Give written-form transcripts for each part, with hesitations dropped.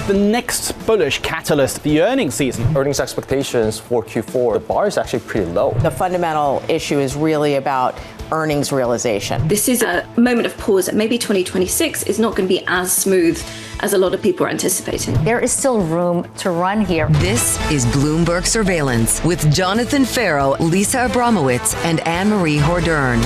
the next bullish catalyst, the earnings season. Earnings expectations for Q4, the bar is actually pretty low. The fundamental issue is really about earnings realization. This is a moment of pause that maybe 2026 is not going to be as smooth as a lot of people are anticipating. There is still room to run here. This is Bloomberg Surveillance with Jonathan Ferro, Lisa Abramowicz, and Annmarie Hordern.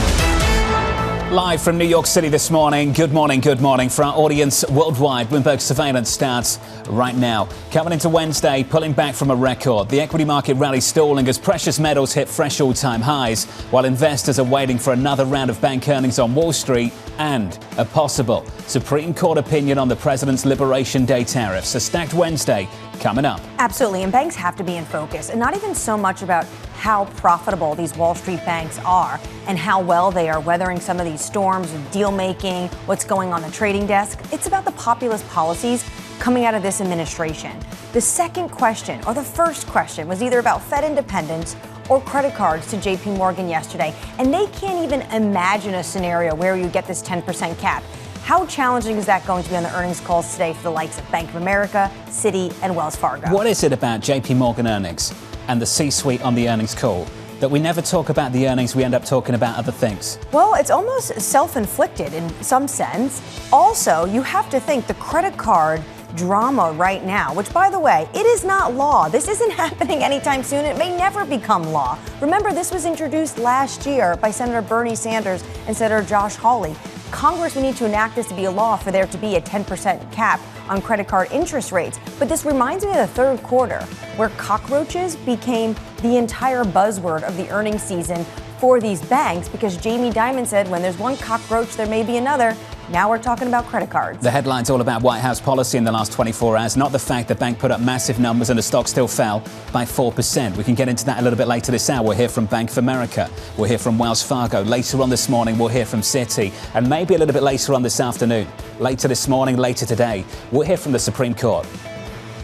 Live from New York City this morning. Good morning. For our audience worldwide, Bloomberg Surveillance starts right now. Coming into Wednesday, pulling back from a record. The equity market rally stalling as precious metals hit fresh all-time highs, while investors are waiting for another round of bank earnings on Wall Street and a possible Supreme Court opinion on the president's Liberation Day tariffs. A stacked Wednesday coming up. Absolutely, and banks have to be in focus, and not even so much about how profitable these Wall Street banks are and how well they are weathering some of these storms of deal making, what's going on the trading desk. It's about the populist policies coming out of this administration. The second question, or the first question, was either about Fed independence or credit cards to JPMorgan yesterday, and they can't even imagine a scenario where you get this 10% cap. How challenging is that going to be on the earnings calls today for the likes of Bank of America, Citi, and Wells Fargo? What is it about JPMorgan earnings and the C-suite on the earnings call that we never talk about the earnings, we end up talking about other things? Well, it's almost self-inflicted in some sense. Also, you have to think the credit card drama right now, which, by the way, it is not law. This isn't happening anytime soon. It may never become law. Remember, this was introduced last year by Senator Bernie Sanders and Senator Josh Hawley. Congress will need to enact this to be a law for there to be a 10% cap on credit card interest rates. But this reminds me of the third quarter, where cockroaches became the entire buzzword of the earnings season for these banks, because Jamie Dimon said when there's one cockroach, there may be another. Now we're talking about credit cards. The headline's all about White House policy in the last 24 hours, not the fact the bank put up massive numbers and the stock still fell by 4%. We can get into that a little bit later this hour. We'll hear from Bank of America. We'll hear from Wells Fargo. Later on this morning, we'll hear from Citi. And maybe a little bit later on this afternoon. Later this morning, later today, we'll hear from the Supreme Court.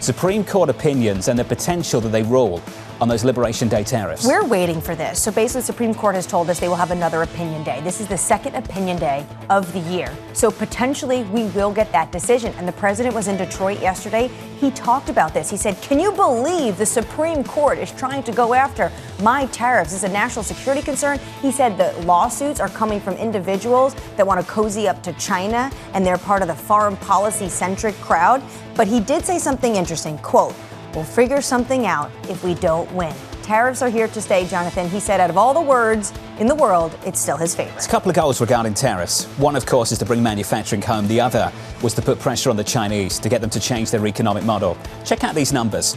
Supreme Court opinions and the potential that they rule on those Liberation Day tariffs. We're waiting for this. So basically, the Supreme Court has told us they will have another opinion day. This is the second opinion day of the year. So potentially, we will get that decision. And the president was in Detroit yesterday. He talked about this. He said, can you believe the Supreme Court is trying to go after my tariffs? This is a national security concern. He said the lawsuits are coming from individuals that want to cozy up to China, and they're part of the foreign policy-centric crowd. But he did say something interesting, quote, we'll figure something out if we don't win. Tariffs are here to stay, Jonathan. He said out of all the words in the world, it's still his favorite. There's a couple of goals regarding tariffs. One, of course, is to bring manufacturing home. The other was to put pressure on the Chinese to get them to change their economic model. Check out these numbers.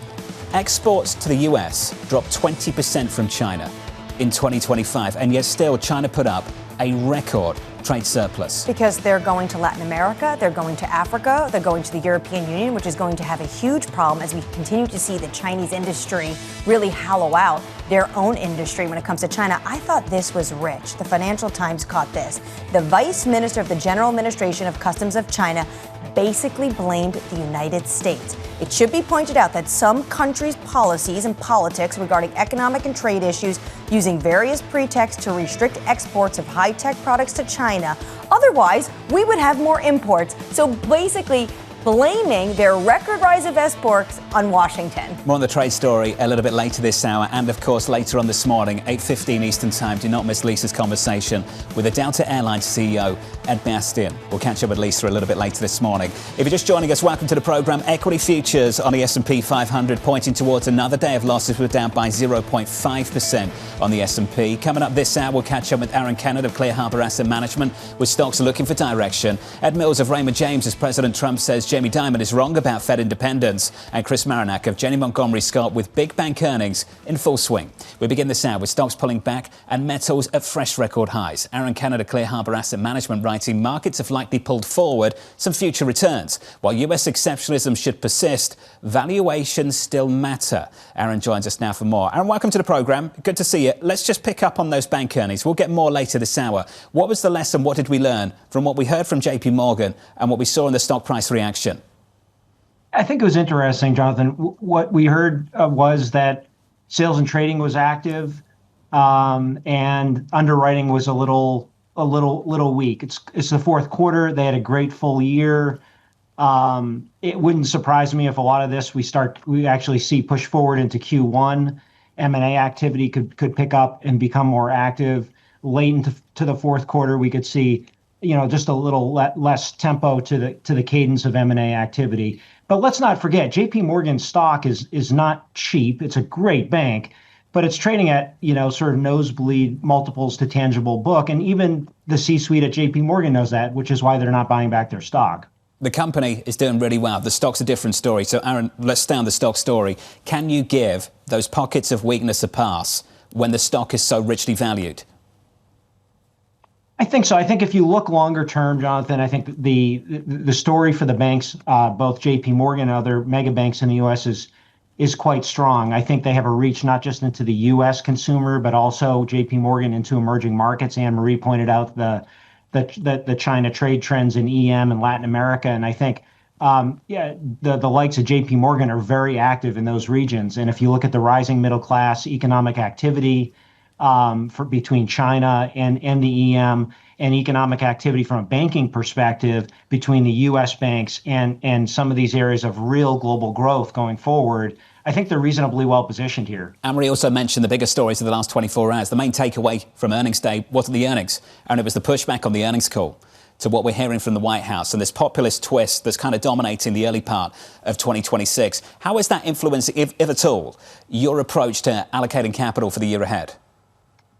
Exports to the US dropped 20% from China in 2025, and yet still China put up a record trade surplus. Because they're going to Latin America, they're going to Africa, they're going to the European Union, which is going to have a huge problem as we continue to see the Chinese industry really hollow out their own industry when it comes to China. I thought this was rich. The Financial Times caught this. The Vice Minister of the General Administration of Customs of China basically blamed the United States. It should be pointed out that some countries' policies and politics regarding economic and trade issues using various pretexts to restrict exports of high-tech products to China. Otherwise, we would have more imports. So basically, blaming their record rise of exports on Washington. More on the trade story a little bit later this hour, and of course later on this morning, 8:15 Eastern Time. Do not miss Lisa's conversation with the Delta Airlines CEO, Ed Bastian. We'll catch up with Lisa a little bit later this morning. If you're just joining us, welcome to the program. Equity futures on the S&P 500 pointing towards another day of losses. We're down by 0.5% on the S&P. Coming up this hour, we'll catch up with Aaron Kennon of Clear Harbor Asset Management, with stocks looking for direction. Ed Mills of Raymond James, as President Trump says Jamie Dimon is wrong about Fed independence, and Chris Marinac of Janney Montgomery Scott with big bank earnings in full swing. We begin this hour with stocks pulling back and metals at fresh record highs. Aaron Kennon of Clear Harbor Asset Management writing markets have likely pulled forward some future returns. While US exceptionalism should persist, valuations still matter. Aaron joins us now for more. Aaron, welcome to the program. Good to see you. Let's just pick up on those bank earnings. We'll get more later this hour. What was the lesson? What did we learn from what we heard from JPMorgan and what we saw in the stock price reaction? I think it was interesting, Jonathan. What we heard was that sales and trading was active, and underwriting was a little weak. It's the fourth quarter. They had a great full year. It wouldn't surprise me if a lot of this we actually see push forward into Q1. M&A activity could pick up and become more active. Late into the fourth quarter, we could see, just a little less tempo to the cadence of M&A activity. But let's not forget, JPMorgan stock is not cheap. It's a great bank, but it's trading at, sort of nosebleed multiples to tangible book. And even the C-suite at JPMorgan knows that, which is why they're not buying back their stock. The company is doing really well. The stock's a different story. So, Aaron, let's stay on the stock story. Can you give those pockets of weakness a pass when the stock is so richly valued? I think so. I think if you look longer term, Jonathan, I think the story for the banks, both JPMorgan and other mega banks in the U.S. is quite strong. I think they have a reach not just into the U.S. consumer, but also JPMorgan into emerging markets. Annmarie pointed out the China trade trends in EM and Latin America. And I think, the likes of JPMorgan are very active in those regions. And if you look at the rising middle class economic activity between China and the EM, and economic activity from a banking perspective between the U.S. banks and some of these areas of real global growth going forward, I think they're reasonably well positioned here. Annmarie also mentioned the biggest stories of the last 24 hours. The main takeaway from earnings day wasn't the earnings, and it was the pushback on the earnings call to what we're hearing from the White House and this populist twist that's kind of dominating the early part of 2026. How is that influencing, if at all, your approach to allocating capital for the year ahead?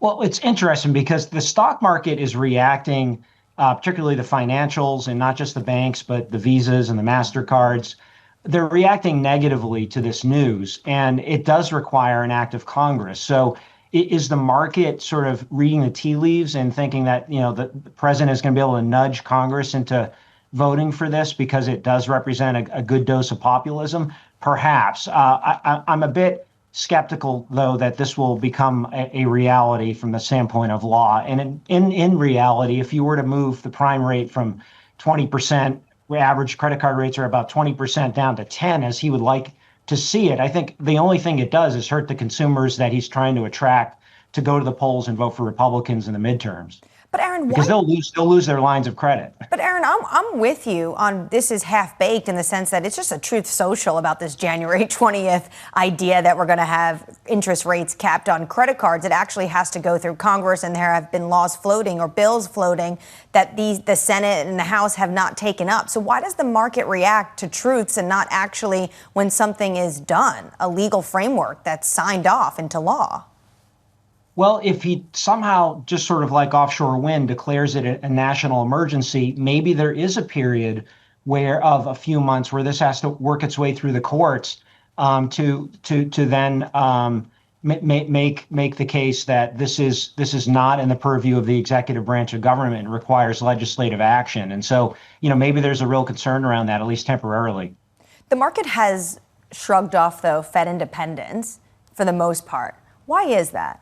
Well, it's interesting because the stock market is reacting, particularly the financials and not just the banks, but the Visas and the MasterCards. They're reacting negatively to this news, and it does require an act of Congress. So is the market sort of reading the tea leaves and thinking that, the president is going to be able to nudge Congress into voting for this because it does represent a good dose of populism? Perhaps. I'm a bit skeptical, though, that this will become a reality from the standpoint of law. And in reality, if you were to move the prime rate from 20%, where average credit card rates are about 20% down to 10, as he would like to see it, I think the only thing it does is hurt the consumers that he's trying to attract to go to the polls and vote for Republicans in the midterms. But Aaron, because they'll lose their lines of credit. But Aaron, I'm with you on this is half baked in the sense that it's just a truth social about this January 20th idea that we're going to have interest rates capped on credit cards. It actually has to go through Congress, and there have been laws floating or bills floating that the Senate and the House have not taken up. So why does the market react to truths and not actually when something is done, a legal framework that's signed off into law? Well, if he somehow just sort of like offshore wind declares it a national emergency, maybe there is a period of a few months where this has to work its way through the courts to then make the case that this is not in the purview of the executive branch of government and requires legislative action. And so, maybe there's a real concern around that, at least temporarily. The market has shrugged off, though, Fed independence for the most part. Why is that?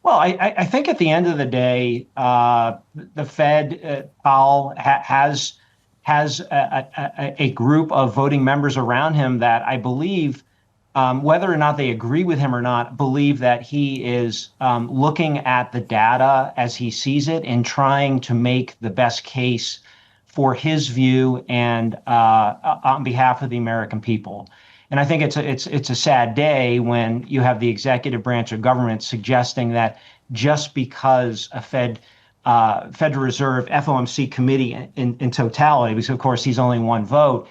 Well, I think at the end of the day, the Fed, Powell, has a group of voting members around him that I believe, whether or not they agree with him or not, believe that he is looking at the data as he sees it and trying to make the best case for his view and on behalf of the American people. And I think it's a sad day when you have the executive branch of government suggesting that just because a Federal Reserve FOMC committee in totality, because of course he's only one vote,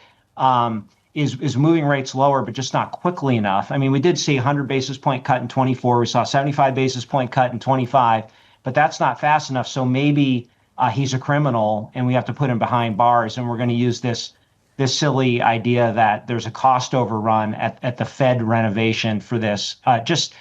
is moving rates lower, but just not quickly enough. I mean, we did see a 100 basis point cut in 24. We saw a 75 basis point cut in 25, but that's not fast enough. So maybe he's a criminal and we have to put him behind bars, and we're going to use this silly idea that there's a cost overrun at the Fed renovation for this. Just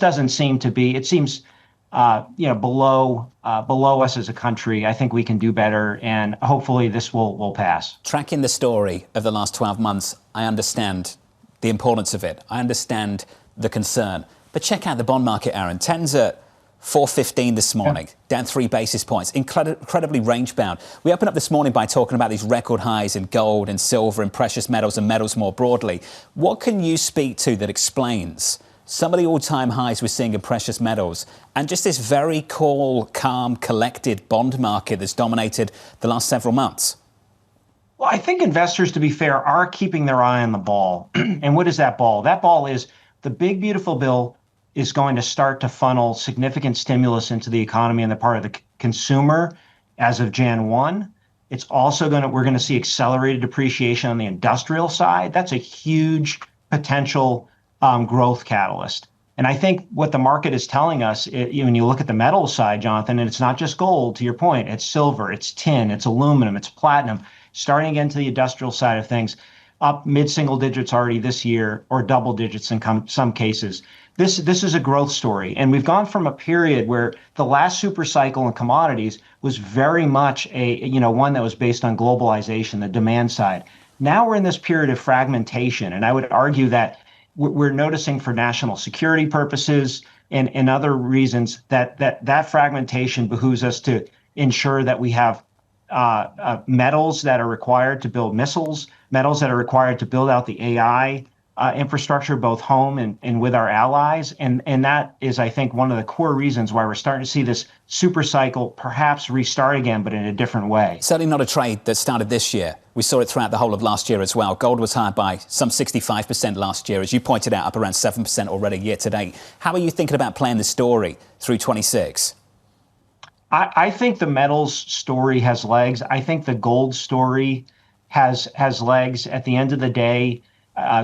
doesn't seem to be. It seems below us as a country. I think we can do better, and hopefully this will pass. Tracking the story of the last 12 months, I understand the importance of it. I understand the concern. But check out the bond market, Aaron. 10's at 415 this morning, down 3 basis points, incredibly range-bound. We opened up this morning by talking about these record highs in gold and silver and precious metals and metals more broadly. What can you speak to that explains some of the all-time highs we're seeing in precious metals and just this very cool, calm, collected bond market that's dominated the last several months? Well, I think investors, to be fair, are keeping their eye on the ball. And what is that ball? That ball is the big, beautiful bill is going to start to funnel significant stimulus into the economy on the part of the consumer as of Jan 1. It's also we're going to see accelerated depreciation on the industrial side. That's a huge potential growth catalyst. And I think what the market is telling us, when you look at the metals side, Jonathan, and it's not just gold, to your point, it's silver, it's tin, it's aluminum, it's platinum, starting into the industrial side of things, up mid-single digits already this year, or double digits in some cases. This is a growth story. And we've gone from a period where the last super cycle in commodities was very much one that was based on globalization, the demand side. Now we're in this period of fragmentation. And I would argue that we're noticing for national security purposes and other reasons that fragmentation behooves us to ensure that we have metals that are required to build missiles, metals that are required to build out the AI infrastructure, both home and with our allies. And that is, I think, one of the core reasons why we're starting to see this super cycle perhaps restart again, but in a different way. Certainly not a trade that started this year. We saw it throughout the whole of last year as well. Gold was higher by some 65% last year, as you pointed out, up around 7% already year to date. How are you thinking about playing the story through 26? I think the metals story has legs. I think the gold story has legs. At the end of the day,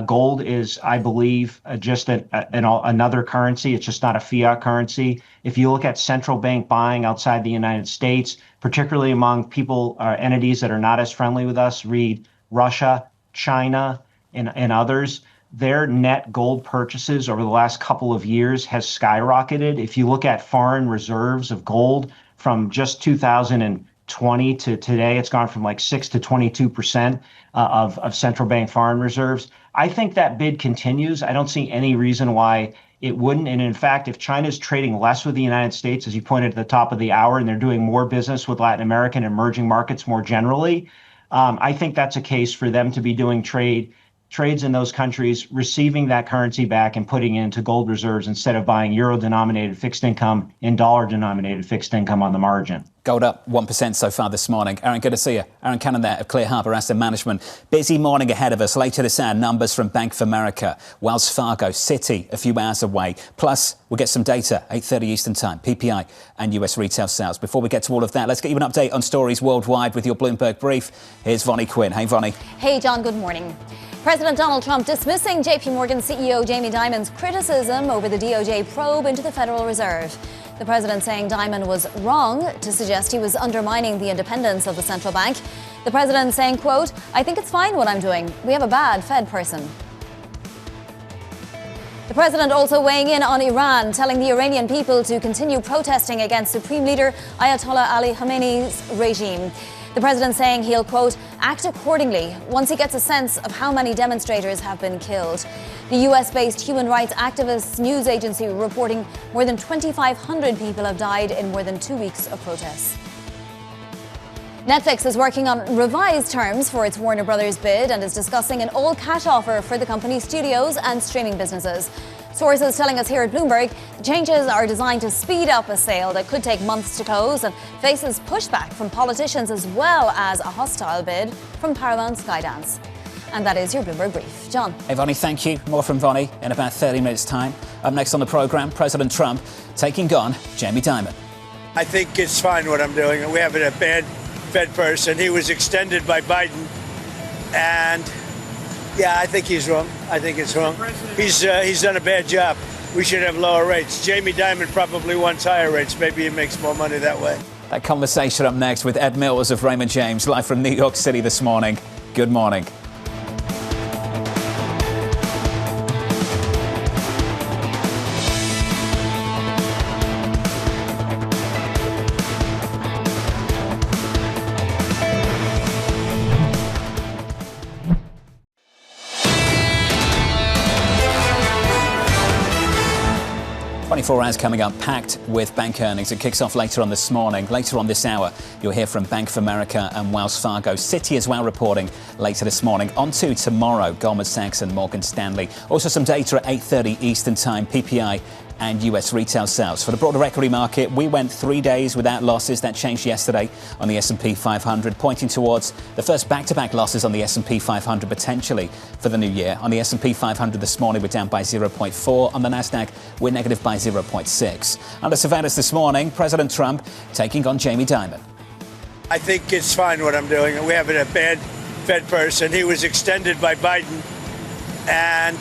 gold is, I believe, just another currency. It's just not a fiat currency. If you look at central bank buying outside the United States, particularly among people or entities that are not as friendly with us, read Russia, China, and others, their net gold purchases over the last couple of years has skyrocketed. If you look at foreign reserves of gold from just 2020 to today, it's gone from like 6 to 22% of central bank foreign reserves. I think that bid continues. I don't see any reason why it wouldn't. And in fact, if China's trading less with the United States, as you pointed at the top of the hour, and they're doing more business with Latin American and emerging markets more generally, I think that's a case for them to be doing trades in those countries, receiving that currency back and putting it into gold reserves instead of buying euro-denominated fixed income and dollar-denominated fixed income on the margin. Gold up 1% so far this morning. Aaron, good to see you. Aaron Kennon there of Clear Harbor Asset Management. Busy morning ahead of us. Later this hour, numbers from Bank of America, Wells Fargo, Citi, a few hours away. Plus, we'll get some data, 8:30 Eastern Time, PPI and US retail sales. Before we get to all of that, let's get you an update on stories worldwide with your Bloomberg Brief. Here's Vonnie Quinn. Hey, Vonnie. Hey, John, good morning. President Donald Trump dismissing JPMorgan CEO Jamie Dimon's criticism over the DOJ probe into the Federal Reserve. The president saying Dimon was wrong to suggest he was undermining the independence of the central bank. The president saying, quote, "I think it's fine what I'm doing. We have a bad Fed person." The president also weighing in on Iran, telling the Iranian people to continue protesting against Supreme Leader Ayatollah Ali Khamenei's regime. The president saying he'll, quote, "act accordingly once he gets a sense of how many demonstrators have been killed." The US-based human rights activist news agency reporting more than 2,500 people have died in more than 2 weeks of protests. Netflix is working on revised terms for its Warner Brothers bid and is discussing an all-cash offer for the company's studios and streaming businesses. Sources telling us here at Bloomberg, the changes are designed to speed up a sale that could take months to close and faces pushback from politicians as well as a hostile bid from Paramount Skydance. And that is your Bloomberg Brief. John. Hey, Vonnie, thank you. More from Vonnie in about 30 minutes' time. Up next on the programme, President Trump taking on Jamie Dimon. I think it's fine what I'm doing. We have a bad Fed person. He was extended by Biden. And yeah, I think he's wrong. I think it's wrong. He's done a bad job. We should have lower rates. Jamie Dimon probably wants higher rates. Maybe he makes more money that way. That conversation up next with Ed Mills of Raymond James, live from New York City this morning. Good morning. Four hours coming up, packed with bank earnings. It kicks off later on this morning. Later on this hour, you'll hear from Bank of America and Wells Fargo. Citi as well reporting later this morning. On to tomorrow, Goldman Sachs and Morgan Stanley. Also some data at 8:30 Eastern Time, PPI and US retail sales. For the broader equity market, we went 3 days without losses. That changed yesterday on the S&P 500, pointing towards the first back-to-back losses on the S&P 500 potentially for the new year. On the S&P 500 this morning, we're down by 0.4. On the Nasdaq, we're negative by 0.6. Under surveillance this morning, President Trump taking on Jamie Dimon. I think it's fine what I'm doing. We have a bad Fed person. He was extended by Biden. And,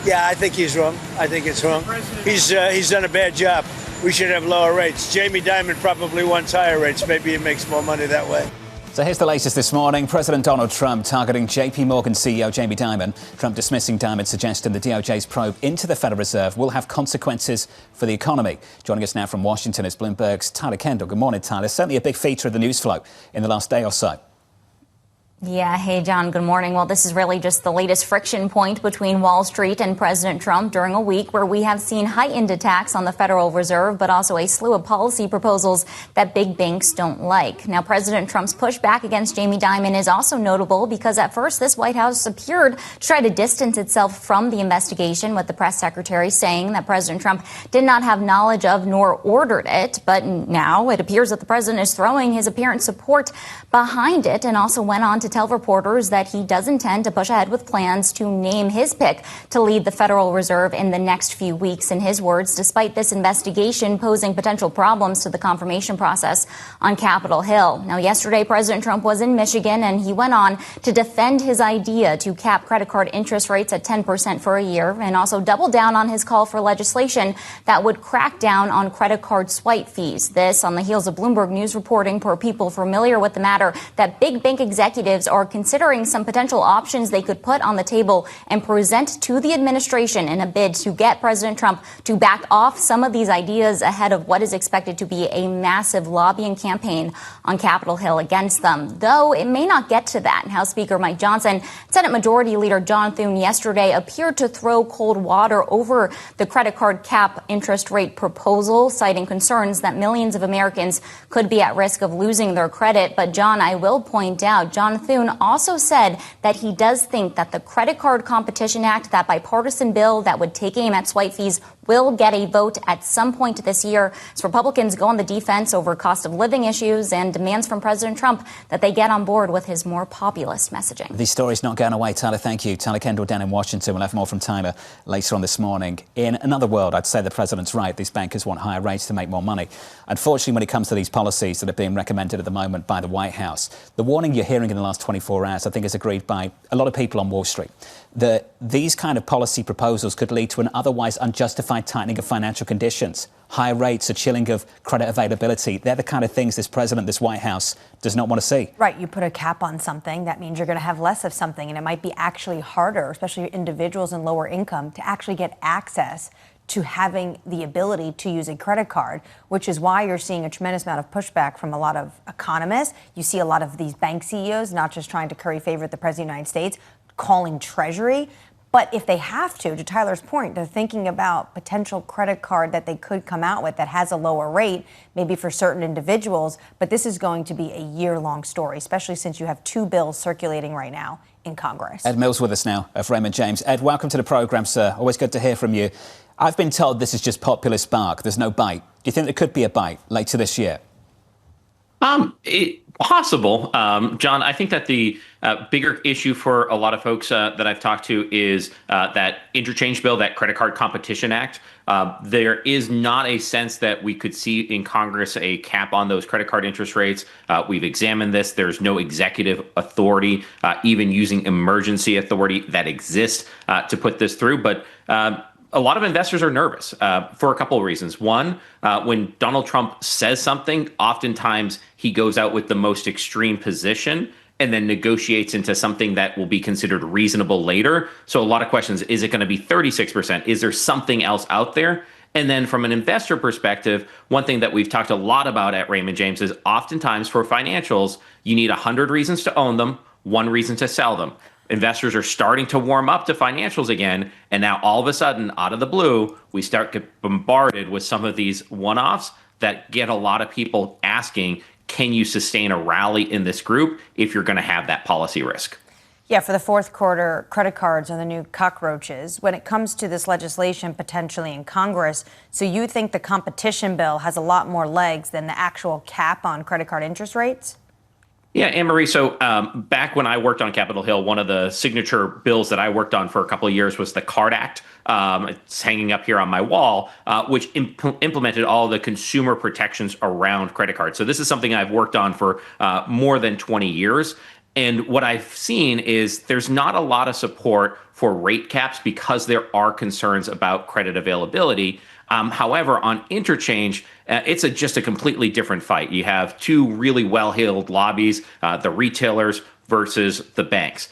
yeah, I think he's wrong. I think it's wrong. He's done a bad job. We should have lower rates. Jamie Dimon probably wants higher rates. Maybe he makes more money that way. So here's the latest this morning. President Donald Trump targeting JPMorgan CEO Jamie Dimon. Trump dismissing Dimon, suggesting the DOJ's probe into the Federal Reserve will have consequences for the economy. Joining us now from Washington is Bloomberg's Tyler Kendall. Good morning, Tyler. Certainly a big feature of the news flow in the last day or so. Yeah. Hey, John. Good morning. Well, this is really just the latest friction point between Wall Street and President Trump during a week where we have seen heightened attacks on the Federal Reserve, but also a slew of policy proposals that big banks don't like. Now, President Trump's pushback against Jamie Dimon is also notable because at first this White House appeared to try to distance itself from the investigation, with the press secretary saying that President Trump did not have knowledge of nor ordered it. But now it appears that the president is throwing his apparent support behind it, and also went on to tell reporters that he does intend to push ahead with plans to name his pick to lead the Federal Reserve in the next few weeks. In his words, despite this investigation posing potential problems to the confirmation process on Capitol Hill. Now, yesterday, President Trump was in Michigan, and he went on to defend his idea to cap credit card interest rates at 10% for a year, and also double down on his call for legislation that would crack down on credit card swipe fees. This on the heels of Bloomberg News reporting, per people familiar with the matter, that big bank executives are considering some potential options they could put on the table and present to the administration in a bid to get President Trump to back off some of these ideas ahead of what is expected to be a massive lobbying campaign on Capitol Hill against them. Though it may not get to that. House Speaker Mike Johnson, Senate Majority Leader John Thune yesterday appeared to throw cold water over the credit card cap interest rate proposal, citing concerns that millions of Americans could be at risk of losing their credit. But John, I will point out, John Thune also said that he does think that the Credit Card Competition Act, that bipartisan bill that would take aim at swipe fees, will get a vote at some point this year as Republicans go on the defense over cost of living issues and demands from President Trump that they get on board with his more populist messaging. These stories not going away, Tyler. Thank you. Tyler Kendall down in Washington. We'll have more from Tyler later on this morning. In another world, I'd say the president's right. These bankers want higher rates to make more money. Unfortunately, when it comes to these policies that are being recommended at the moment by the White House, the warning you're hearing in the last 24 hours, I think, is agreed by a lot of people on Wall Street, that these kind of policy proposals could lead to an otherwise unjustified tightening of financial conditions. High rates, a chilling of credit availability. They're the kind of things this president, this White House, does not want to see. Right. You put a cap on something, that means you're going to have less of something, and it might be actually harder, especially individuals in lower income, to actually get access to having the ability to use a credit card, which is why you're seeing a tremendous amount of pushback from a lot of economists. You see a lot of these bank CEOs not just trying to curry favor with the President of the United States, calling Treasury. But if they have to Tyler's point, they're thinking about potential credit card that they could come out with that has a lower rate, maybe for certain individuals. But this is going to be a year-long story, especially since you have two bills circulating right now in Congress. Ed Mills with us now of Raymond James. Ed, welcome to the programme, sir. Always good to hear from you. I've been told this is just populist bark. There's no bite. Do you think there could be a bite later this year? Possible. John, I think that the bigger issue for a lot of folks that I've talked to is that interchange bill, that Credit Card Competition Act. There is not a sense that we could see in Congress a cap on those credit card interest rates. We've examined this. There's no executive authority, even using emergency authority, that exists to put this through. But a lot of investors are nervous for a couple of reasons. One, when Donald Trump says something, oftentimes he goes out with the most extreme position and then negotiates into something that will be considered reasonable later. So a lot of questions. Is it going to be 36%? Is there something else out there? And then from an investor perspective, one thing that we've talked a lot about at Raymond James is oftentimes for financials, you need 100 reasons to own them, 1 reason to sell them. Investors are starting to warm up to financials again. And now all of a sudden, out of the blue, we start get bombarded with some of these one-offs that get a lot of people asking, can you sustain a rally in this group if you're going to have that policy risk? Yeah, for the fourth quarter, credit cards are the new cockroaches. When it comes to this legislation potentially in Congress, so you think the competition bill has a lot more legs than the actual cap on credit card interest rates? Yeah, Annmarie, so back when I worked on Capitol Hill, one of the signature bills that I worked on for a couple of years was the CARD Act. It's hanging up here on my wall, which implemented all the consumer protections around credit cards. So this is something I've worked on for more than 20 years. And what I've seen is there's not a lot of support for rate caps because there are concerns about credit availability. However, on interchange, it's just a completely different fight. You have two really well-heeled lobbies, the retailers versus the banks.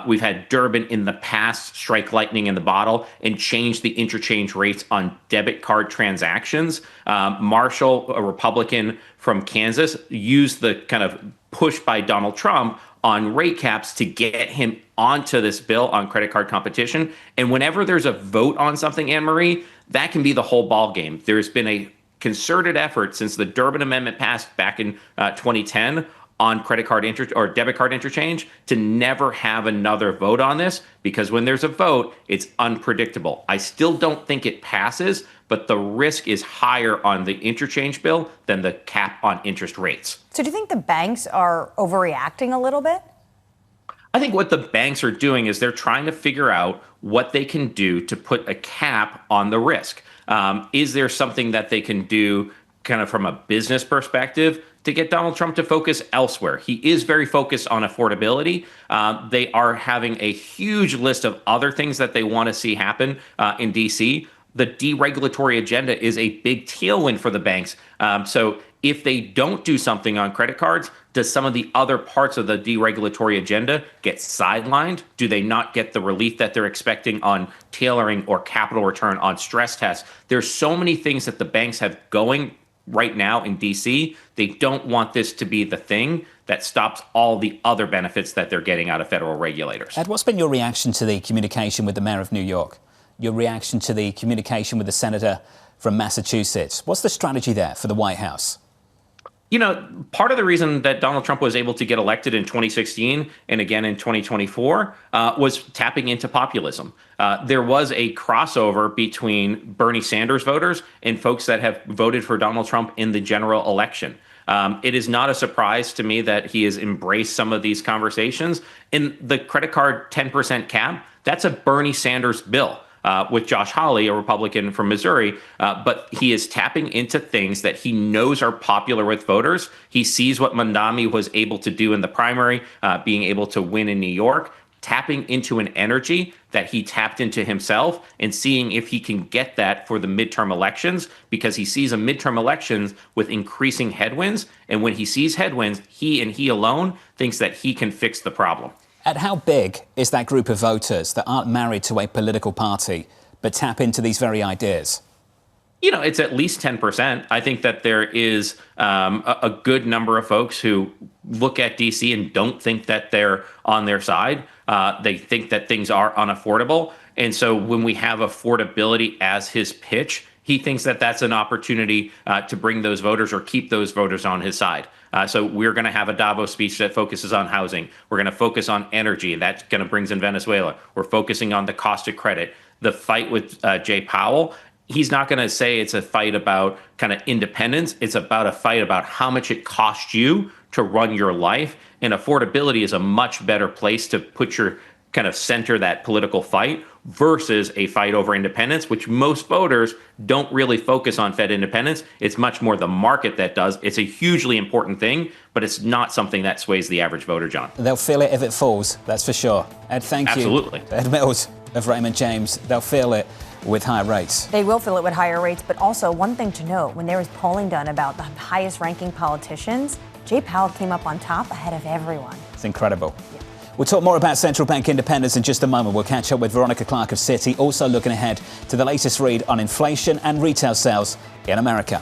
We've had Durbin in the past strike lightning in the bottle and change the interchange rates on debit card transactions. Marshall, a Republican from Kansas, used the kind of push by Donald Trump on rate caps to get him onto this bill on credit card competition. And whenever there's a vote on something, Annmarie, that can be the whole ball game. There's been a concerted effort since the Durbin Amendment passed back in 2010 on credit card or debit card interchange to never have another vote on this, because when there's a vote, it's unpredictable. I still don't think it passes, but the risk is higher on the interchange bill than the cap on interest rates. So do you think the banks are overreacting a little bit? I think what the banks are doing is they're trying to figure out what they can do to put a cap on the risk. Is there something that they can do kind of from a business perspective to get Donald Trump to focus elsewhere? He is very focused on affordability. They are having a huge list of other things that they want to see happen in D.C. The deregulatory agenda is a big tailwind for the banks. So if they don't do something on credit cards, does some of the other parts of the deregulatory agenda get sidelined? Do they not get the relief that they're expecting on tailoring or capital return on stress tests? There's so many things that the banks have going right now in D.C. They don't want this to be the thing that stops all the other benefits that they're getting out of federal regulators. Ed, what's been your reaction to the communication with the mayor of New York? Your reaction to the communication with the senator from Massachusetts? What's the strategy there for the White House? You know, part of the reason that Donald Trump was able to get elected in 2016 and again in 2024 was tapping into populism. There was a crossover between Bernie Sanders voters and folks that have voted for Donald Trump in the general election. It is not a surprise to me that he has embraced some of these conversations. In the credit card 10% cap, that's a Bernie Sanders bill. With Josh Hawley, a Republican from Missouri, but he is tapping into things that he knows are popular with voters. He sees what Mamdani was able to do in the primary, being able to win in New York, tapping into an energy that he tapped into himself and seeing if he can get that for the midterm elections, because he sees a midterm elections with increasing headwinds. And when he sees headwinds, he and he alone thinks that he can fix the problem. At how big is that group of voters that aren't married to a political party but tap into these very ideas? You know, it's at least 10%. I think that there is a good number of folks who look at D.C. and don't think that they're on their side. They think that things are unaffordable. And so when we have affordability as his pitch, he thinks that that's an opportunity to bring those voters or keep those voters on his side. So we're going to have a Davos speech that focuses on housing. We're going to focus on energy. That's going to bring in Venezuela. We're focusing on the cost of credit. The fight with Jay Powell, he's not going to say it's a fight about kind of independence. It's about a fight about how much it costs you to run your life. And affordability is a much better place to put your kind of center that political fight versus a fight over independence, which most voters don't really focus on Fed independence. It's much more the market that does. It's a hugely important thing, but it's not something that sways the average voter, John. They'll feel it if it falls, that's for sure. Ed, thank you. Absolutely. Ed Mills of Raymond James. They'll feel it with higher rates. They will feel it with higher rates, but also one thing to note, when there was polling done about the highest ranking politicians, Jay Powell came up on top ahead of everyone. It's incredible. Yeah. We'll talk more about central bank independence in just a moment. We'll catch up with Veronica Clark of Citi, also looking ahead to the latest read on inflation and retail sales in America.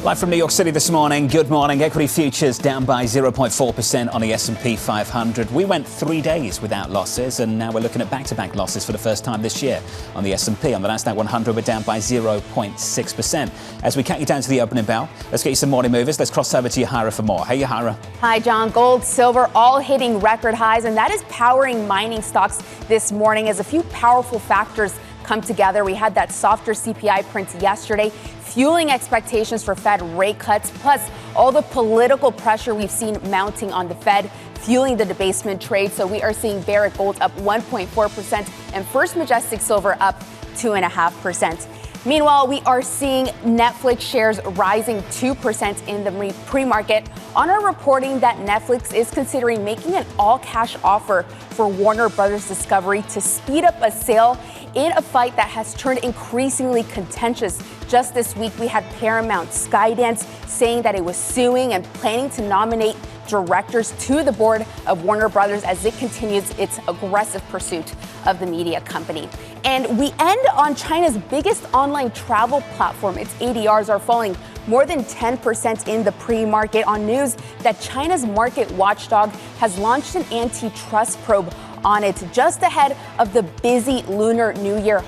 Live Live from New York City this morning. Good morning. Equity futures down by 0.4% on the S&P 500. We went 3 days without losses, and now we're looking at back-to-back losses for the first time this year on the S&P. On the Nasdaq 100, we're down by 0.6%. As we count you down to the opening bell, let's get you some morning movers. Let's cross over to Yahira for more. Hey, Yahira. Hi, John. Gold, silver, all hitting record highs, and that is powering mining stocks this morning as a few powerful factors come together. We had that softer CPI print yesterday, fueling expectations for Fed rate cuts, plus all the political pressure we've seen mounting on the Fed, fueling the debasement trade. So we are seeing Barrick Gold up 1.4% and First Majestic Silver up 2.5%. Meanwhile, we are seeing Netflix shares rising 2% in the pre-market on our reporting that Netflix is considering making an all-cash offer for Warner Brothers Discovery to speed up a sale in a fight that has turned increasingly contentious. Just this week, we had Paramount Skydance saying that it was suing and planning to nominate directors to the board of Warner Brothers as it continues its aggressive pursuit of the media company. And we end on China's biggest online travel platform. Its ADRs are falling more than 10% in the pre-market on news that China's market watchdog has launched an antitrust probe on it just ahead of the busy Lunar New Year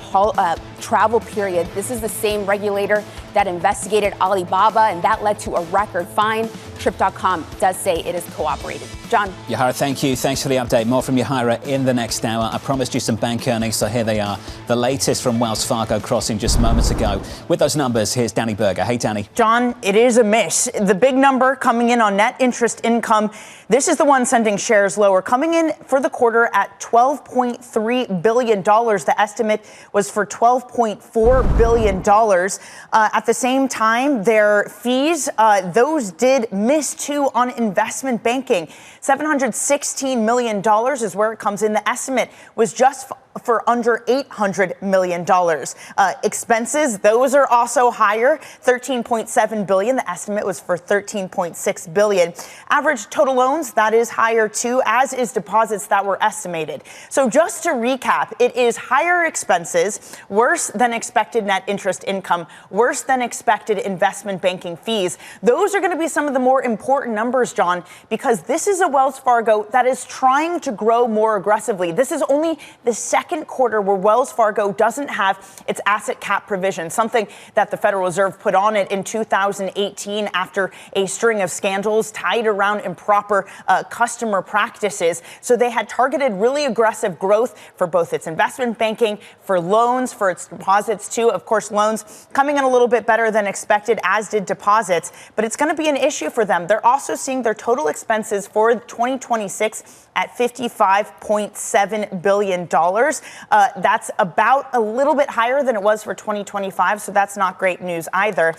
travel period. This is the same regulator that investigated Alibaba, and that led to a record fine. Trip.com does say it is cooperating. John. Yahira, thank you. Thanks for the update. More from Yahira in the next hour. I promised you some bank earnings, so here they are. The latest from Wells Fargo crossing just moments ago. With those numbers, here's Danny Berger. Hey, Danny. John, it is a miss. The big number coming in on net interest income. This is the one sending shares lower, coming in for the quarter at $12.3 billion. The estimate was for $12.4 billion. At the same time, their fees, those did miss too on investment banking. $716 million is where it comes in. The estimate was just for under $800 million. Expenses, those are also higher, $13.7 billion. The estimate was for $13.6 billion. Average total loans, that is higher too, as is deposits that were estimated. So just to recap, it is higher expenses, worse than expected net interest income, worse than expected investment banking fees. Those are going to be some of the more important numbers, John, because this is a Wells Fargo that is trying to grow more aggressively. This is only the second quarter where Wells Fargo doesn't have its asset cap provision, something that the Federal Reserve put on it in 2018 after a string of scandals tied around improper customer practices. So they had targeted really aggressive growth for both its investment banking, for loans, for its deposits too. Of course, loans coming in a little bit better than expected, as did deposits, but it's going to be an issue for them. They're also seeing their total expenses for 2026 at $55.7 billion. That's about a little bit higher than it was for 2025, so that's not great news either.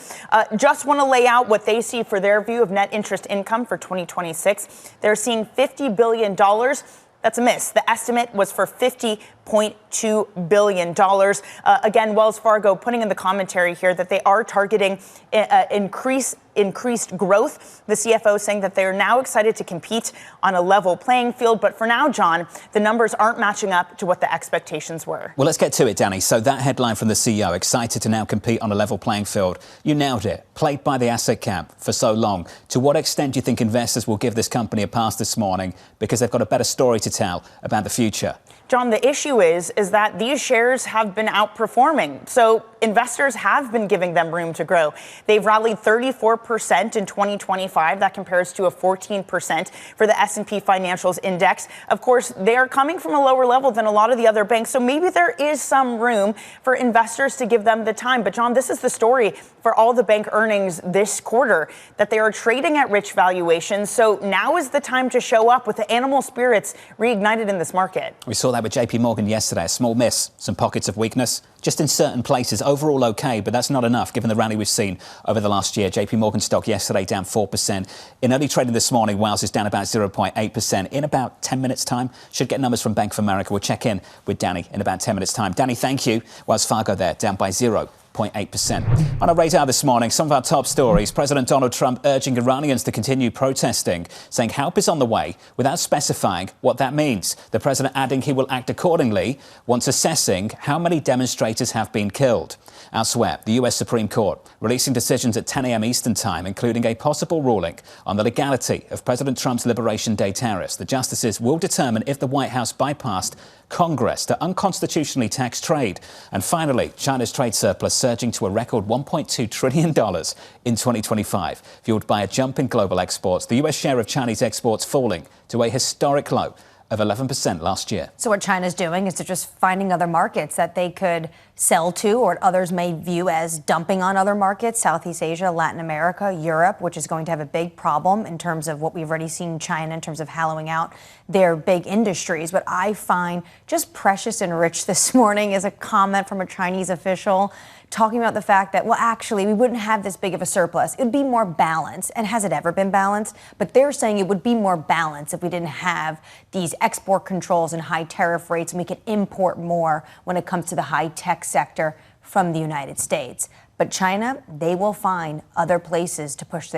Just want to lay out what they see for their view of net interest income for 2026. They're seeing $50 billion. That's a miss. The estimate was for $50.2 billion. Again, Wells Fargo putting in the commentary here that they are targeting increased growth. The CFO saying that they are now excited to compete on a level playing field. But for now, John, the numbers aren't matching up to what the expectations were. Well, let's get to it, Danny. So that headline from the CEO, excited to now compete on a level playing field. You nailed it. Played by the asset cap for so long. To what extent do you think investors will give this company a pass this morning because they've got a better story to tell about the future? John, the issue is that these shares have been outperforming. So investors have been giving them room to grow. They've rallied 34% in 2025. That compares to a 14% for the S&P Financials Index. Of course, they are coming from a lower level than a lot of the other banks. So maybe there is some room for investors to give them the time. But John, this is the story for all the bank earnings this quarter, that they are trading at rich valuations. So now is the time to show up with the animal spirits reignited in this market. We saw that with JPMorgan yesterday. A small miss, some pockets of weakness, just in certain places. Overall okay, but that's not enough given the rally we've seen over the last year. JPMorgan stock yesterday down 4%. In early trading this morning, Wells is down about 0.8%. In about 10 minutes' time, should get numbers from Bank of America. We'll check in with Danny in about 10 minutes' time. Danny, thank you. Wells Fargo there, down by 0.4%. 0.8%. On our radar this morning, some of our top stories. President Donald Trump urging Iranians to continue protesting, saying help is on the way without specifying what that means. The president adding he will act accordingly once assessing how many demonstrators have been killed. Elsewhere, the US Supreme Court releasing decisions at 10 a.m. Eastern Time, including a possible ruling on the legality of President Trump's Liberation Day tariffs. The justices will determine if the White House bypassed Congress to unconstitutionally tax trade. And finally, China's trade surplus surging to a record $1.2 trillion in 2025, fueled by a jump in global exports. The US share of Chinese exports falling to a historic low of 11% last year. So what China's doing is they're just finding other markets that they could sell to, or what others may view as dumping on other markets, Southeast Asia, Latin America, Europe, which is going to have a big problem in terms of what we've already seen in China in terms of hollowing out their big industries. What I find just precious and rich this morning is a comment from a Chinese official talking about the fact that, well, actually, we wouldn't have this big of a surplus. It would be more balanced. And has it ever been balanced? But they're saying it would be more balanced if we didn't have these export controls and high tariff rates, and we could import more when it comes to the high-tech sector from the United States. But China, they will find other places to push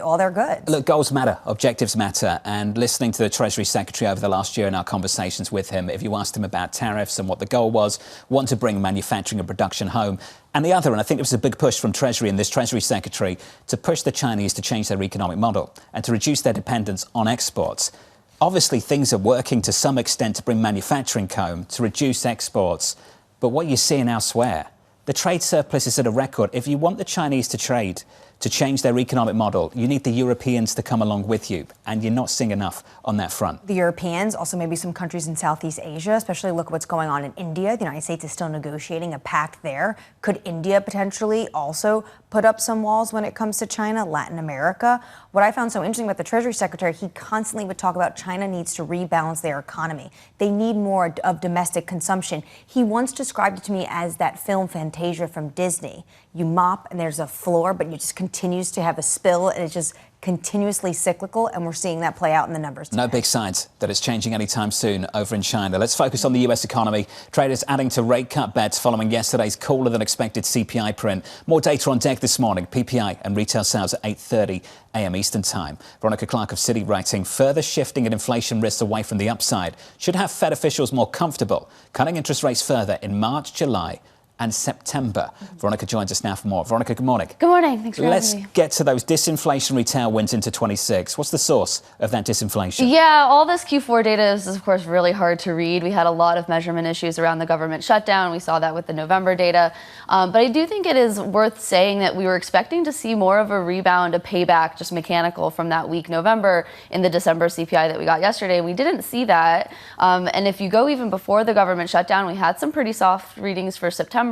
all their goods. Look, goals matter, objectives matter, and listening to the Treasury Secretary over the last year in our conversations with him, if you asked him about tariffs and what the goal was, one, to bring manufacturing and production home, and the other, and I think it was a big push from Treasury and this Treasury Secretary, to push the Chinese to change their economic model and to reduce their dependence on exports. Obviously, things are working to some extent to bring manufacturing home, to reduce exports, but what you're seeing elsewhere, the trade surplus is at a record. If you want the Chinese to trade, to change their economic model, you need the Europeans to come along with you, and you're not seeing enough on that front. The Europeans, also maybe some countries in Southeast Asia, especially look at what's going on in India. The United States is still negotiating a pact there. Could India potentially also put up some walls when it comes to China, Latin America? What I found so interesting about the Treasury Secretary, he constantly would talk about China needs to rebalance their economy. They need more of domestic consumption. He once described it to me as that film Fantasia from Disney. You mop and there's a floor, but you just continues to have a spill, and it's just continuously cyclical, and we're seeing that play out in the numbers today. No big signs that it's changing anytime soon over in China. Let's focus on the US economy. Traders adding to rate cut bets following yesterday's cooler than expected CPI print. More data on deck this morning. PPI and retail sales at 8:30 a.m. Eastern Time. Veronica Clark of Citi writing, further shifting in inflation risks away from the upside should have Fed officials more comfortable cutting interest rates further in March, July and September. Veronica joins us now for more. Veronica, good morning. Good morning. Thanks for having me. Let's get to those disinflationary tailwinds into 26. What's the source of that disinflation? Yeah, all this Q4 data is, of course, really hard to read. We had a lot of measurement issues around the government shutdown. We saw that with the November data. But I do think it is worth saying that we were expecting to see more of a rebound, a payback, just mechanical from that weak November in the December CPI that we got yesterday. We didn't see that. And if you go even before the government shutdown, we had some pretty soft readings for September.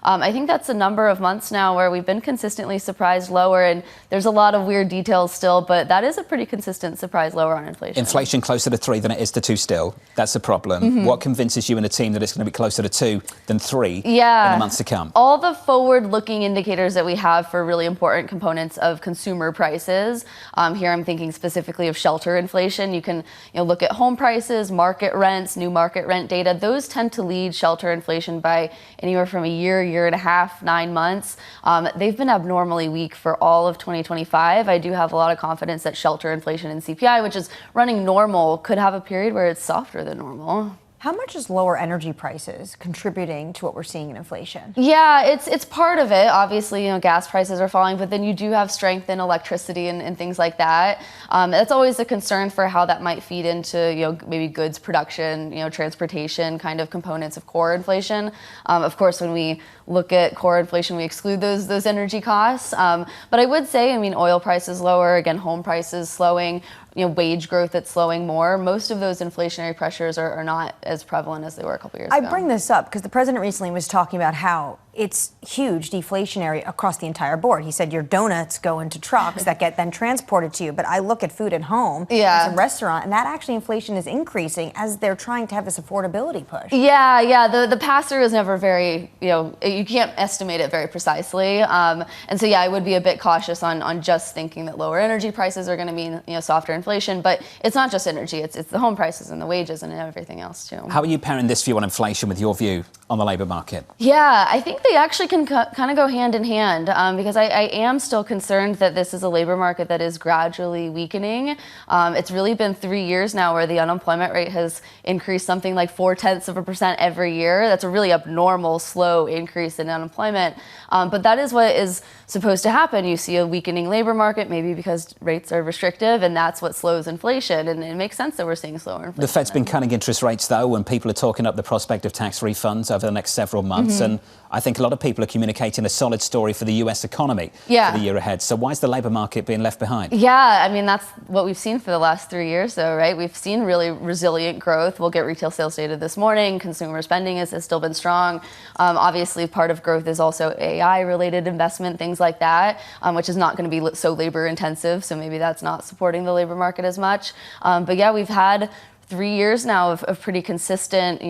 I think that's a number of months now where we've been consistently surprised lower, and there's a lot of weird details still, but that is a pretty consistent surprise lower on inflation. Inflation closer to 3 than it is to 2 still. That's a problem. Mm-hmm. What convinces you and the team that it's going to be closer to 2 than 3 in the months to come? All the forward-looking indicators that we have for really important components of consumer prices. Here I'm thinking specifically of shelter inflation. You can look at home prices, market rents, new market rent data. Those tend to lead shelter inflation by anywhere from a year and a half, 9 months. They've been abnormally weak for all of 2025. I do have a lot of confidence that shelter inflation and CPI, which is running normal, could have a period where it's softer than normal. How much is lower energy prices contributing to what we're seeing in inflation? Yeah, it's part of it. Obviously, gas prices are falling, but then you do have strength in electricity and things like that. That's always a concern for how that might feed into, maybe goods production, transportation kind of components of core inflation. Of course, when we look at core inflation, we exclude those energy costs. But I would say, oil prices lower, again, home prices slowing, wage growth that's slowing more. Most of those inflationary pressures are not as prevalent as they were a couple years ago. I bring this up because the president recently was talking about how it's huge deflationary across the entire board. He said your donuts go into trucks that get then transported to you. But I look at food at home, as a restaurant, and that actually inflation is increasing as they're trying to have this affordability push. Yeah. The pass-through is never very, you can't estimate it very precisely. And so, I would be a bit cautious on just thinking that lower energy prices are going to mean, softer inflation. But it's not just energy. It's the home prices and the wages and everything else, too. How are you pairing this view on inflation with your view on the labour market? Yeah, I think they actually can kind of go hand in hand because I am still concerned that this is a labour market that is gradually weakening. It's really been 3 years now where the unemployment rate has increased something like 0.4% every year. That's a really abnormal, slow increase in unemployment. But that is what is supposed to happen. You see a weakening labour market, maybe because rates are restrictive, and that's what slows inflation. And it makes sense that we're seeing slower inflation. The Fed's been cutting interest rates, though, when people are talking up the prospect of tax refunds over the next several months. And I think a lot of people are communicating a solid story for the US economy for the year ahead. So why is the labour market being left behind? Yeah, I mean, that's what we've seen for the last 3 years, though, right? We've seen really resilient growth. We'll get retail sales data this morning. Consumer spending has still been strong. Obviously, part of growth is also AI-related investment, things like that, which is not going to be so labor-intensive. So maybe that's not supporting the labour market as much. But yeah, we've had 3 years now of pretty consistent,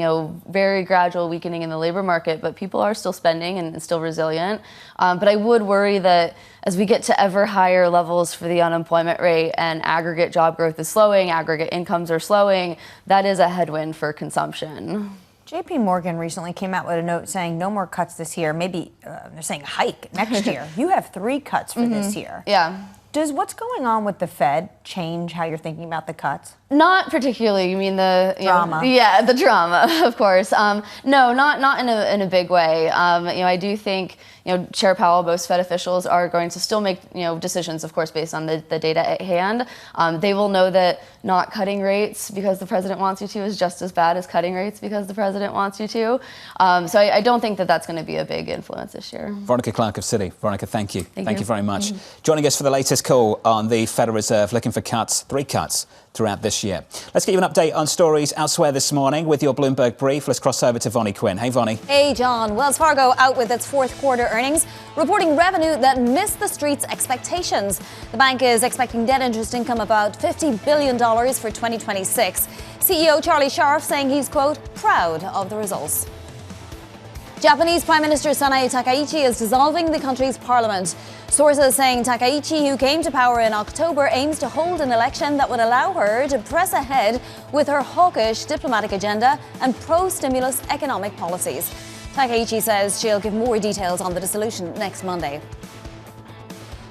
very gradual weakening in the labor market, but people are still spending and still resilient. But I would worry that as we get to ever higher levels for the unemployment rate and aggregate job growth is slowing, aggregate incomes are slowing, that is a headwind for consumption. JPMorgan recently came out with a note saying no more cuts this year. Maybe they're saying hike next year. You have 3 cuts for this year. Yeah. Does what's going on with the Fed change how you're thinking about the cuts? Not particularly. You mean the drama? The drama, of course. No, not in a big way. I do think Chair Powell, most Fed officials are going to still make decisions, of course, based on the data at hand. They will know that not cutting rates because the president wants you to is just as bad as cutting rates because the president wants you to. So I don't think that that's going to be a big influence this year. Veronica Clark of Citi. Veronica, thank you. Thank you very much. Joining us for the latest call on the Federal Reserve, looking for cuts, 3 cuts throughout this year. Let's get you an update on stories elsewhere this morning with your Bloomberg brief. Let's cross over to Vonnie Quinn. Hey, Vonnie. Hey, John. Wells Fargo out with its fourth quarter earnings, reporting revenue that missed the street's expectations. The bank is expecting net interest income about $50 billion for 2026. CEO Charlie Scharf saying he's, quote, proud of the results. Japanese Prime Minister Sanae Takaichi is dissolving the country's parliament. Sources saying Takaichi, who came to power in October, aims to hold an election that would allow her to press ahead with her hawkish diplomatic agenda and pro-stimulus economic policies. Takaichi says she'll give more details on the dissolution next Monday.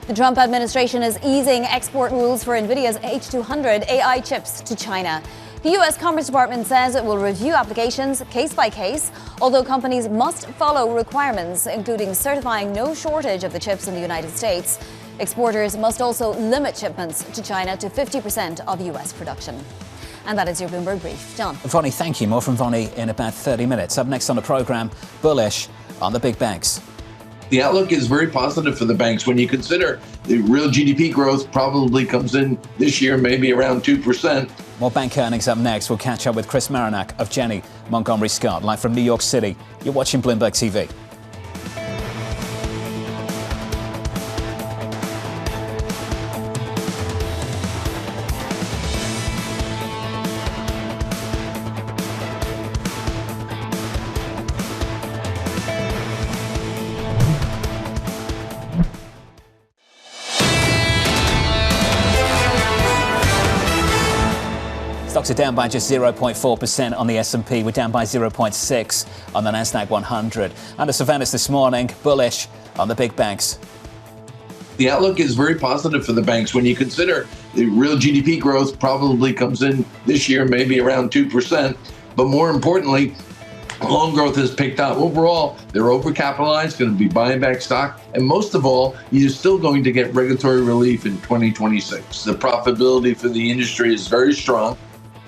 The Trump administration is easing export rules for NVIDIA's H200 AI chips to China. The U.S. Commerce Department says it will review applications case by case, although companies must follow requirements, including certifying no shortage of the chips in the United States. Exporters must also limit shipments to China to 50% of U.S. production. And that is your Bloomberg Brief. John. Vonnie, thank you. More from Vonnie in about 30 minutes. Up next on the programme, bullish on the big banks. The outlook is very positive for the banks when you consider the real GDP growth probably comes in this year, maybe around 2%. More bank earnings up next. We'll catch up with Chris Marinac of Janney, Montgomery Scott, live from New York City. You're watching Bloomberg TV. Stocks are down by just 0.4% on the S&P. We're down by 0.6 on the Nasdaq 100. Under surveillance this morning, bullish on the big banks. The outlook is very positive for the banks when you consider the real GDP growth probably comes in this year, maybe around 2%. But more importantly, loan growth has picked up. Overall, they're overcapitalized, going to be buying back stock. And most of all, you're still going to get regulatory relief in 2026. The profitability for the industry is very strong.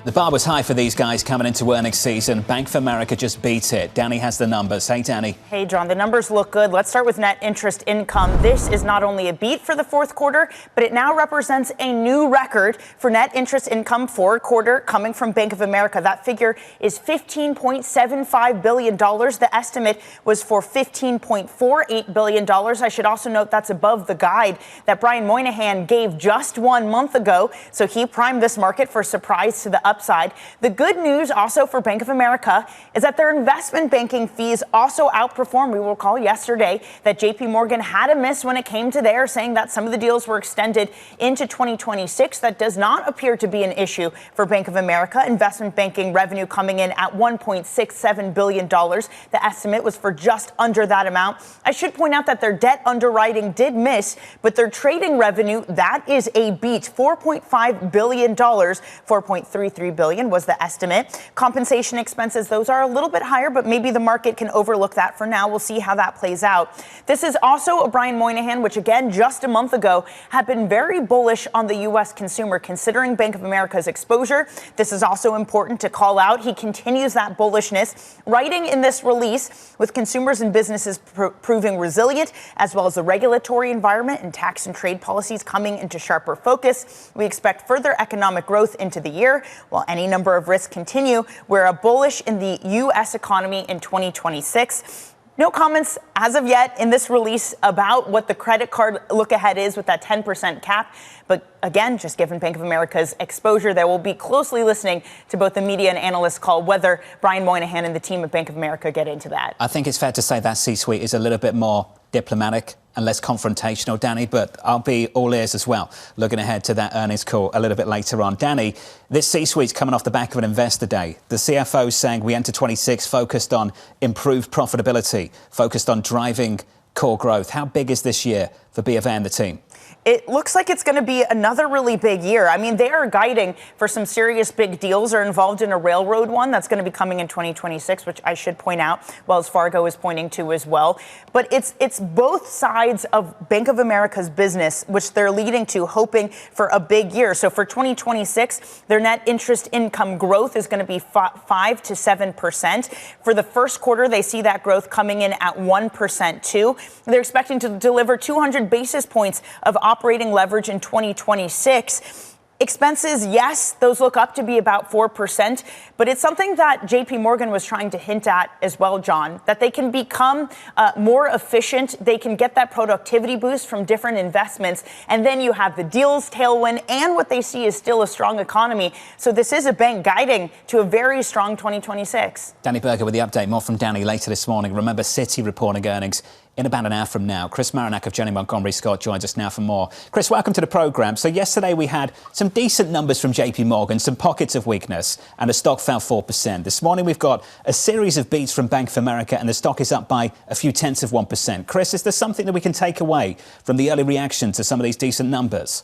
The bar was high for these guys coming into earnings season. Bank of America just beat it. Danny has the numbers. Hey, Danny. Hey, John. The numbers look good. Let's start with net interest income. This is not only a beat for the fourth quarter, but it now represents a new record for net interest income for a quarter coming from Bank of America. That figure is $15.75 billion. The estimate was for $15.48 billion. I should also note that's above the guide that Brian Moynihan gave just 1 month ago. So he primed this market for a surprise to the upside. The good news also for Bank of America is that their investment banking fees also outperformed. We will recall yesterday that JPMorgan had a miss when it came to theirs, saying that some of the deals were extended into 2026. That does not appear to be an issue for Bank of America. Investment banking revenue coming in at $1.67 billion. The estimate was for just under that amount. I should point out that their debt underwriting did miss, but their trading revenue, that is a beat. $4.5 billion, $4.33 billion was the estimate. Compensation expenses, those are a little bit higher, but maybe the market can overlook that for now. We'll see how that plays out. This is also O'Brien Moynihan, which again, just a month ago, had been very bullish on the U.S. consumer, considering Bank of America's exposure. This is also important to call out. He continues that bullishness, writing in this release, with consumers and businesses proving resilient, as well as the regulatory environment and tax and trade policies coming into sharper focus. We expect further economic growth into the year. While any number of risks continue, we're bullish in the U.S. economy in 2026. No comments as of yet in this release about what the credit card look ahead is with that 10% cap. But again, just given Bank of America's exposure, they will be closely listening to both the media and analyst call whether Brian Moynihan and the team at Bank of America get into that. I think it's fair to say that C-suite is a little bit more diplomatic and less confrontational, Danny, but I'll be all ears as well, looking ahead to that earnings call a little bit later on. Danny, this C-suite's coming off the back of an investor day. The CFO saying we enter 26 focused on improved profitability, focused on driving core growth. How big is this year for BofA and the team? It looks like it's going to be another really big year. I mean, they are guiding for some serious big deals. They're involved in a railroad one that's going to be coming in 2026, which I should point out, Wells Fargo is pointing to as well. But it's both sides of Bank of America's business, which they're leading to, hoping for a big year. So for 2026, their net interest income growth is going to be 5 to 7%. For the first quarter, they see that growth coming in at 1% too. They're expecting to deliver 200 basis points of operating leverage in 2026. Expenses, yes, those look up to be about 4%, but it's something that JPMorgan was trying to hint at as well, John, that they can become more efficient. They can get that productivity boost from different investments. And then you have the deals tailwind and what they see is still a strong economy. So this is a bank guiding to a very strong 2026. Danny Berger with the update. More from Danny later this morning. Remember, Citi reporting earnings in about an hour from now. Chris Marinac of Janney Montgomery Scott joins us now for more. Chris, welcome to the programme. So yesterday we had some decent numbers from JPMorgan, some pockets of weakness, and the stock fell 4%. This morning we've got a series of beats from Bank of America, and the stock is up by a few tenths of 1%. Chris, is there something that we can take away from the early reaction to some of these decent numbers?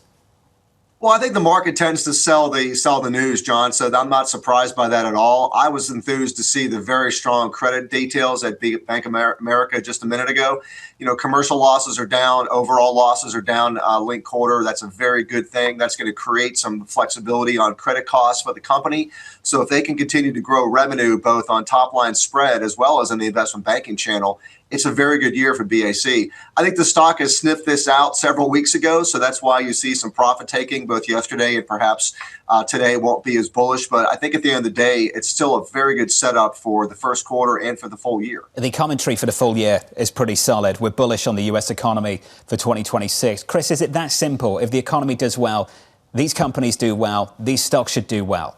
Well, I think the market tends to sell the news, John, so I'm not surprised by that at all. I was enthused to see the very strong credit details at Bank of America just a minute ago. You know, commercial losses are down, overall losses are down linked quarter. That's a very good thing. That's going to create some flexibility on credit costs for the company. So if they can continue to grow revenue both on top line spread as well as in the investment banking channel, it's a very good year for BAC. I think the stock has sniffed this out several weeks ago, so that's why you see some profit taking both yesterday and perhaps today won't be as bullish. But I think at the end of the day, it's still a very good setup for the first quarter and for the full year. The commentary for the full year is pretty solid. We're bullish on the U.S. economy for 2026. Chris, is it that simple? If the economy does well, these companies do well, these stocks should do well.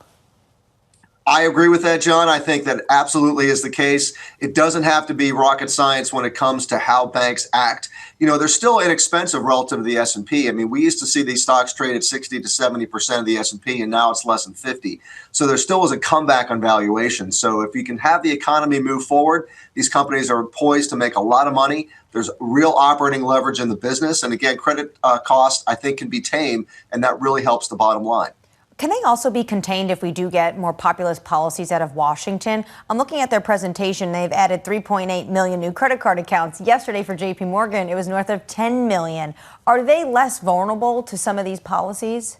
I agree with that, John. I think that absolutely is the case. It doesn't have to be rocket science when it comes to how banks act. You know, they're still inexpensive relative to the S&P. I mean, we used to see these stocks trade at 60 to 70% of the S&P, and now it's less than 50. So there still is a comeback on valuation. So if you can have the economy move forward, these companies are poised to make a lot of money. There's real operating leverage in the business. And again, credit cost, I think, can be tamed, and that really helps the bottom line. Can they also be contained if we do get more populist policies out of Washington? I'm looking at their presentation. They've added 3.8 million new credit card accounts. Yesterday for JPMorgan, it was north of 10 million. Are they less vulnerable to some of these policies?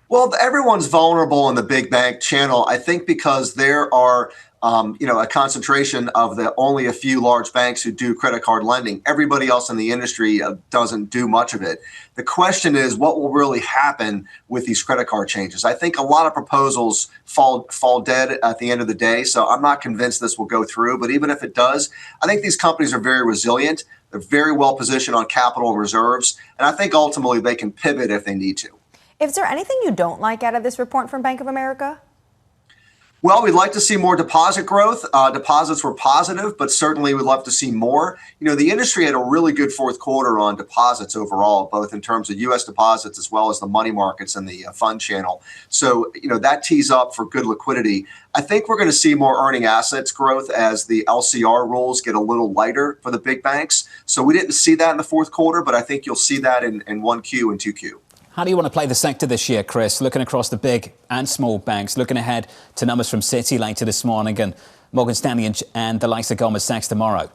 Well, everyone's vulnerable in the big bank channel, I think, because there are a concentration of only a few large banks who do credit card lending. Everybody else in the industry doesn't do much of it. The question is, what will really happen with these credit card changes? I think a lot of proposals fall dead at the end of the day, so I'm not convinced this will go through. But even if it does, I think these companies are very resilient. They're very well positioned on capital and reserves, and I think ultimately they can pivot if they need to. Is there anything you don't like out of this report from Bank of America? Well, we'd like to see more deposit growth. Deposits were positive, but certainly we'd love to see more. You know, the industry had a really good fourth quarter on deposits overall, both in terms of U.S. deposits as well as the money markets and the fund channel. So, you know, that tees up for good liquidity. I think we're going to see more earning assets growth as the LCR rules get a little lighter for the big banks. So we didn't see that in the fourth quarter, but I think you'll see that in 1Q and 2Q. How do you want to play the sector this year, Chris? Looking across the big and small banks, looking ahead to numbers from Citi later this morning and Morgan Stanley and the likes of Goldman Sachs tomorrow.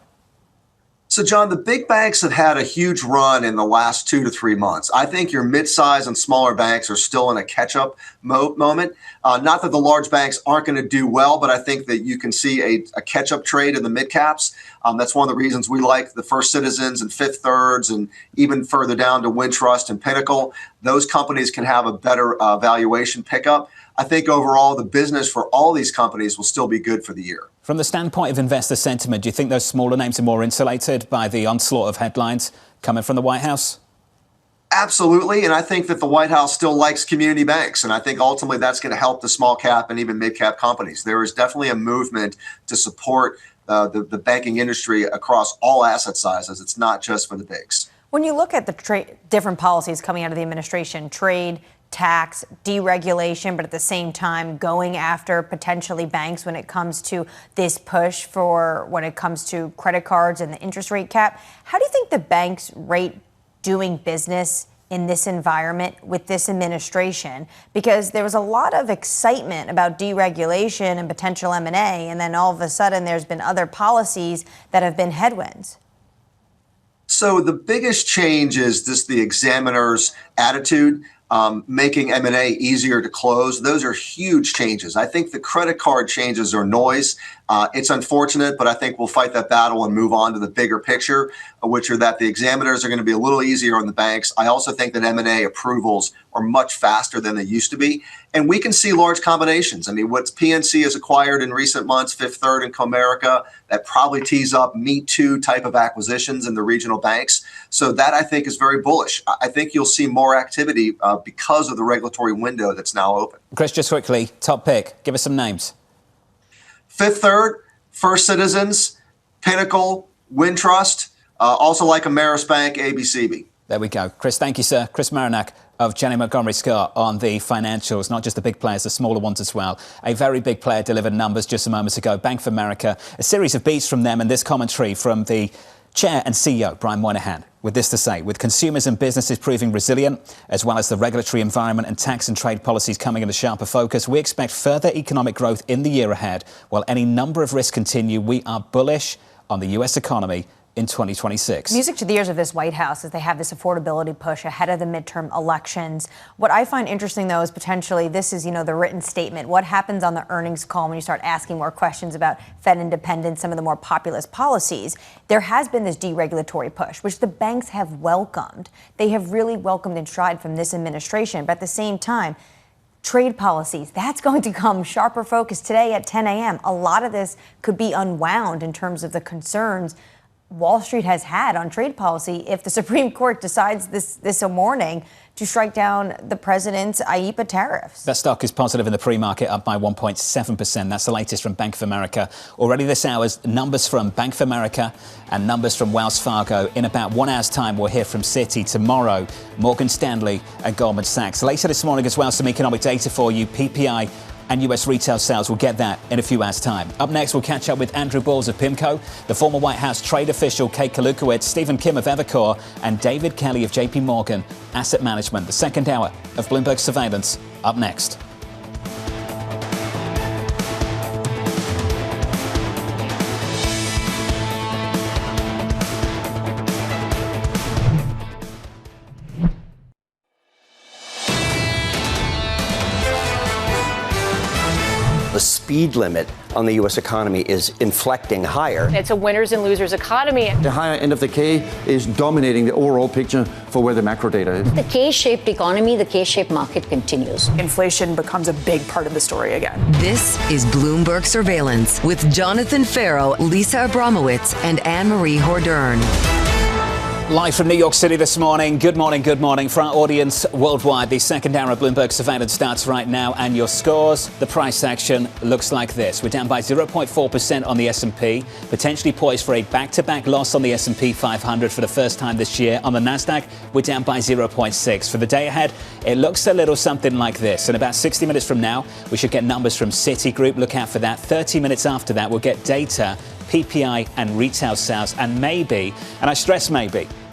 So, John, the big banks have had a huge run in the last 2 to 3 months. I think your mid-size and smaller banks are still in a catch-up moment. Not that the large banks aren't going to do well, but I think that you can see a catch-up trade in the mid-caps. That's one of the reasons we like the First Citizens and Fifth Thirds and even further down to Wintrust and Pinnacle. Those companies can have a better valuation pickup. I think overall the business for all these companies will still be good for the year. From the standpoint of investor sentiment, do you think those smaller names are more insulated by the onslaught of headlines coming from the White House? Absolutely. And I think that the White House still likes community banks. And I think ultimately that's going to help the small cap and even mid cap companies. There is definitely a movement to support the banking industry across all asset sizes. It's not just for the bigs. When you look at the different policies coming out of the administration, trade, tax, deregulation, but at the same time going after potentially banks when it comes to this push for when it comes to credit cards and the interest rate cap. How do you think the banks rate doing business in this environment with this administration? Because there was a lot of excitement about deregulation and potential M&A, and then all of a sudden there's been other policies that have been headwinds. So the biggest change is the examiner's attitude. Making M&A easier to close. Those are huge changes. I think the credit card changes are noise. It's unfortunate, but I think we'll fight that battle and move on to the bigger picture, which are that the examiners are going to be a little easier on the banks. I also think that M&A approvals are much faster than they used to be. And we can see large combinations. I mean, what PNC has acquired in recent months, Fifth Third and Comerica, that probably tees up Me Too type of acquisitions in the regional banks. So that, I think, is very bullish. I think you'll see more activity because of the regulatory window that's now open. Chris, just quickly, top pick. Give us some names. Fifth Third, First Citizens, Pinnacle, Wintrust, also like Ameris Bank, ABCB. There we go. Chris, thank you, sir. Chris Marinac of Janney Montgomery Scott on the financials, not just the big players, the smaller ones as well. A very big player delivered numbers just a moment ago. Bank of America, a series of beats from them and this commentary from the Chair and CEO, Brian Moynihan, with this to say: with consumers and businesses proving resilient, as well as the regulatory environment and tax and trade policies coming into sharper focus, we expect further economic growth in the year ahead. While any number of risks continue, we are bullish on the U.S. economy in 2026. Music to the ears of this White House as they have this affordability push ahead of the midterm elections. What I find interesting, though, is potentially this is, the written statement. What happens on the earnings call when you start asking more questions about Fed independence, some of the more populist policies? There has been this deregulatory push, which the banks have welcomed. They have really welcomed in stride from this administration. But at the same time, trade policies, that's going to come sharper focus today at 10 a.m. A lot of this could be unwound in terms of the concerns Wall Street has had on trade policy if the Supreme Court decides this morning to strike down the president's IEEPA tariffs. That stock is positive in the pre-market, up by 1.7%. That's the latest from Bank of America. Already this hour's numbers from Bank of America and numbers from Wells Fargo. In about 1 hour's time, we'll hear from Citi. Tomorrow, Morgan Stanley and Goldman Sachs. Later this morning as well, some economic data for you. PPI and US retail sales. We'll get that in a few hours' time. Up next, we'll catch up with Andrew Balls of PIMCO, the former White House trade official Kate Kalutkiewicz, Stephen Kim of Evercore, and David Kelly of JPMorgan Asset Management. The second hour of Bloomberg Surveillance up next. The speed limit on the U.S. economy is inflecting higher. It's a winners and losers economy. The higher end of the K is dominating the overall picture for where the macro data is. The K-shaped economy, the K-shaped market continues. Inflation becomes a big part of the story again. This is Bloomberg Surveillance with Jonathan Ferro, Lisa Abramowicz, and Annmarie Hordern. Live from New York City this morning. Good morning, good morning. For our audience worldwide, the second hour of Bloomberg Surveillance starts right now, and your scores, the price action looks like this. We're down by 0.4% on the S&P, potentially poised for a back-to-back loss on the S&P 500 for the first time this year. On the Nasdaq, we're down by 0.6. For the day ahead, it looks a little something like this. In about 60 minutes from now, we should get numbers from Citigroup. Look out for that. 30 minutes after that, we'll get data, PPI and retail sales, and maybe, and I stress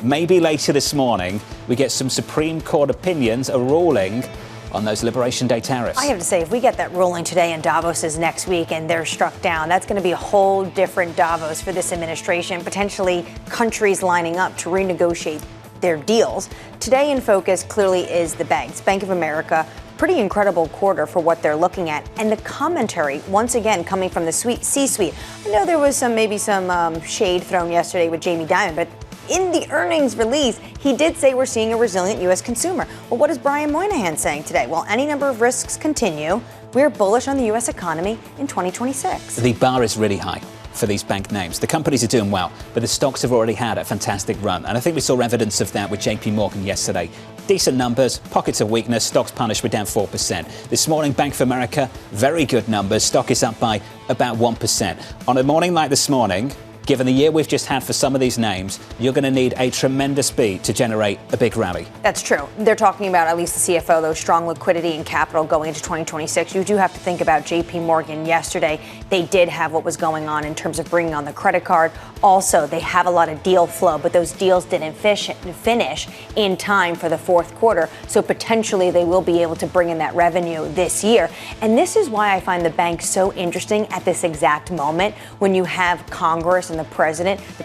maybe later this morning, we get some Supreme Court opinions, a ruling on those Liberation Day tariffs. I have to say, if we get that ruling today and Davos is next week and they're struck down, that's going to be a whole different Davos for this administration, potentially countries lining up to renegotiate their deals. Today in focus clearly is the banks. Bank of America, pretty incredible quarter for what they're looking at. And the commentary, once again, coming from the C-suite. I know there was some shade thrown yesterday with Jamie Dimon, but in the earnings release, he did say we're seeing a resilient U.S. consumer. Well, what is Brian Moynihan saying today? Well, any number of risks continue. We're bullish on the U.S. economy in 2026. The bar is really high for these bank names. The companies are doing well, but the stocks have already had a fantastic run. And I think we saw evidence of that with JPMorgan yesterday. Decent numbers, pockets of weakness, stocks punished, we're down 4%. This morning, Bank of America, very good numbers. Stock is up by about 1%. On a morning like this morning, given the year we've just had for some of these names, you're going to need a tremendous beat to generate a big rally. That's true. They're talking about, at least the CFO, though, strong liquidity and capital going into 2026. You do have to think about JPMorgan yesterday. They did have what was going on in terms of bringing on the credit card. Also, they have a lot of deal flow, but those deals didn't finish in time for the fourth quarter. So potentially they will be able to bring in that revenue this year. And this is why I find the bank so interesting at this exact moment when you have Congress and the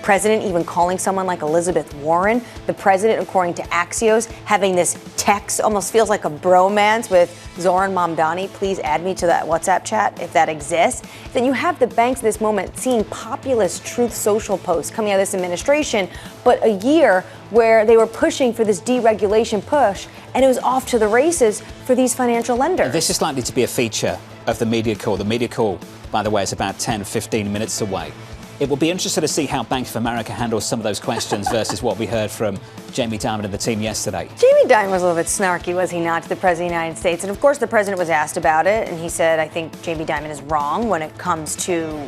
president even calling someone like Elizabeth Warren, the president, according to Axios, having this text, almost feels like a bromance with Zoran Mamdani. Please add me to that WhatsApp chat if that exists. Then you have the banks in this moment seeing populist Truth Social posts coming out of this administration, but a year where they were pushing for this deregulation push, and it was off to the races for these financial lenders. This is likely to be a feature of the media call. The media call, by the way, is about 10, 15 minutes away. It will be interesting to see how Bank of America handles some of those questions versus what we heard from Jamie Dimon and the team yesterday. Jamie Dimon was a little bit snarky, was he not, to the President of the United States? And of course, the President was asked about it, and he said, I think Jamie Dimon is wrong when it comes to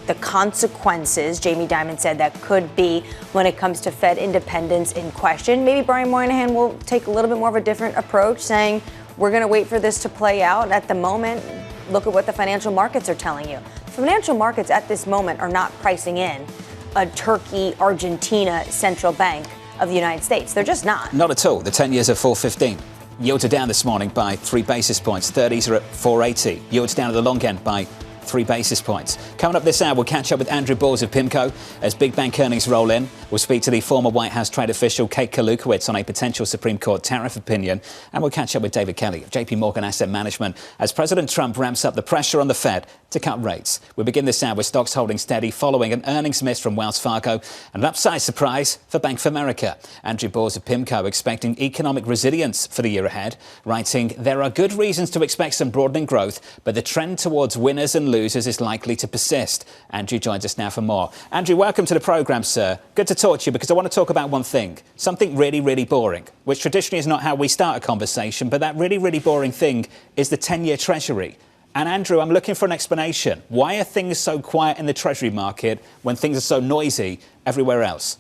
the consequences, Jamie Dimon said, that could be when it comes to Fed independence in question. Maybe Brian Moynihan will take a little bit more of a different approach, saying we're going to wait for this to play out. At the moment, look at what the financial markets are telling you. Financial markets at this moment are not pricing in a Turkey, Argentina central bank of the United States. They're just not. Not at all. The 10 years are 4.15. Yields are down this morning by 3 basis points. 30s are at 4.80. Yields down at the long end by 3 basis points. Coming up this hour, we'll catch up with Andrew Balls of PIMCO as big bank earnings roll in. We'll speak to the former White House trade official Kate Kalutkiewicz on a potential Supreme Court tariff opinion. And we'll catch up with David Kelly of JPMorgan Asset Management as President Trump ramps up the pressure on the Fed to cut rates. We begin this hour with stocks holding steady following an earnings miss from Wells Fargo and an upside surprise for Bank of America. Andrew Balls of PIMCO expecting economic resilience for the year ahead, writing, there are good reasons to expect some broadening growth, but the trend towards winners and losers is likely to persist. Andrew joins us now for more. Andrew, welcome to the programme, sir. Good to talk to you because I want to talk about one thing, something really, really boring, which traditionally is not how we start a conversation, but that really, really boring thing is the 10-year Treasury. And Andrew, I'm looking for an explanation. Why are things so quiet in the Treasury market when things are so noisy everywhere else?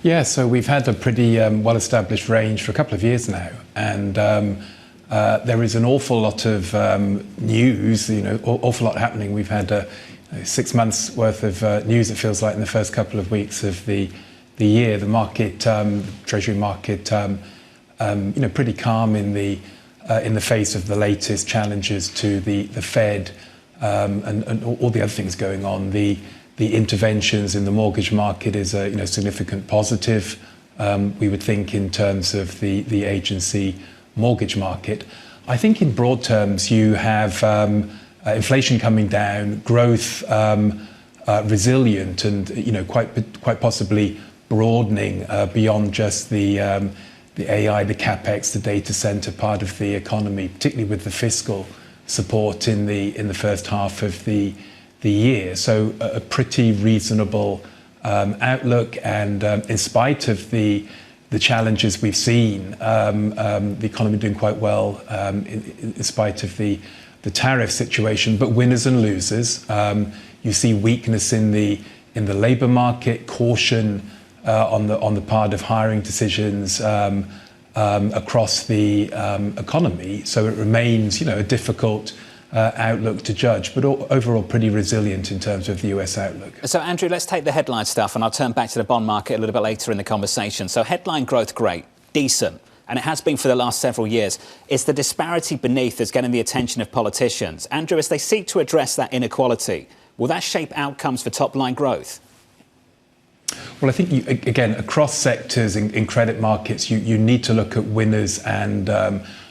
Yeah, so we've had a pretty well-established range for a couple of years now. And there is an awful lot of news, awful lot happening. We've had 6 months worth of news, it feels like, in the first couple of weeks of the year. The market, Treasury market, pretty calm in the face of the latest challenges to the Fed and all the other things going on. The interventions in the mortgage market is a significant positive, we would think, in terms of the agency mortgage market. I think in broad terms you have inflation coming down, growth resilient, and quite possibly broadening beyond just the AI, the capex, the data center part of the economy, particularly with the fiscal support in the first half of the year. So a pretty reasonable outlook, and in spite of the challenges we've seen, the economy doing quite well in spite of the tariff situation. But winners and losers, you see weakness in the labour market, caution on the part of hiring decisions across the economy. So it remains, a difficult outlook to judge, but overall pretty resilient in terms of the US outlook. So, Andrew, let's take the headline stuff, and I'll turn back to the bond market a little bit later in the conversation. So, headline growth, great, decent, and it has been for the last several years. It's the disparity beneath that's getting the attention of politicians. Andrew, as they seek to address that inequality, will that shape outcomes for top-line growth? Well, I think, again, across sectors in credit markets, you need to look at winners and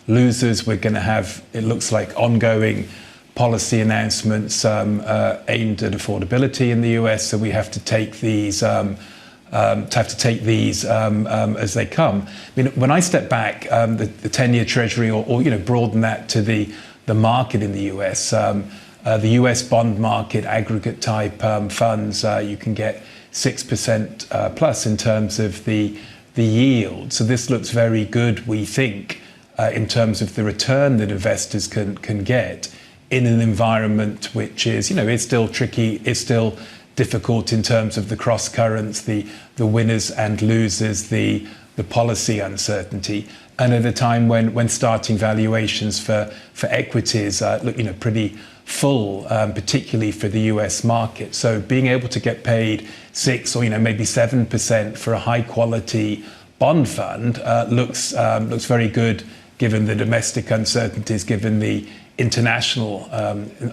losers. We're going to have, it looks like, ongoing policy announcements aimed at affordability in the US. So we have to take these as they come. I mean, when I step back, the 10-year Treasury, or broaden that to the market in the US, the US bond market, aggregate type funds, you can get 6% plus in terms of the yield. So this looks very good, we think, in terms of the return that investors can get in an environment which is, is still tricky, is still difficult in terms of the cross currents, the winners and losers, the policy uncertainty, and at a time when starting valuations for equities look, pretty full, particularly for the US market. So being able to get paid 6 or maybe 7% for a high quality bond fund looks very good, given the domestic uncertainties, given the international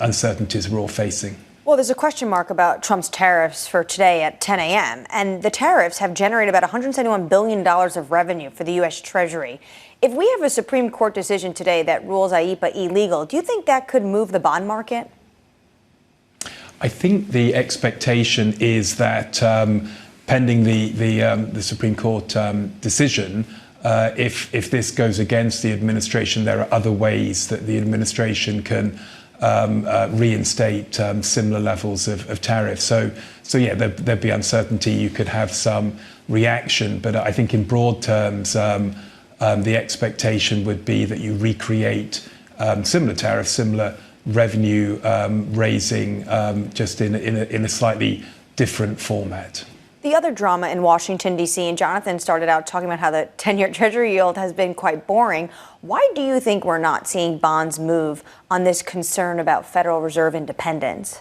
uncertainties we're all facing. Well, there's a question mark about Trump's tariffs for today at 10 a.m. And the tariffs have generated about $171 billion of revenue for the U.S. Treasury. If we have a Supreme Court decision today that rules IEEPA illegal, do you think that could move the bond market? I think the expectation is that pending the Supreme Court decision, if this goes against the administration, there are other ways that the administration can reinstate similar levels of tariffs. So yeah, there'd be uncertainty. You could have some reaction, but I think in broad terms, the expectation would be that you recreate similar tariffs, similar revenue raising, just in a slightly different format. The other drama in Washington, D.C., and Jonathan started out talking about how the 10-year Treasury yield has been quite boring. Why do you think we're not seeing bonds move on this concern about Federal Reserve independence?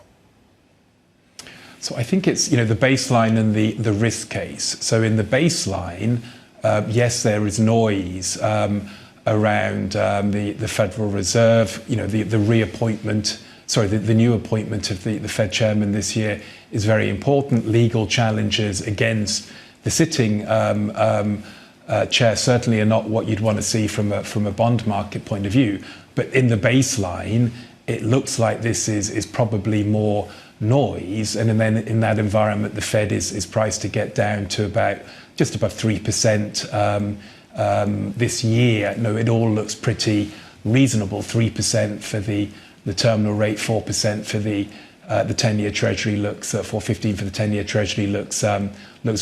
So I think it's, the baseline and the risk case. So in the baseline, yes, there is noise around the Federal Reserve, the reappointment, the new appointment of the Fed chairman this year is very important. Legal challenges against the sitting chair certainly are not what you'd want to see from a bond market point of view. But in the baseline, it looks like this is probably more noise. And then in that environment, the Fed is priced to get down to about just above 3% this year. No, it all looks pretty reasonable. 3% for the terminal rate, 4% for the 10-year Treasury looks, 4.15 for the 10-year Treasury looks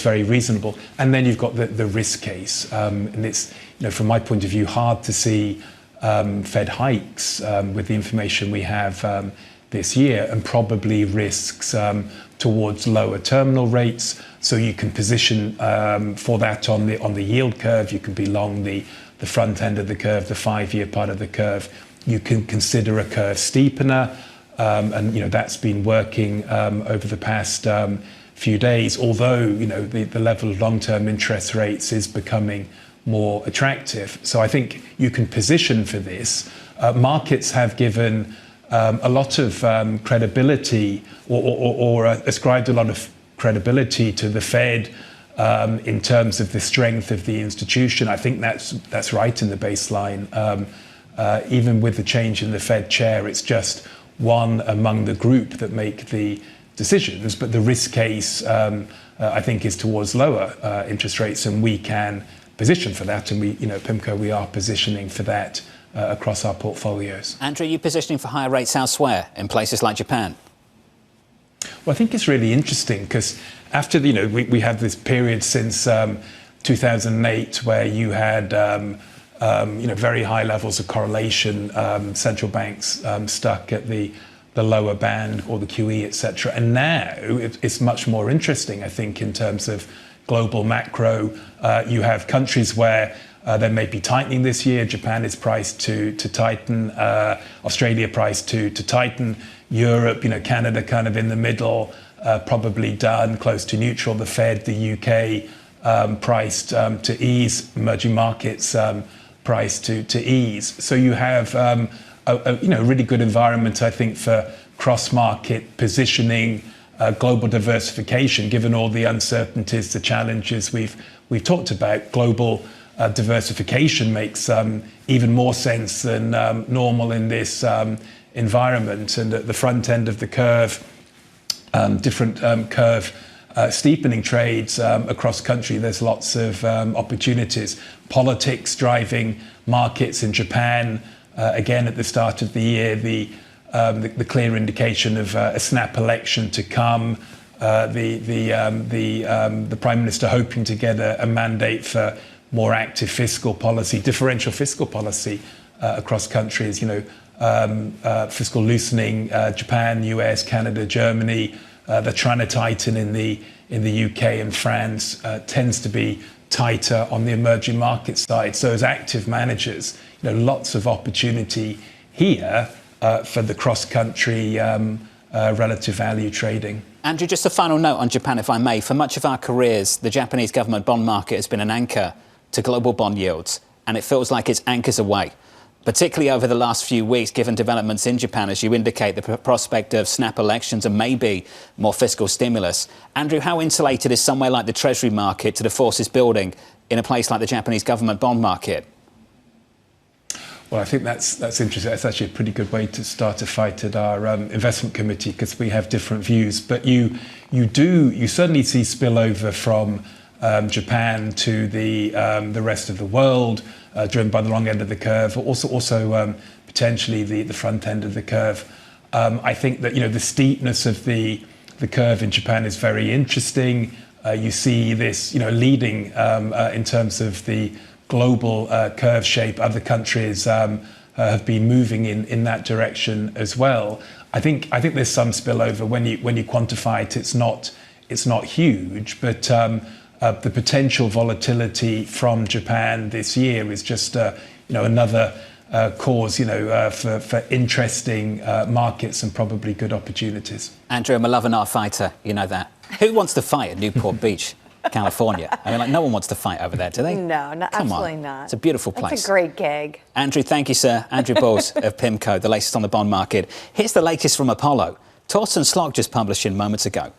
very reasonable. And then you've got the risk case, and it's, from my point of view, hard to see Fed hikes with the information we have this year, and probably risks towards lower terminal rates. So you can position for that on the yield curve. You can be long the front end of the curve, the 5-year part of the curve. You can consider a curve steepener. And that's been working over the past few days, although the level of long-term interest rates is becoming more attractive. So I think you can position for this. Markets have given a lot of credibility or ascribed a lot of credibility to the Fed in terms of the strength of the institution. I think that's right in the baseline. Even with the change in the Fed chair, it's just one among the group that make the decisions, but the risk case, I think, is towards lower interest rates, and we can position for that. And we, PIMCO, we are positioning for that across our portfolios. Andrew, are you positioning for higher rates elsewhere in places like Japan? Well, I think it's really interesting because after, we had this period since 2008 where you had, very high levels of correlation, central banks stuck at the lower band or the QE, etc. And now it's much more interesting, I think, in terms of global macro. You have countries where there may be tightening this year. Japan is priced to tighten. Australia priced to tighten. Europe, Canada kind of in the middle, probably done, close to neutral. The Fed, the UK priced to ease. Emerging markets priced to ease. So you have a really good environment, I think, for cross-market positioning, global diversification, given all the uncertainties, the challenges we've talked about. Global diversification makes even more sense than normal in this environment. And at the front end of the curve, different curve steepening trades across country, there's lots of opportunities. Politics driving markets in Japan. Again, at the start of the year, the clear indication of a snap election to come. The Prime Minister hoping to get a mandate for more active fiscal policy, differential fiscal policy across countries. Fiscal loosening. Japan, US, Canada, Germany. They're trying to tighten in the UK and France. Tends to be tighter on the emerging market side. So as active managers, lots of opportunity here for the cross-country relative value trading. Andrew, just a final note on Japan, if I may. For much of our careers, the Japanese government bond market has been an anchor to global bond yields, and it feels like it's anchors away, particularly over the last few weeks, given developments in Japan, as you indicate, the prospect of snap elections and maybe more fiscal stimulus. Andrew, how insulated is somewhere like the Treasury market to the forces building in a place like the Japanese government bond market? Well, I think that's interesting. That's actually a pretty good way to start a fight at our investment committee, because we have different views. But you certainly see spillover from Japan to the rest of the world, driven by the long end of the curve, also potentially the front end of the curve. I think that the steepness of the curve in Japan is very interesting. You see this leading in terms of the global curve shape. Other countries have been moving in that direction as well. I think there's some spillover when you quantify it. It's not huge, but the potential volatility from Japan this year is just another cause for interesting markets and probably good opportunities. Andrew, I'm a lover, not a fighter. You know that. Who wants to fight at Newport Beach, California? I mean, no one wants to fight over there, do they? No, Come absolutely on. not. It's a beautiful place. It's a great gig. Andrew, thank you, sir. Andrew Bowles of PIMCO, the latest on the bond market. Here's the latest from Apollo. Torsten Slok just published in moments ago.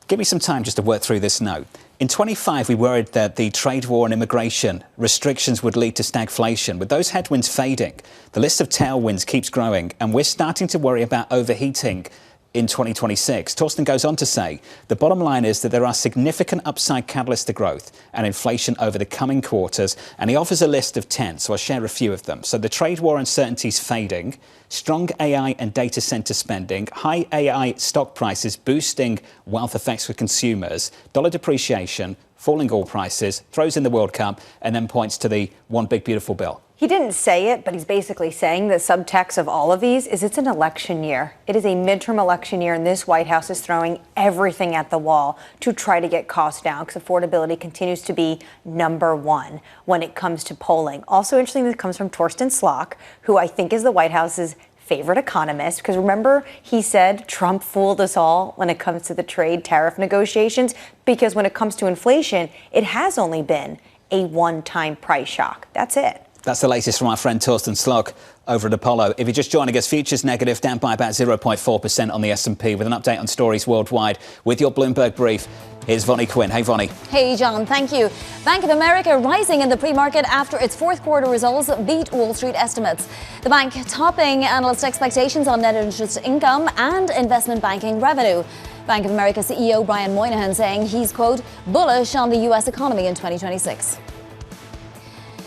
Give me some time just to work through this note. In 25, we worried that the trade war and immigration restrictions would lead to stagflation. With those headwinds fading, the list of tailwinds keeps growing, and we're starting to worry about overheating in 2026. Torsten goes on to say, the bottom line is that there are significant upside catalysts to growth and inflation over the coming quarters, and he offers a list of 10, so I'll share a few of them. So the trade war uncertainty is fading, strong AI and data center spending, high AI stock prices boosting wealth effects for consumers, dollar depreciation, falling oil prices, throws in the World Cup, and then points to the one big beautiful bill. He didn't say it, but he's basically saying that subtext of all of these is it's an election year. It is a midterm election year, and this White House is throwing everything at the wall to try to get costs down, because affordability continues to be number one when it comes to polling. Also interesting, this comes from Torsten Slok, who I think is the White House's favorite economist, because remember, he said Trump fooled us all when it comes to the trade tariff negotiations, because when it comes to inflation, it has only been a one-time price shock. That's it. That's the latest from our friend Torsten Slok over at Apollo. If you're just joining us, futures negative, down by about 0.4% on the S&P, with an update on stories worldwide with your Bloomberg brief. Here's Vonnie Quinn. Hey, Vonnie. Hey, John. Thank you. Bank of America rising in the pre-market after its fourth quarter results beat Wall Street estimates. The bank topping analyst expectations on net interest income and investment banking revenue. Bank of America CEO Brian Moynihan saying he's, quote, bullish on the U.S. economy in 2026.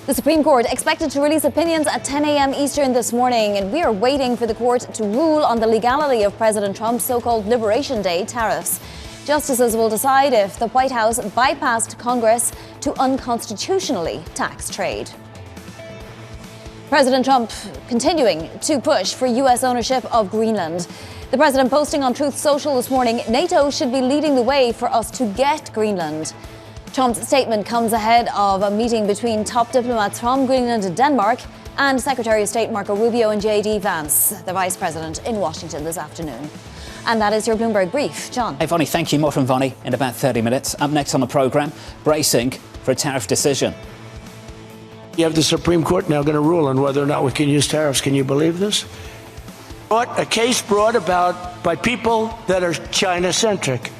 The Supreme Court expected to release opinions at 10 a.m. Eastern this morning, and we are waiting for the court to rule on the legality of President Trump's so-called Liberation Day tariffs. Justices will decide if the White House bypassed Congress to unconstitutionally tax trade. President Trump continuing to push for U.S. ownership of Greenland. The president posting on Truth Social this morning, NATO should be leading the way for us to get Greenland. Trump's statement comes ahead of a meeting between top diplomats from Greenland and Denmark and Secretary of State Marco Rubio and J.D. Vance, the vice president, in Washington this afternoon. And that is your Bloomberg Brief. John. Hey, Vonnie, thank you. More from Vonnie in about 30 minutes. Up next on the programme, bracing for a tariff decision. You have the Supreme Court now going to rule on whether or not we can use tariffs. Can you believe this? A case brought about by people that are China-centric,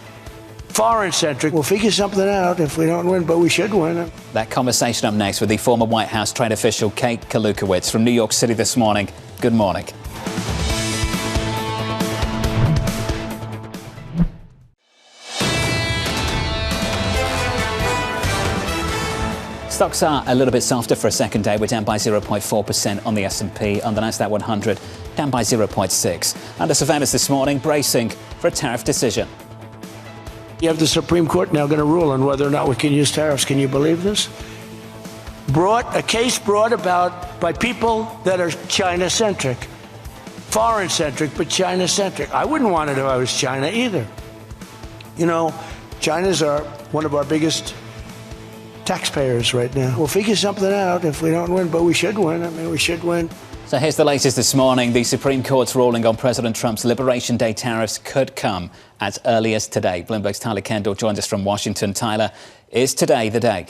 foreign-centric. We'll figure something out if we don't win, but we should win. That conversation up next with the former White House trade official Kate Kalutkiewicz from New York City this morning. Good morning. Stocks are a little bit softer for a second day. We're down by 0.4% on the S&P. On the Nasdaq 100, down by 0.6%. Under surveillance this morning, bracing for a tariff decision. You have the Supreme Court now going to rule on whether or not we can use tariffs. Can you believe this? A case brought about by people that are China-centric, foreign-centric, but China-centric. I wouldn't want it if I was China either. You know, China's one of our biggest taxpayers right now. We'll figure something out if we don't win, but we should win. I mean, we should win. So here's the latest this morning. The Supreme Court's ruling on President Trump's Liberation Day tariffs could come as early as today. Bloomberg's Tyler Kendall joins us from Washington. Tyler, is today the day?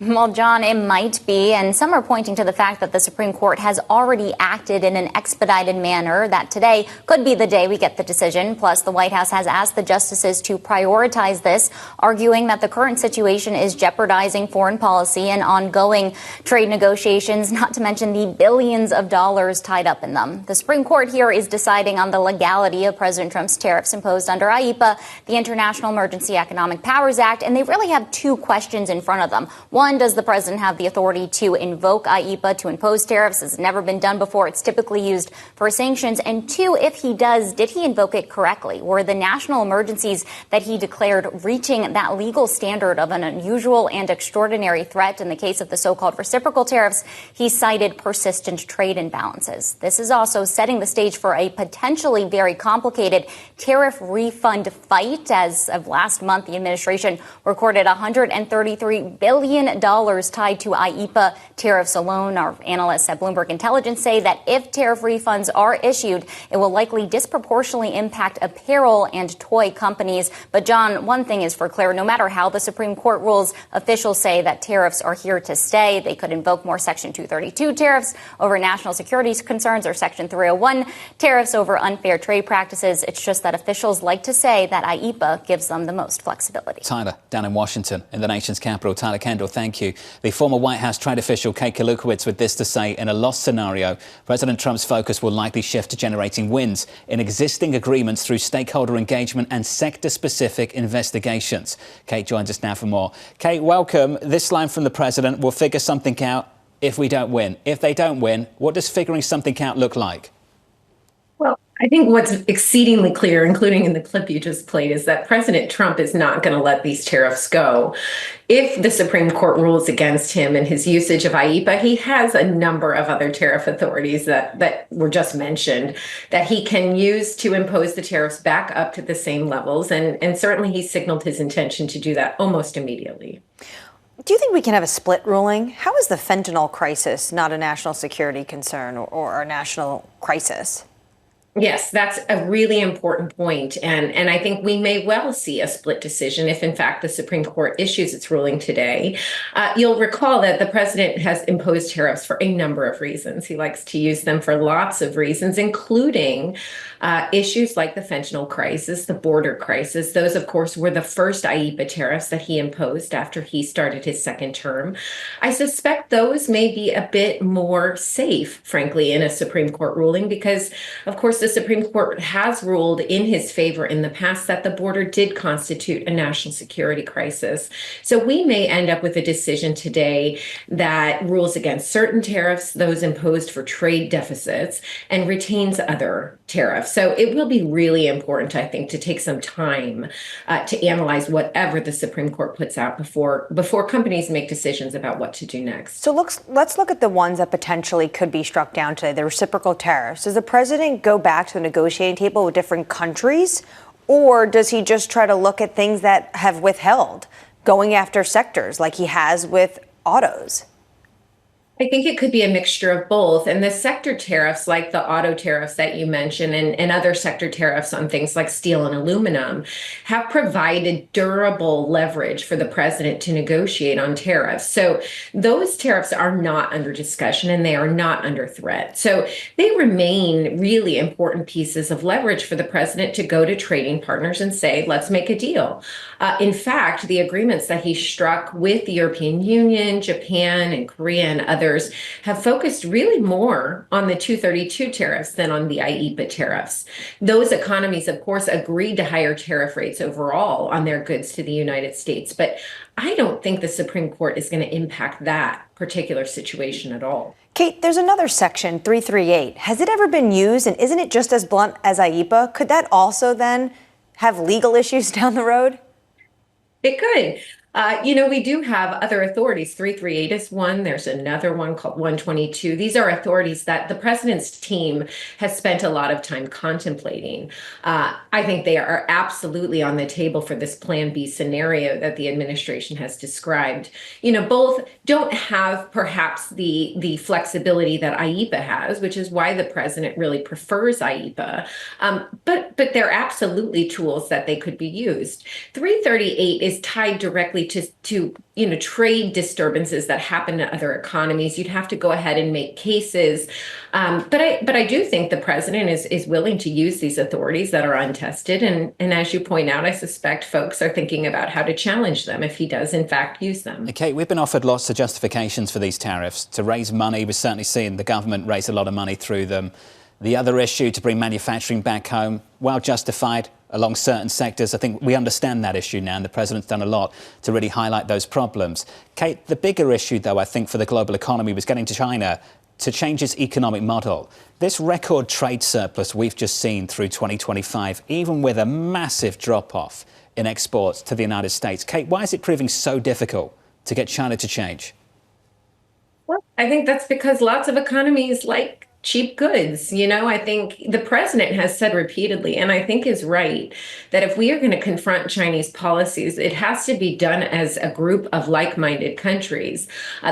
Well, John, it might be, and some are pointing to the fact that the Supreme Court has already acted in an expedited manner, that today could be the day we get the decision. Plus, the White House has asked the justices to prioritize this, arguing that the current situation is jeopardizing foreign policy and ongoing trade negotiations, not to mention the billions of dollars tied up in them. The Supreme Court here is deciding on the legality of President Trump's tariffs imposed under IEEPA, the International Emergency Economic Powers Act, and they really have two questions in front of them. One, does the president have the authority to invoke IEEPA to impose tariffs? It's never been done before. It's typically used for sanctions. And two, if he does, did he invoke it correctly? Were the national emergencies that he declared reaching that legal standard of an unusual and extraordinary threat? In the case of the so-called reciprocal tariffs, he cited persistent trade imbalances. This is also setting the stage for a potentially very complicated tariff refund fight. As of last month, the administration recorded $133 billion tied to IEEPA tariffs alone. Our analysts at Bloomberg Intelligence say that if tariff refunds are issued, it will likely disproportionately impact apparel and toy companies. But, John, one thing is for clear. No matter how the Supreme Court rules, officials say that tariffs are here to stay. They could invoke more Section 232 tariffs over national security concerns or Section 301 tariffs over unfair trade practices. It's just that officials like to say that IEEPA gives them the most flexibility. Tyler, down in Washington, in the nation's capital. Tyler Kendall, thank you. The former White House trade official Kate Kalutkiewicz with this to say: in a loss scenario, President Trump's focus will likely shift to generating wins in existing agreements through stakeholder engagement and sector-specific investigations. Kate joins us now for more. Kate, welcome. This line from the president: we'll figure something out if we don't win. If they don't win, what does figuring something out look like? Well, I think what's exceedingly clear, including in the clip you just played, is that President Trump is not going to let these tariffs go. If the Supreme Court rules against him in his usage of IEEPA, he has a number of other tariff authorities that were just mentioned that he can use to impose the tariffs back up to the same levels. And certainly he signaled his intention to do that almost immediately. Do you think we can have a split ruling? How is the fentanyl crisis not a national security concern or a national crisis? Yes, that's a really important point. And I think we may well see a split decision if, in fact, the Supreme Court issues its ruling today. You'll recall that the president has imposed tariffs for a number of reasons. He likes to use them for lots of reasons, including Issues like the fentanyl crisis, the border crisis, those, of course, were the first IEEPA tariffs that he imposed after he started his second term. I suspect those may be a bit more safe, frankly, in a Supreme Court ruling, because, of course, the Supreme Court has ruled in his favor in the past that the border did constitute a national security crisis. So we may end up with a decision today that rules against certain tariffs, those imposed for trade deficits, and retains other tariffs. So it will be really important, I think, to take some time to analyze whatever the Supreme Court puts out before companies make decisions about what to do next. So let's look at the ones that potentially could be struck down today, the reciprocal tariffs. Does the president go back to the negotiating table with different countries, or does he just try to look at things that have withheld, going after sectors like he has with autos? I think it could be a mixture of both. And the sector tariffs, like the auto tariffs that you mentioned, and other sector tariffs on things like steel and aluminum, have provided durable leverage for the president to negotiate on tariffs. So those tariffs are not under discussion and they are not under threat. So they remain really important pieces of leverage for the president to go to trading partners and say, let's make a deal. In fact, the agreements that he struck with the European Union, Japan, and Korea and others have focused really more on the 232 tariffs than on the IEEPA tariffs. Those economies, of course, agreed to higher tariff rates overall on their goods to the United States. But I don't think the Supreme Court is going to impact that particular situation at all. Kate, there's another section, 338. Has it ever been used, and isn't it just as blunt as IEEPA? Could that also then have legal issues down the road? It could. We do have other authorities. 338 is one. There's another one called 122. These are authorities that the president's team has spent a lot of time contemplating. I think they are absolutely on the table for this Plan B scenario that the administration has described. Both don't have perhaps the flexibility that IEEPA has, which is why the president really prefers IEEPA. But they're absolutely tools that they could be used. 338 is tied directly to trade disturbances that happen to other economies. You'd have to go ahead and make cases. But I do think the president is willing to use these authorities that are untested. And as you point out, I suspect folks are thinking about how to challenge them if he does, in fact, use them. Okay, we've been offered lots of justifications for these tariffs. To raise money, we're certainly seeing the government raise a lot of money through them. The other issue, to bring manufacturing back home, well justified along certain sectors. I think we understand that issue now, and the president's done a lot to really highlight those problems. Kate, the bigger issue, though, I think, for the global economy was getting to China to change its economic model. This record trade surplus we've just seen through 2025, even with a massive drop-off in exports to the United States. Kate, why is it proving so difficult to get China to change? Well, I think that's because lots of economies like cheap goods. I think the president has said repeatedly, and I think is right, that if we are going to confront Chinese policies, it has to be done as a group of like-minded countries.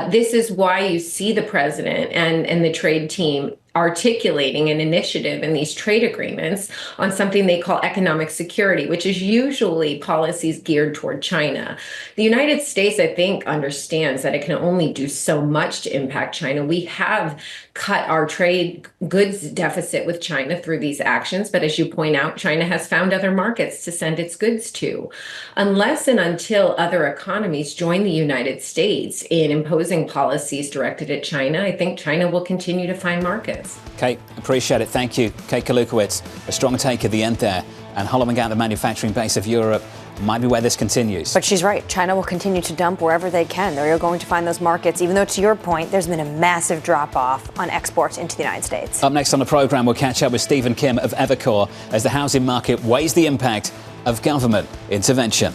This is why you see the president and the trade team articulating an initiative in these trade agreements on something they call economic security, which is usually policies geared toward China. The United States, I think, understands that it can only do so much to impact China. We have cut our trade goods deficit with China through these actions, but as you point out, China has found other markets to send its goods to. Unless and until other economies join the United States in imposing policies directed at China, I think China will continue to find markets. Kate, appreciate it. Thank you. Kate Kalutkiewicz, a strong take at the end there. And hollowing out the manufacturing base of Europe might be where this continues. But she's right. China will continue to dump wherever they can. They're going to find those markets, even though, to your point, there's been a massive drop-off on exports into the United States. Up next on the programme, we'll catch up with Stephen Kim of Evercore as the housing market weighs the impact of government intervention.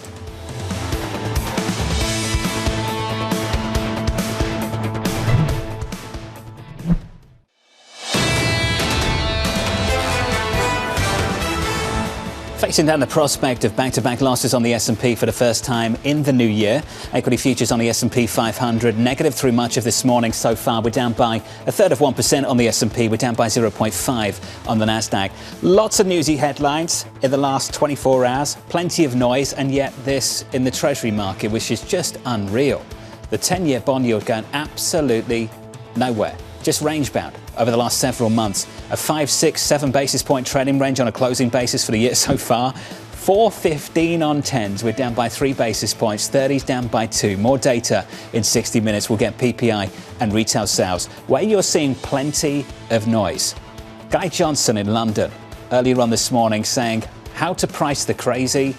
Facing down the prospect of back-to-back losses on the S&P for the first time in the new year. Equity futures on the S&P 500 negative through much of this morning so far. We're down by 1/3% on the S&P. We're down by 0.5 on the Nasdaq. Lots of newsy headlines in the last 24 hours. Plenty of noise, and yet this in the Treasury market, which is just unreal. The 10-year bond yield going absolutely nowhere. just range-bound over the last several months. A 5, 6, 7 basis point trading range on a closing basis for the year so far. 4.15 on 10s. We're down by 3 basis points. 30s down by 2. More data in 60 minutes. We'll get PPI and retail sales. Where you're seeing plenty of noise. Guy Johnson in London earlier on this morning saying how to price the crazy.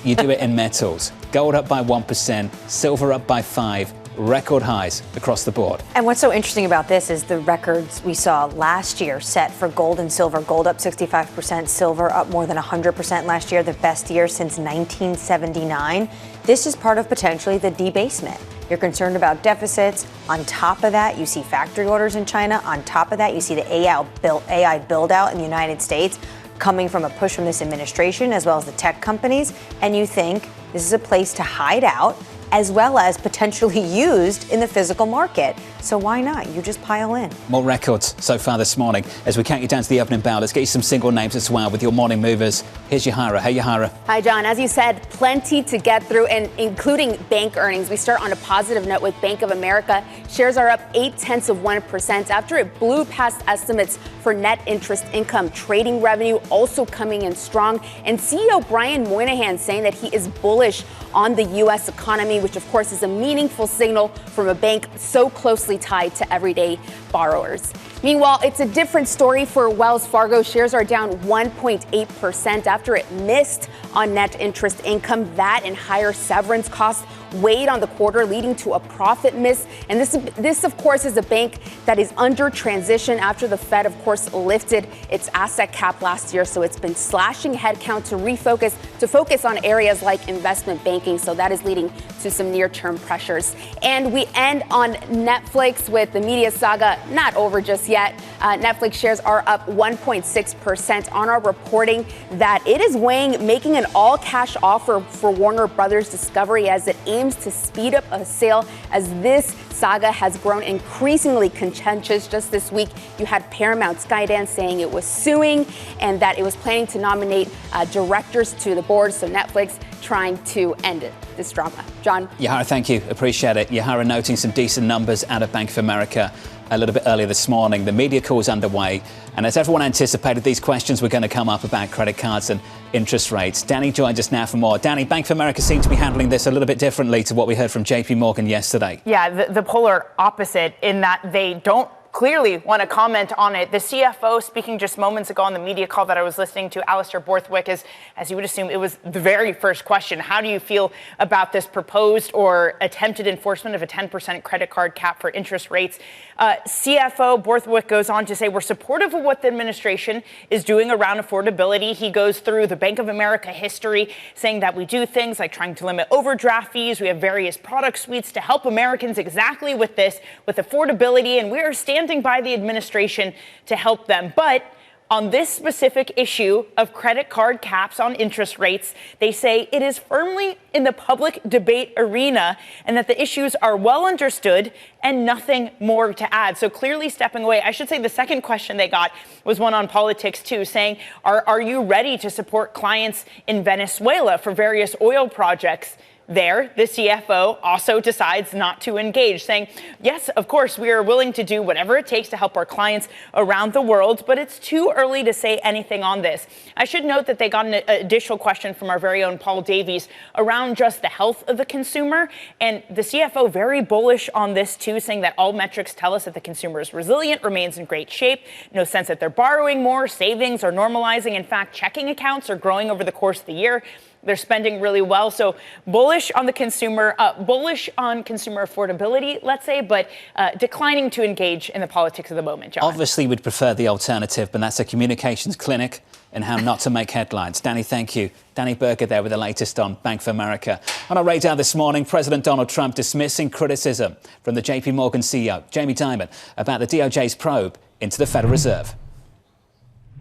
You do it in metals. Gold up by 1%, silver up by 5%, record highs across the board. And what's so interesting about this is the records we saw last year set for gold and silver. Gold up 65%, silver up more than 100% last year, the best year since 1979. This is part of potentially the debasement. You're concerned about deficits. On top of that, you see factory orders in China. On top of that, you see the AI build out in the United States coming from a push from this administration as well as the tech companies. And you think this is a place to hide out as well as potentially used in the physical market. So why not? You just pile in. More records so far this morning. As we count you down to the opening bell, let's get you some single names as well with your morning movers. Here's Yahara. Hey, Yahara. Hi, John. As you said, plenty to get through, and including bank earnings. We start on a positive note with Bank of America. Shares are up 0.8% after it blew past estimates for net interest income. Trading revenue also coming in strong. And CEO Brian Moynihan saying that he is bullish on the U.S. economy, which of course is a meaningful signal from a bank so closely tied to everyday borrowers. Meanwhile, it's a different story for Wells Fargo. Shares are down 1.8% after it missed on net interest income. That and higher severance costs weighed on the quarter, leading to a profit miss. And this, of course, is a bank that is under transition after the Fed, of course, lifted its asset cap last year. So it's been slashing headcount to focus on areas like investment banking. So that is leading to some near-term pressures. And we end on Netflix with the media saga not over just yet. Netflix shares are up 1.6% on our reporting that it is making an all-cash offer for Warner Brothers Discovery as it aims to speed up a sale as this saga has grown increasingly contentious. Just this week, you had Paramount Skydance saying it was suing and that it was planning to nominate directors to the board. So Netflix trying to end this drama. John? Yahara, thank you. Appreciate it. Yahara noting some decent numbers out of Bank of America a little bit earlier this morning. The media call is underway. And as everyone anticipated, these questions were going to come up about credit cards and interest rates. Danny joins us now for more. Danny, Bank of America seems to be handling this a little bit differently to what we heard from JPMorgan yesterday. Yeah, the polar opposite in that they don't clearly want to comment on it. The CFO speaking just moments ago on the media call that I was listening to, Alistair Borthwick, as you would assume, it was the very first question. How do you feel about this proposed or attempted enforcement of a 10% credit card cap for interest rates? CFO Borthwick goes on to say, we're supportive of what the administration is doing around affordability. He goes through the Bank of America history, saying that we do things like trying to limit overdraft fees. We have various product suites to help Americans exactly with this, with affordability, and we are standing by the administration to help them. But on this specific issue of credit card caps on interest rates, they say it is firmly in the public debate arena and that the issues are well understood and nothing more to add. So clearly stepping away. I should say the second question they got was one on politics too, saying, are you ready to support clients in Venezuela for various oil projects? There, the CFO also decides not to engage, saying, yes, of course, we are willing to do whatever it takes to help our clients around the world, but it's too early to say anything on this. I should note that they got an additional question from our very own Paul Davies around just the health of the consumer. And the CFO very bullish on this, too, saying that all metrics tell us that the consumer is resilient, remains in great shape. No sense that they're borrowing more, savings are normalizing. In fact, checking accounts are growing over the course of the year. They're spending really well. So bullish on the consumer, bullish on consumer affordability, let's say, but declining to engage in the politics of the moment, John. Obviously, we'd prefer the alternative, but that's a communications clinic and how not to make headlines. Danny, thank you. Danny Berger there with the latest on Bank of America. On our radar this morning, President Donald Trump dismissing criticism from the JPMorgan CEO, Jamie Dimon, about the DOJ's probe into the Federal Reserve.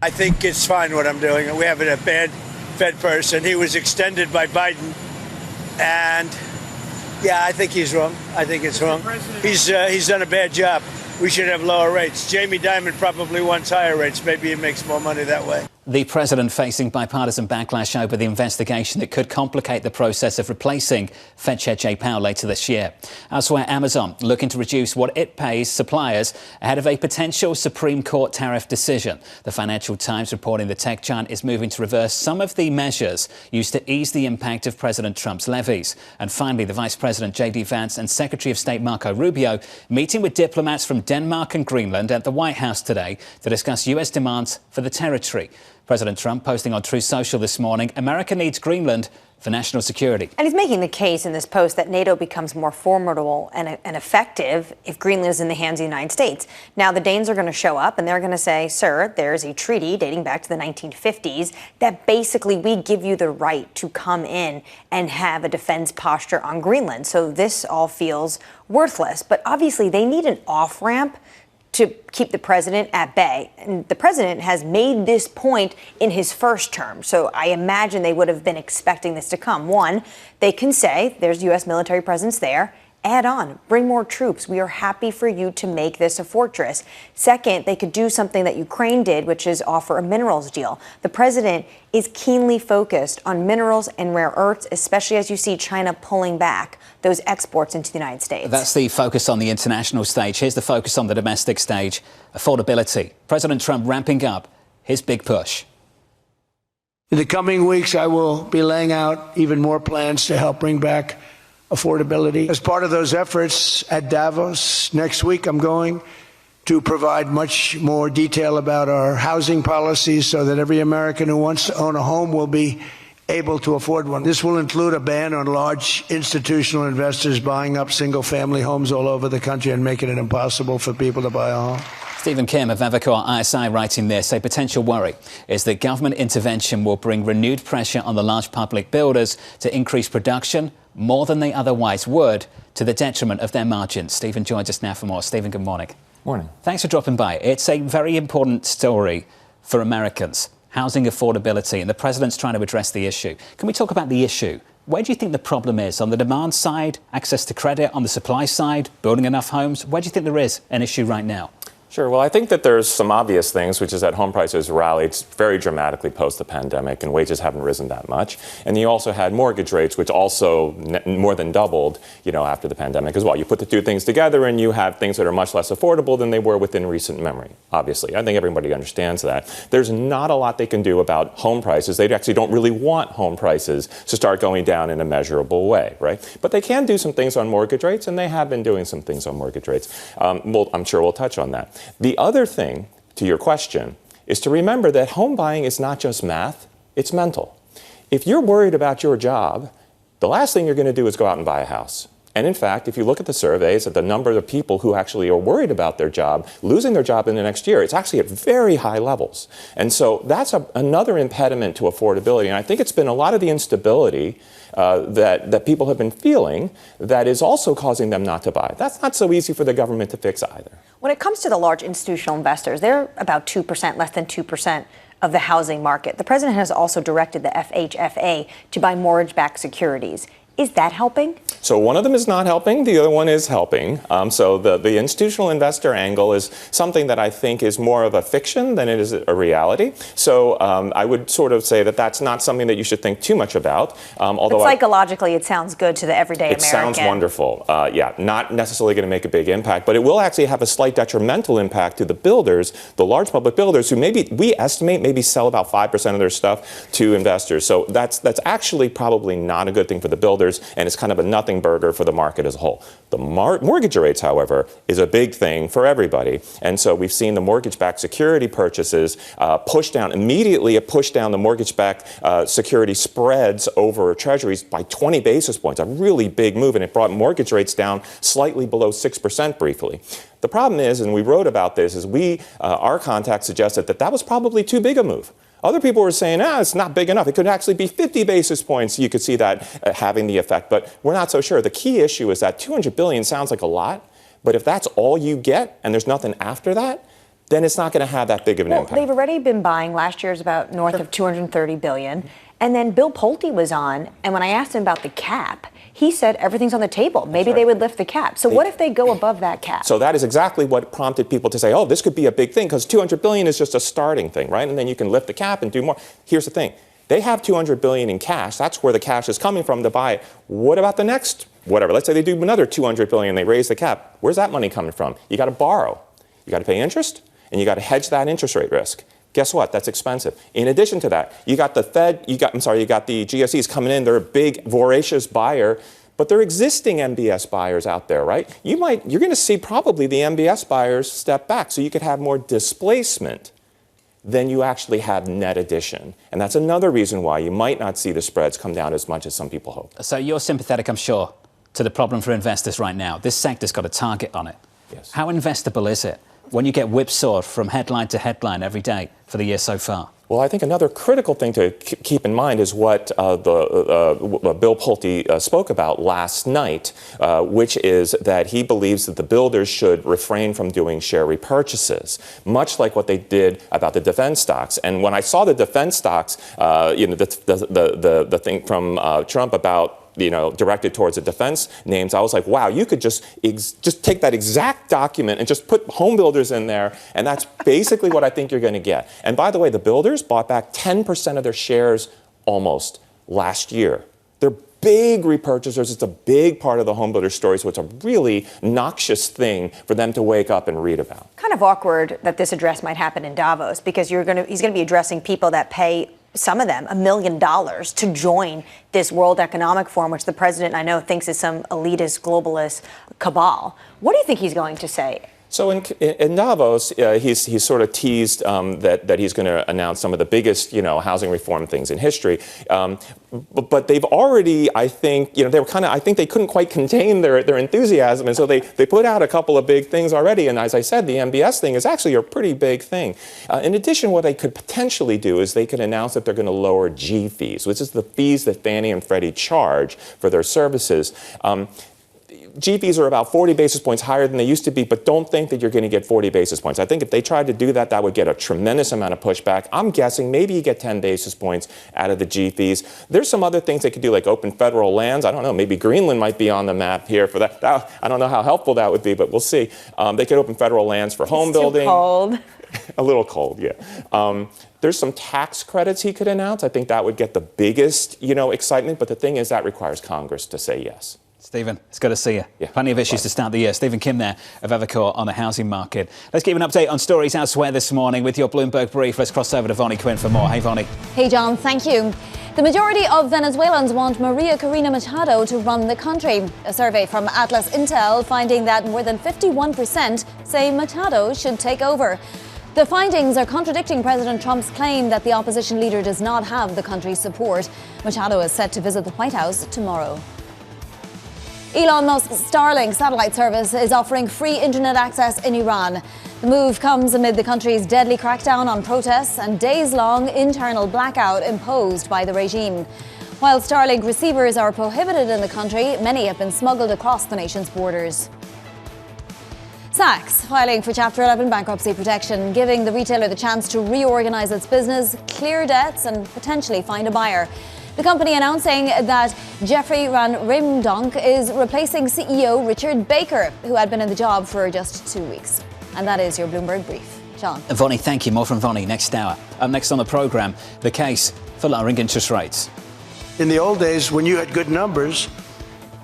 I think it's fine what I'm doing. We have a bad Fed person. He was extended by Biden. And, yeah, I think he's wrong. I think it's wrong. He's done a bad job. We should have lower rates. Jamie Dimon probably wants higher rates. Maybe he makes more money that way. The president facing bipartisan backlash over the investigation that could complicate the process of replacing Fed Chair Jay Powell later this year. Elsewhere, Amazon looking to reduce what it pays suppliers ahead of a potential Supreme Court tariff decision. The Financial Times reporting the tech giant is moving to reverse some of the measures used to ease the impact of President Trump's levies. And finally, the Vice President J.D. Vance and Secretary of State Marco Rubio meeting with diplomats from Denmark and Greenland at the White House today to discuss U.S. demands for the territory. President Trump posting on Truth Social this morning, America needs Greenland for national security. And he's making the case in this post that NATO becomes more formidable and effective if Greenland is in the hands of the United States. Now, the Danes are going to show up and they're going to say, sir, there's a treaty dating back to the 1950s that basically we give you the right to come in and have a defense posture on Greenland. So this all feels worthless. But obviously, they need an off-ramp to keep the president at bay. And the president has made this point in his first term. So I imagine they would have been expecting this to come. One, they can say there's U.S. military presence there. Add on, bring more troops. We are happy for you to make this a fortress. Second, they could do something that Ukraine did, which is offer a minerals deal. The president is keenly focused on minerals and rare earths, especially as you see China pulling back those exports into the United States. That's the focus on the international stage. Here's the focus on the domestic stage. Affordability. President Trump ramping up his big push. In the coming weeks, I will be laying out even more plans to help bring back affordability. As part of those efforts at Davos next week, I'm going to provide much more detail about our housing policies so that every American who wants to own a home will be able to afford one. This will include a ban on large institutional investors buying up single-family homes all over the country and making it impossible for people to buy a home. Stephen Kim of Evercore ISI writing this, a potential worry is that government intervention will bring renewed pressure on the large public builders to increase production more than they otherwise would, to the detriment of their margins. Stephen joins us now for more. Stephen, good morning. Morning. Thanks for dropping by. It's a very important story for Americans, housing affordability, and the president's trying to address the issue. Can we talk about the issue? Where do you think the problem is? On the demand side, access to credit? On the supply side, building enough homes? Where do you think there is an issue right now? Sure. Well, I think that there's some obvious things, which is that home prices rallied very dramatically post the pandemic and wages haven't risen that much. And you also had mortgage rates, which also more than doubled, after the pandemic as well. You put the two things together and you have things that are much less affordable than they were within recent memory, obviously. I think everybody understands that. There's not a lot they can do about home prices. They actually don't really want home prices to start going down in a measurable way, right? But they can do some things on mortgage rates, and they have been doing some things on mortgage rates. I'm sure we'll touch on that. The other thing, to your question, is to remember that home buying is not just math, it's mental. If you're worried about your job, the last thing you're going to do is go out and buy a house. And in fact, if you look at the surveys, at the number of people who actually are worried about their job, losing their job in the next year, it's actually at very high levels. And so that's another impediment to affordability. And I think it's been a lot of the instability that people have been feeling that is also causing them not to buy. That's not so easy for the government to fix either. When it comes to the large institutional investors, they're about 2%, less than 2% of the housing market. The president has also directed the FHFA to buy mortgage-backed securities. Is that helping? So one of them is not helping. The other one is helping. So the institutional investor angle is something that I think is more of a fiction than it is a reality. So I would sort of say that that's not something that you should think too much about. Although but psychologically, it sounds good to the everyday American. It sounds wonderful. Not necessarily going to make a big impact, but it will actually have a slight detrimental impact to the builders, the large public builders, who we estimate sell about 5% of their stuff to investors. So that's actually probably not a good thing for the builders, and it's kind of a nothing burger for the market as a whole. The mortgage rates, however, is a big thing for everybody. And so we've seen the mortgage-backed security purchases push down the mortgage-backed security spreads over treasuries by 20 basis points, a really big move, and it brought mortgage rates down slightly below 6% briefly. The problem is, and we wrote about this, is our contacts suggested that was probably too big a move. Other people were saying, it's not big enough. It could actually be 50 basis points. You could see that having the effect, but we're not so sure. The key issue is that $200 billion sounds like a lot, but if that's all you get and there's nothing after that, then it's not going to have that big of an impact. They've already been buying. Last year's about north of $230 billion. And then Bill Pulte was on, and when I asked him about the cap, he said everything's on the table. Maybe they would lift the cap. So what if they go above that cap? So that is exactly what prompted people to say, oh, this could be a big thing, because $200 billion is just a starting thing, right? And then you can lift the cap and do more. Here's the thing. They have $200 billion in cash. That's where the cash is coming from to buy it. What about the next whatever? Let's say they do another $200 billion, they raise the cap. Where's that money coming from? You got to borrow. You got to pay interest, and you got to hedge that interest rate risk. Guess what? That's expensive. In addition to that, you got the Fed, you got the GSEs coming in. They're a big, voracious buyer, but they're existing MBS buyers out there, right? You're going to see probably the MBS buyers step back, so you could have more displacement than you actually have net addition. And that's another reason why you might not see the spreads come down as much as some people hope. So you're sympathetic, I'm sure, to the problem for investors right now. This sector's got a target on it. Yes. How investable is it when you get whipsawed from headline to headline every day for the year so far? Well, I think another critical thing to keep in mind is what Bill Pulte spoke about last night, which is that he believes that the builders should refrain from doing share repurchases, much like what they did about the defense stocks. And when I saw the defense stocks, the thing from Trump about directed towards the defense names, I was like, wow, you could just take that exact document and just put home builders in there, and that's basically what I think you're going to get. And by the way, the builders bought back 10% of their shares almost last year. They're big repurchasers. It's a big part of the home builder story, so it's a really noxious thing for them to wake up and read about. Kind of awkward that this address might happen in Davos, because he's going to be addressing people that pay, some of them, $1 million to join this World Economic Forum, which the president, I know, thinks is some elitist, globalist cabal. What do you think he's going to say? So in Davos, he's sort of teased that he's going to announce some of the biggest, housing reform things in history. But they've already, I think, I think they couldn't quite contain their enthusiasm, and so they put out a couple of big things already. And as I said, the MBS thing is actually a pretty big thing. In addition, what they could potentially do is they could announce that they're going to lower G fees, which is the fees that Fannie and Freddie charge for their services. G fees are about 40 basis points higher than they used to be, but don't think that you're going to get 40 basis points. I think if they tried to do that, that would get a tremendous amount of pushback. I'm guessing maybe you get 10 basis points out of the G fees. There's some other things they could do, like open federal lands. I don't know, maybe Greenland might be on the map here for that. I don't know how helpful that would be, but we'll see. They could open federal lands for home building. Too cold. A little cold, yeah. There's some tax credits he could announce. I think that would get the biggest, excitement. But the thing is, that requires Congress to say yes. Stephen, it's good to see you. Yeah. Plenty of issues to start the year. Stephen Kim there of Evercore on the housing market. Let's give an update on stories elsewhere this morning with your Bloomberg brief. Let's cross over to Vonnie Quinn for more. Hey, Vonnie. Hey, John. Thank you. The majority of Venezuelans want Maria Corina Machado to run the country. A survey from Atlas Intel finding that more than 51% say Machado should take over. The findings are contradicting President Trump's claim that the opposition leader does not have the country's support. Machado is set to visit the White House tomorrow. Elon Musk's Starlink satellite service is offering free internet access in Iran. The move comes amid the country's deadly crackdown on protests and days-long internal blackout imposed by the regime. While Starlink receivers are prohibited in the country, many have been smuggled across the nation's borders. Saks filing for Chapter 11 bankruptcy protection, giving the retailer the chance to reorganize its business, clear debts and potentially find a buyer. The company announcing that Jeffrey Raymond is replacing CEO Richard Baker, who had been in the job for just 2 weeks. And that is your Bloomberg brief. John. Vonnie, thank you. More from Vonnie next hour. Up next on the programme, the case for lowering interest rates. In the old days, when you had good numbers,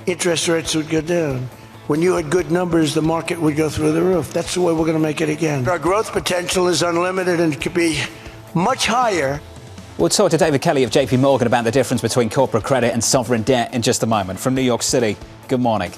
interest rates would go down. When you had good numbers, the market would go through the roof. That's the way we're going to make it again. Our growth potential is unlimited and could be much higher. We'll talk to David Kelly of JPMorgan about the difference between corporate credit and sovereign debt in just a moment. From New York City, good morning.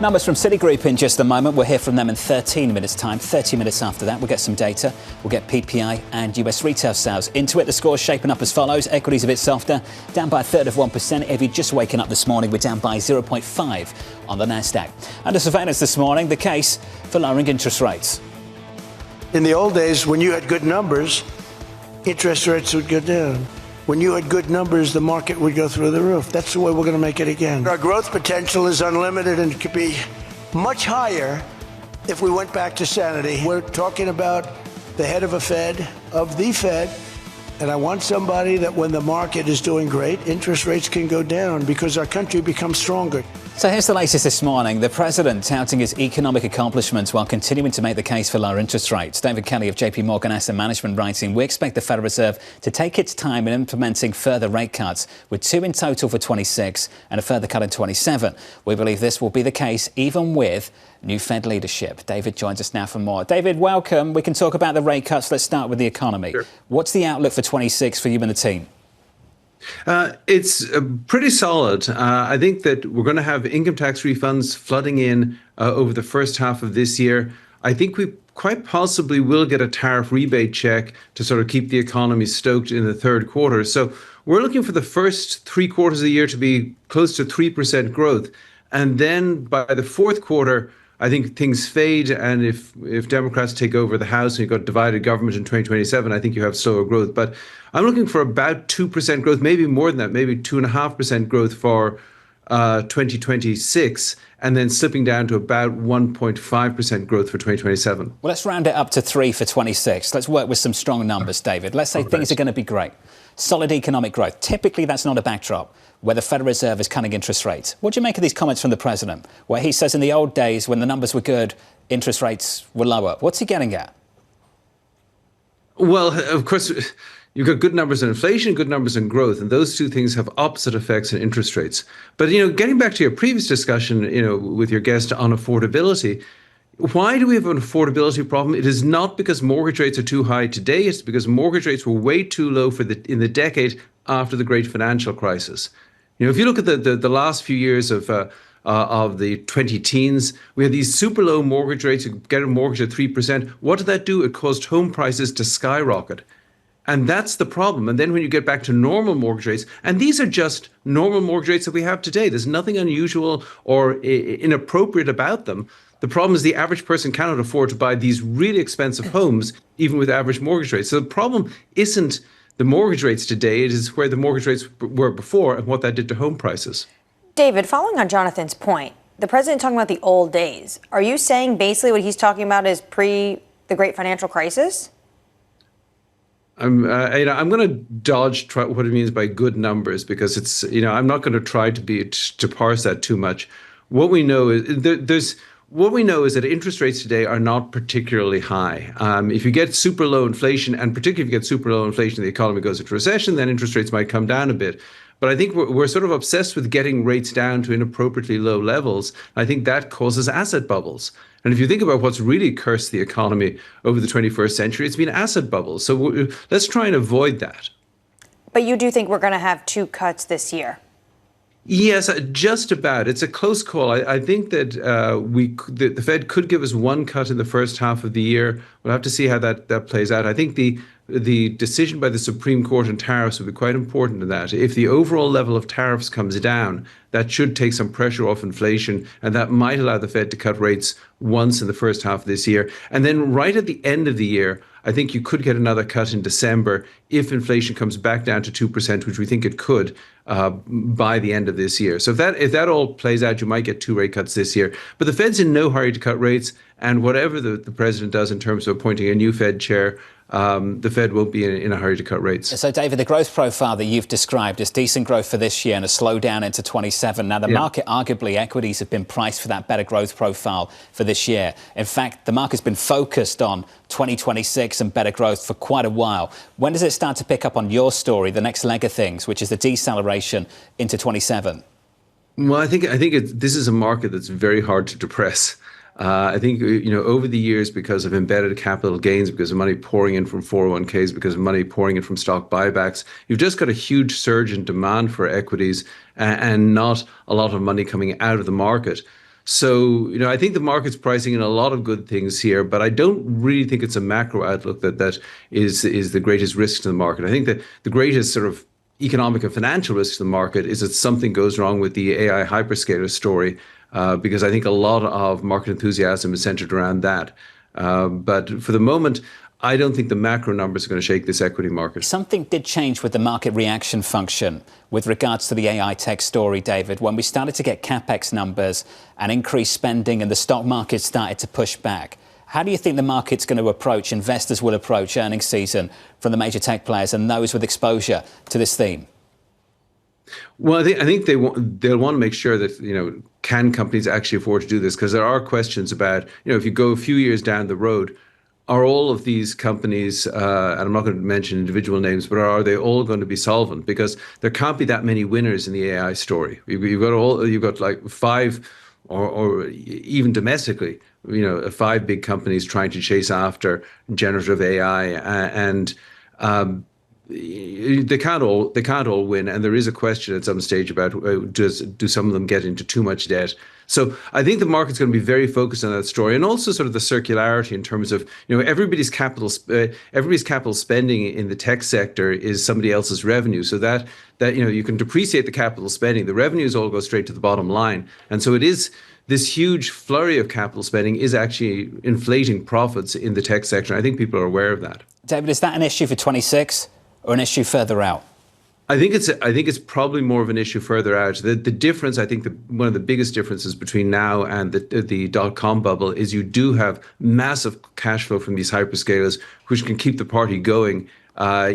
Numbers from Citigroup in just a moment. We'll hear from them in 13 minutes' time. 30 minutes after that, we'll get some data. We'll get PPI and US retail sales. Into it, the score's shaping up as follows. Equities a bit softer, down by a third of 1%. If you're just waking up this morning, we're down by 0.5 on the Nasdaq. Under surveillance this morning, the case for lowering interest rates. In the old days, when you had good numbers, interest rates would go down. When you had good numbers, the market would go through the roof. That's the way we're going to make it again. Our growth potential is unlimited and could be much higher if we went back to sanity. We're talking about the head of the Fed, and I want somebody that when the market is doing great, interest rates can go down because our country becomes stronger. So here's the latest this morning. The president touting his economic accomplishments while continuing to make the case for lower interest rates. David Kelly of JPMorgan Asset Management writing, we expect the Federal Reserve to take its time in implementing further rate cuts, with 2 in total for 26 and a further cut in 27. We believe this will be the case even with new Fed leadership. David joins us now for more. David, welcome. We can talk about the rate cuts. Let's start with the economy. Sure. What's the outlook for 26 for you and the team? It's pretty solid. I think that we're going to have income tax refunds flooding in over the first half of this year. I think we quite possibly will get a tariff rebate check to sort of keep the economy stoked in the third quarter. So we're looking for the first 3 quarters of the year to be close to 3% growth. And then by the fourth quarter, I think things fade, and if Democrats take over the House and you've got divided government in 2027, I think you have slower growth. But I'm looking for about 2% growth, maybe more than that, maybe 2.5% growth for 2026, and then slipping down to about 1.5% growth for 2027. Well, let's round it up to 3 for 26. Let's work with some strong numbers, David. Let's say things are going to be great. Solid economic growth. Typically, that's not a backdrop where the Federal Reserve is cutting interest rates. What do you make of these comments from the president, where he says in the old days, when the numbers were good, interest rates were lower? What's he getting at? Well, of course, you've got good numbers in inflation, good numbers in growth, and those two things have opposite effects on interest rates. But, getting back to your previous discussion, with your guest on affordability, why do we have an affordability problem? It is not because mortgage rates are too high today. It's because mortgage rates were way too low in the decade after the great financial crisis. If you look at the last few years of the 2010s, we had these super low mortgage rates. You get a mortgage at 3%. What did that do? It caused home prices to skyrocket. And that's the problem. And then when you get back to normal mortgage rates, and these are just normal mortgage rates that we have today, there's nothing unusual or inappropriate about them. The problem is the average person cannot afford to buy these really expensive homes, even with average mortgage rates. So the problem isn't the mortgage rates today, it is where the mortgage rates were before and what that did to home prices. David, following on Jonathan's point, the president talking about the old days. Are you saying basically what he's talking about is pre the great financial crisis? I'm going to dodge what it means by good numbers, because it's, I'm not going to try to parse that too much. What we know is What we know is that interest rates today are not particularly high. If you get super low inflation, and particularly if you get super low inflation, the economy goes into recession, then interest rates might come down a bit. But I think we're sort of obsessed with getting rates down to inappropriately low levels. I think that causes asset bubbles. And if you think about what's really cursed the economy over the 21st century, it's been asset bubbles. So let's try and avoid that. But you do think we're going to have 2 cuts this year? Yes, just about. It's a close call. I think that the Fed could give us 1 cut in the first half of the year. We'll have to see how that plays out. I think the decision by the Supreme Court on tariffs will be quite important in that. If the overall level of tariffs comes down, that should take some pressure off inflation, and that might allow the Fed to cut rates once in the first half of this year. And then right at the end of the year, I think you could get another cut in December if inflation comes back down to 2%, which we think it could by the end of this year. So if that all plays out, you might get 2 rate cuts this year. But the Fed's in no hurry to cut rates, and whatever the president does in terms of appointing a new Fed chair, the Fed won't be in a hurry to cut rates. So, David, the growth profile that you've described is decent growth for this year and a slowdown into 27. Now, the market, arguably, equities have been priced for that better growth profile for this year. In fact, the market's been focused on 2026 and better growth for quite a while. When does it start to pick up on your story, the next leg of things, which is the deceleration into 27? Well, I think this is a market that's very hard to depress. I think, over the years, because of embedded capital gains, because of money pouring in from 401ks, because of money pouring in from stock buybacks, you've just got a huge surge in demand for equities and not a lot of money coming out of the market. So, I think the market's pricing in a lot of good things here, but I don't really think it's a macro outlook that is the greatest risk to the market. I think that the greatest sort of economic and financial risk to the market is that something goes wrong with the AI hyperscaler story, because I think a lot of market enthusiasm is centered around that. But for the moment, I don't think the macro numbers are going to shake this equity market. Something did change with the market reaction function with regards to the AI tech story, David, when we started to get CapEx numbers and increased spending and the stock market started to push back. How do you think the market's going to approach, investors will approach earnings season from the major tech players and those with exposure to this theme? Well, I think they'll want to make sure that, can companies actually afford to do this? Because there are questions about, if you go a few years down the road, are all of these companies, and I'm not going to mention individual names, but are they all going to be solvent? Because there can't be that many winners in the AI story. You've got like five, or even domestically, 5 big companies trying to chase after generative AI, and they can't all win. And there is a question at some stage about do some of them get into too much debt? So I think the market's going to be very focused on that story, and also sort of the circularity in terms of everybody's capital spending in the tech sector is somebody else's revenue. So that you can depreciate the capital spending, the revenues all go straight to the bottom line, and so it is. This huge flurry of capital spending is actually inflating profits in the tech sector. I think people are aware of that. David, is that an issue for 26 or an issue further out? I think it's probably more of an issue further out. The difference, I think, one of the biggest differences between now and the dot-com bubble is you do have massive cash flow from these hyperscalers, which can keep the party going,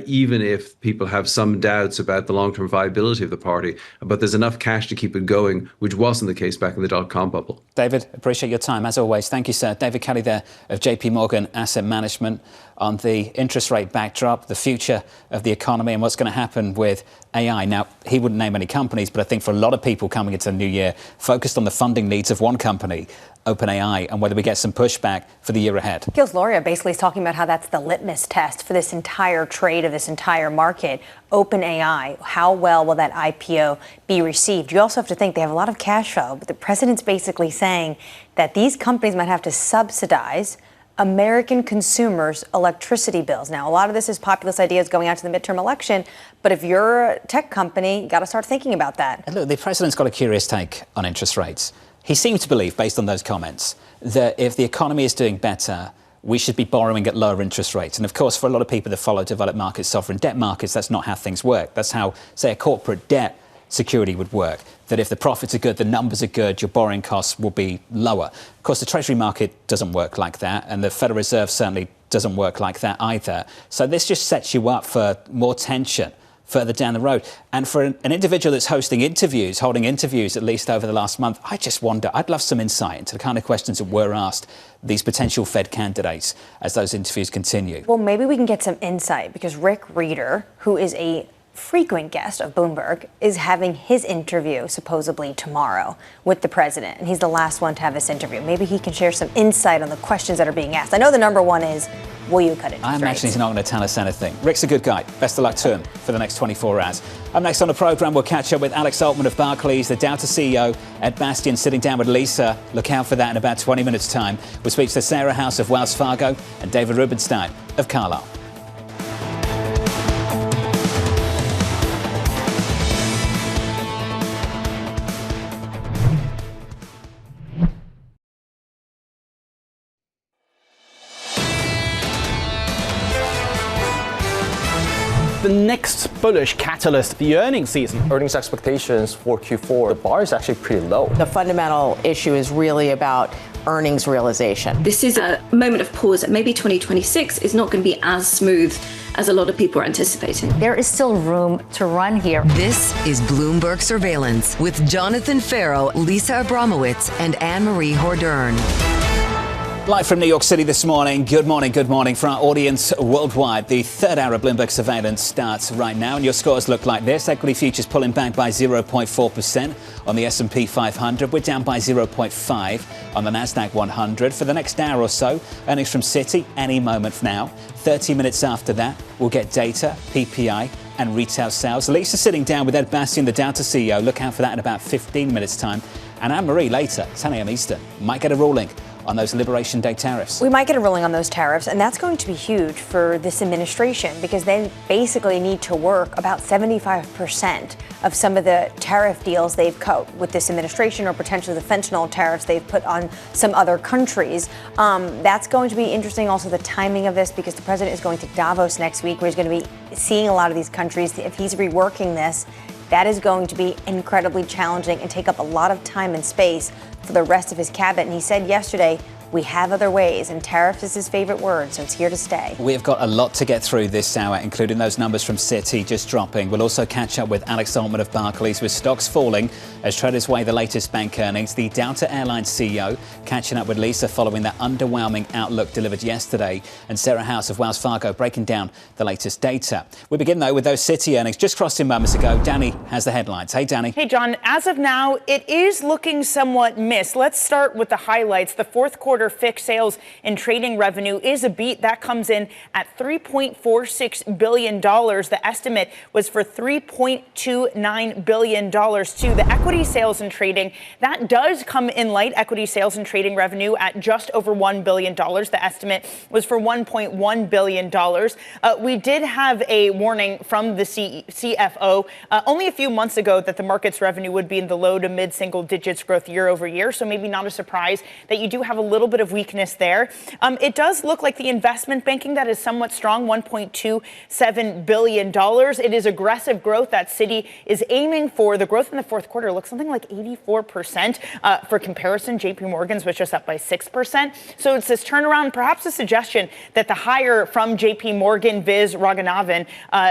even if people have some doubts about the long-term viability of the party. But there's enough cash to keep it going, which wasn't the case back in the dot-com bubble. David, appreciate your time, as always. Thank you, sir. David Kelly there of JPMorgan Asset Management on the interest rate backdrop, the future of the economy and what's going to happen with AI. Now, he wouldn't name any companies, but I think for a lot of people coming into the new year, focused on the funding needs of one company, OpenAI, and whether we get some pushback for the year ahead. Gilles Loria basically is talking about how that's the litmus test for this entire trade of this entire market. OpenAI, how well will that IPO be received? You also have to think they have a lot of cash flow, but the president's basically saying that these companies might have to subsidize American consumers' electricity bills. Now, a lot of this is populist ideas going out to the midterm election, but if you're a tech company, you got to start thinking about that. And look, the president's got a curious take on interest rates. He seems to believe, based on those comments, that if the economy is doing better, we should be borrowing at lower interest rates. And of course, for a lot of people that follow developed markets, sovereign debt markets, that's not how things work. That's how, say, a corporate debt security would work. That if the profits are good, the numbers are good, your borrowing costs will be lower. Of course, the Treasury market doesn't work like that, and the Federal Reserve certainly doesn't work like that either. So this just sets you up for more tension further down the road. And for an individual that's holding interviews at least over the last month, I just wonder, I'd love some insight into the kind of questions that were asked these potential Fed candidates as those interviews continue. Well, maybe we can get some insight because Rick Reeder, who is a frequent guest of Bloomberg, is having his interview supposedly tomorrow with the president, and he's the last one to have this interview. Maybe he can share some insight on the questions that are being asked. I know the number one is, will you cut interest rates? I imagine he's not going to tell us anything. Rick's a good guy. Best of luck to him for the next 24 hours. Up next on the programme, we'll catch up with Alex Altmann of Barclays, the Dow CEO, Ed Bastian sitting down with Lisa. Look out for that in about 20 minutes' time. We'll speak to Sarah House of Wells Fargo and David Rubenstein of Carlyle. The next bullish catalyst, the earnings season. Earnings expectations for Q4, the bar is actually pretty low. The fundamental issue is really about earnings realization. This is a moment of pause. Maybe 2026 is not going to be as smooth as a lot of people are anticipating. There is still room to run here. This is Bloomberg Surveillance with Jonathan Ferro, Lisa Abramowicz, and Annmarie Hordern. Live from New York City this morning. Good morning for our audience worldwide. The third hour of Bloomberg Surveillance starts right now, and your scores look like this. Equity futures pulling back by 0.4% on the S&P 500. We're down by 0.5 on the Nasdaq 100. For the next hour or so, earnings from Citi any moment now. 30 minutes after that, we'll get data, PPI, and retail sales. Lisa sitting down with Ed Bastian, the Dow CEO. Look out for that in about 15 minutes' time. And Anne-Marie later, 10 a.m. Eastern, might get a ruling on those Liberation Day tariffs. We might get a ruling on those tariffs, and that's going to be huge for this administration because they basically need to work about 75% of some of the tariff deals they've cut with this administration, or potentially the fentanyl tariffs they've put on some other countries. That's going to be interesting. Also, the timing of this, because the president is going to Davos next week, where he's going to be seeing a lot of these countries. If he's reworking this, that is going to be incredibly challenging and take up a lot of time and space for the rest of his cabinet. And he said yesterday, we have other ways, and tariffs is his favorite word, so it's here to stay. We've got a lot to get through this hour, including those numbers from Citi just dropping. We'll also catch up with Alex Altmann of Barclays, with stocks falling as traders weigh the latest bank earnings. The Delta Airlines CEO catching up with Lisa following that underwhelming outlook delivered yesterday. And Sarah House of Wells Fargo breaking down the latest data. We begin, though, with those Citi earnings just crossed in moments ago. Danny has the headlines. Hey, Danny. Hey, John. As of now, it is looking somewhat missed. Let's start with the highlights. The fourth quarter fixed sales and trading revenue is a beat. That comes in at $3.46 billion. The estimate was for $3.29 billion, too. The equity sales and trading, that does come in light. Equity sales and trading revenue at just over $1 billion. The estimate was for $1.1 billion. We did have a warning from the CFO only a few months ago that the market's revenue would be in the low to mid single digits growth year over year. So maybe not a surprise that you do have a little bit of weakness there. It does look like the investment banking that is somewhat strong, $1.27 billion. It is aggressive growth that Citi is aiming for. The growth in the fourth quarter looks something like 84%. For comparison, JPMorgan's was just up by 6%. So it's this turnaround, perhaps a suggestion that the hire from JPMorgan, Viz Raghunathan,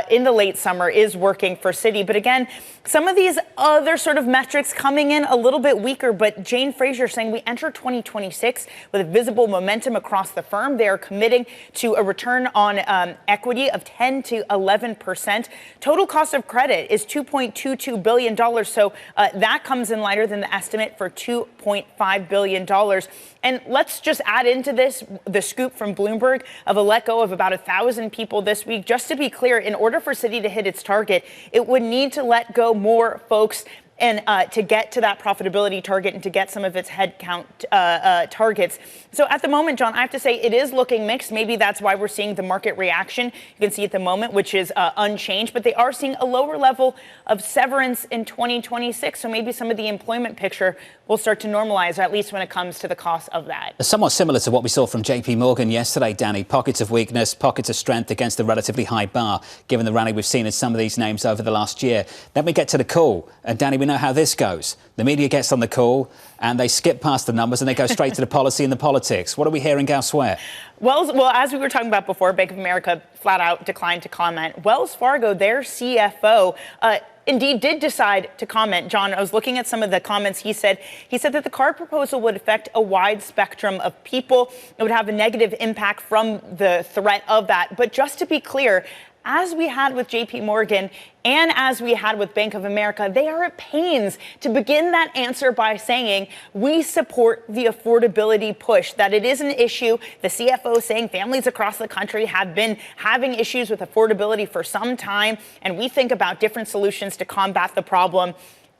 in the late summer is working for Citi. But again, some of these other sort of metrics coming in a little bit weaker, but Jane Fraser saying we enter 2026 with a visible momentum across the firm. They are committing to a return on equity of 10 to 11%. Total cost of credit is $2.22 billion. So that comes in lighter than the estimate for $2.5 billion. And let's just add into this the scoop from Bloomberg of a let go of about 1,000 people this week. Just to be clear, in order for Citi to hit its target, it would need to let go more folks and to get to that profitability target and to get some of its headcount targets. So at the moment, John, I have to say it is looking mixed. Maybe that's why we're seeing the market reaction you can see at the moment, which is unchanged. But they are seeing a lower level of severance in 2026. So maybe some of the employment picture will start to normalize, at least when it comes to the cost of that. Somewhat similar to what we saw from JPMorgan yesterday, Danny. Pockets of weakness, pockets of strength against a relatively high bar, given the rally we've seen in some of these names over the last year. Then we get to the call. And Danny, we know how this goes. The media gets on the call and they skip past the numbers and they go straight to the policy and the politics. What are we hearing elsewhere? Well, as we were talking about before, Bank of America flat out declined to comment. Wells Fargo, their CFO, indeed did decide to comment. John, I was looking at some of the comments he said. He said that the card proposal would affect a wide spectrum of people. It would have a negative impact from the threat of that. But just to be clear, as we had with JPMorgan and as we had with Bank of America, they are at pains to begin that answer by saying we support the affordability push, that it is an issue. The CFO saying families across the country have been having issues with affordability for some time, and we think about different solutions to combat the problem.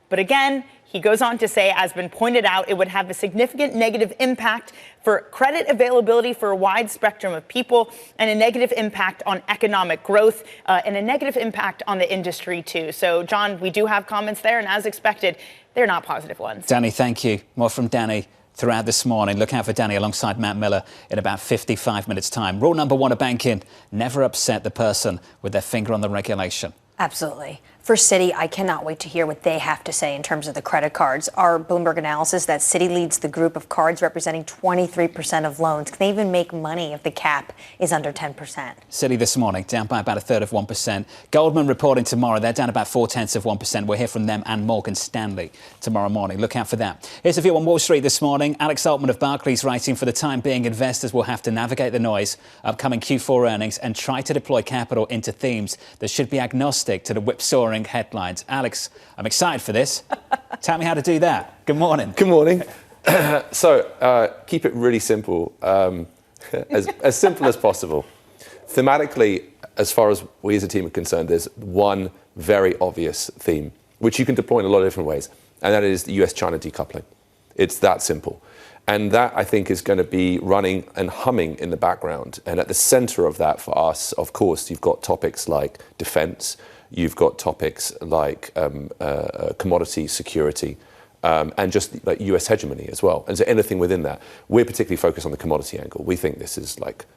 But again, he goes on to say, as been pointed out, it would have a significant negative impact for credit availability for a wide spectrum of people, and a negative impact on economic growth, and a negative impact on the industry, too. So, John, we do have comments there, and as expected, they're not positive ones. Danny, thank you. More from Danny throughout this morning. Look out for Danny alongside Matt Miller in about 55 minutes' time. Rule number one of banking, never upset the person with their finger on the regulation. Absolutely. For Citi, I cannot wait to hear what they have to say in terms of the credit cards. Our Bloomberg analysis that Citi leads the group of cards representing 23% of loans. Can they even make money if the cap is under 10%? Citi this morning down by about 1/3 of 1%. Goldman reporting tomorrow. They're down about 0.4 of 1%. We'll hear from them and Morgan Stanley tomorrow morning. Look out for that. Here's a view on Wall Street this morning. Alex Altmann of Barclays writing, for the time being, investors will have to navigate the noise, upcoming Q4 earnings, and try to deploy capital into themes that should be agnostic to the whipsawing headlines. Alex, I'm excited for this. Tell me how to do that. Good morning. Good morning. So keep it really simple, as simple as possible. Thematically, as far as we as a team are concerned, there's one very obvious theme, which you can deploy in a lot of different ways, and that is the US-China decoupling. It's that simple. And that, I think, is going to be running and humming in the background. And at the center of that for us, of course, you've got topics like defense, you've got topics like commodity security, and just like US hegemony as well. And so anything within that, we're particularly focused on the commodity angle. We think this is like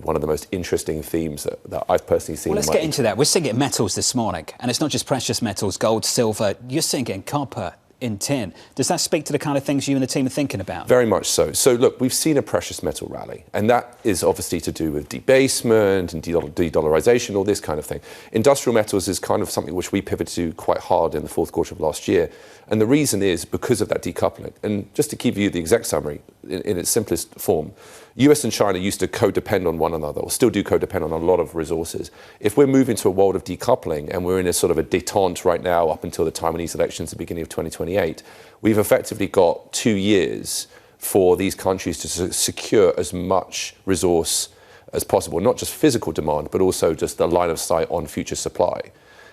one of the most interesting themes that I've personally seen. Well, let's get into that. We're seeing it in metals this morning, and it's not just precious metals, gold, silver. You're seeing it in copper, in tin. Does that speak to the kind of things you and the team are thinking about? Very much so. So look, we've seen a precious metal rally, and that is obviously to do with debasement and de-dollarization, all this kind of thing. Industrial metals is kind of something which we pivoted to quite hard in the fourth quarter of last year. And the reason is because of that decoupling. And just to give you the exact summary in its simplest form, US and China used to codepend on one another, or still do codepend on a lot of resources. If we're moving to a world of decoupling, and we're in a sort of a détente right now up until the Taiwanese elections at the beginning of 2028, we've effectively got 2 years for these countries to secure as much resource as possible, not just physical demand, but also just the line of sight on future supply.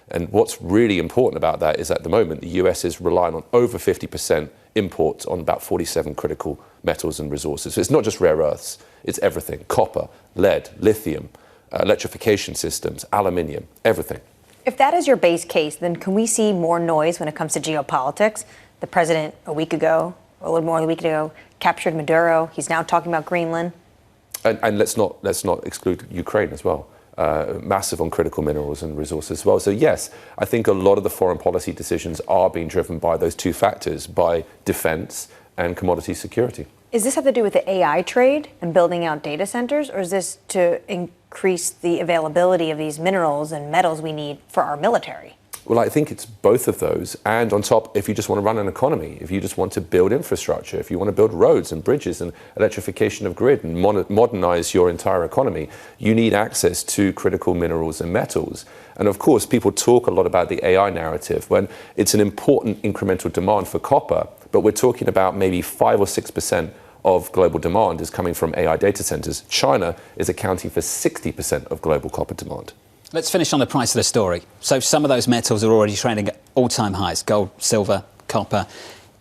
And what's really important about that is at the moment, the US is relying on over 50% imports on about 47 critical metals and resources. So it's not just rare earths, it's everything. Copper, lead, lithium, electrification systems, aluminium, everything. If that is your base case, then can we see more noise when it comes to geopolitics? The president a week ago, or a little more than a week ago, captured Maduro. He's now talking about Greenland. And let's not exclude Ukraine as well. Massive on critical minerals and resources as well. So yes, I think a lot of the foreign policy decisions are being driven by those two factors, by defense and commodity security. Does this have to do with the AI trade and building out data centers, or is this to increase the availability of these minerals and metals we need for our military? Well, I think it's both of those. And on top, if you just want to run an economy, if you just want to build infrastructure, if you want to build roads and bridges and electrification of grid and modernize your entire economy, you need access to critical minerals and metals. And of course, people talk a lot about the AI narrative when it's an important incremental demand for copper, but we're talking about maybe 5 or 6% of global demand is coming from AI data centers. China is accounting for 60% of global copper demand. Let's finish on the price of the story. So some of those metals are already trading at all-time highs, gold, silver, copper.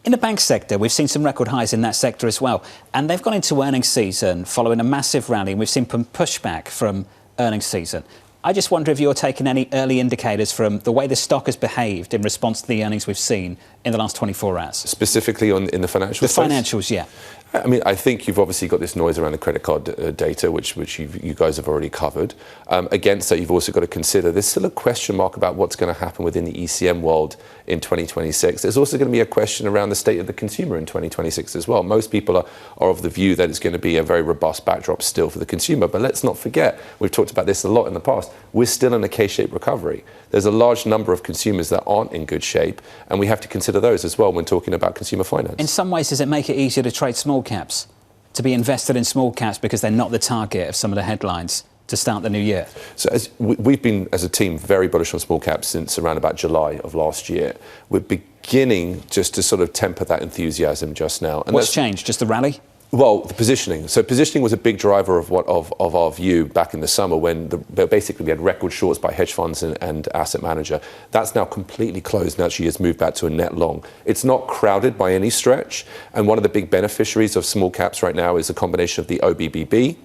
In the bank sector, we've seen some record highs in that sector as well. And they've gone into earnings season following a massive rally, and we've seen some pushback from earnings season. I just wonder if you're taking any early indicators from the way the stock has behaved in response to the earnings we've seen in the last 24 hours. Specifically in the financials? The financials, yeah. I mean, I think you've obviously got this noise around the credit card data, which you guys have already covered. Against that, you've also got to consider there's still a question mark about what's going to happen within the ECM world in 2026. There's also going to be a question around the state of the consumer in 2026 as well. Most people are of the view that it's going to be a very robust backdrop still for the consumer. But let's not forget, we've talked about this a lot in the past, we're still in a K-shaped recovery. There's a large number of consumers that aren't in good shape, and we have to consider those as well when talking about consumer finance. In some ways, does it make it easier to trade small caps, to be invested in small caps because they're not the target of some of the headlines to start the new year? So we've been, as a team, very bullish on small caps since around about July of last year. We're beginning just to sort of temper that enthusiasm just now. And what's changed? Just the rally? Well, the positioning. So positioning was a big driver of our view back in the summer when basically we had record shorts by hedge funds and asset manager. That's now completely closed and actually has moved back to a net long. It's not crowded by any stretch. And one of the big beneficiaries of small caps right now is a combination of the OBBB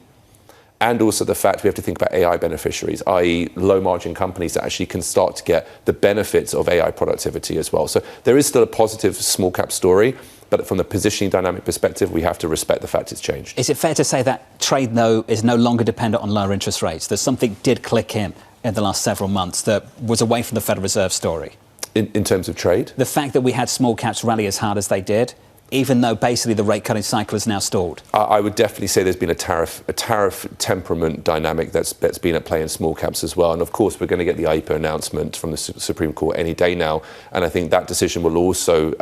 and also the fact we have to think about AI beneficiaries, i.e. low margin companies that actually can start to get the benefits of AI productivity as well. So there is still a positive small cap story. But from the positioning dynamic perspective, we have to respect the fact it's changed. Is it fair to say that trade, though, is no longer dependent on lower interest rates? That something did click in the last several months that was away from the Federal Reserve story? In terms of trade? The fact that we had small caps rally as hard as they did, even though basically the rate cutting cycle is now stalled? I would definitely say there's been a tariff temperament dynamic that's been at play in small caps as well. And of course, we're going to get the IPO announcement from the Supreme Court any day now. And I think that decision will also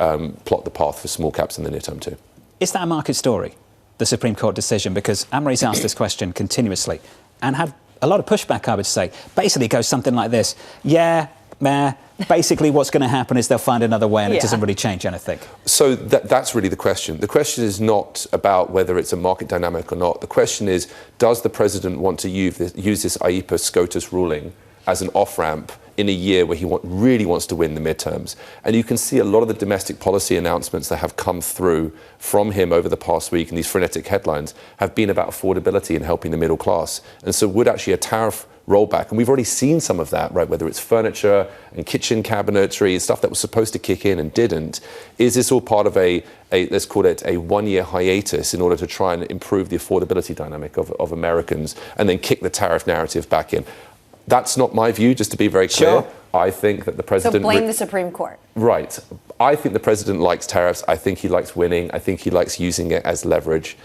plot the path for small caps in the near term too. Is that a market story, the Supreme Court decision? Because Annmarie's asked this question continuously and had a lot of pushback, I would say. Basically it goes something like this. Yeah, meh. Basically, what's going to happen is they'll find another way and it doesn't really change anything. So that's really the question. The question is not about whether it's a market dynamic or not. The question is, does the president want to use this IEPA SCOTUS ruling as an off-ramp in a year where he really wants to win the midterms. And you can see a lot of the domestic policy announcements that have come through from him over the past week, and these frenetic headlines have been about affordability and helping the middle class. And so would actually a tariff rollback, and we've already seen some of that, right, whether it's furniture and kitchen cabinetry, stuff that was supposed to kick in and didn't, is this all part of a let's call it a one-year hiatus in order to try and improve the affordability dynamic of Americans and then kick the tariff narrative back in? That's not my view, just to be very clear. Sure. I think that the president... So blame the Supreme Court. Right. I think the president likes tariffs. I think he likes winning. I think he likes using it as leverage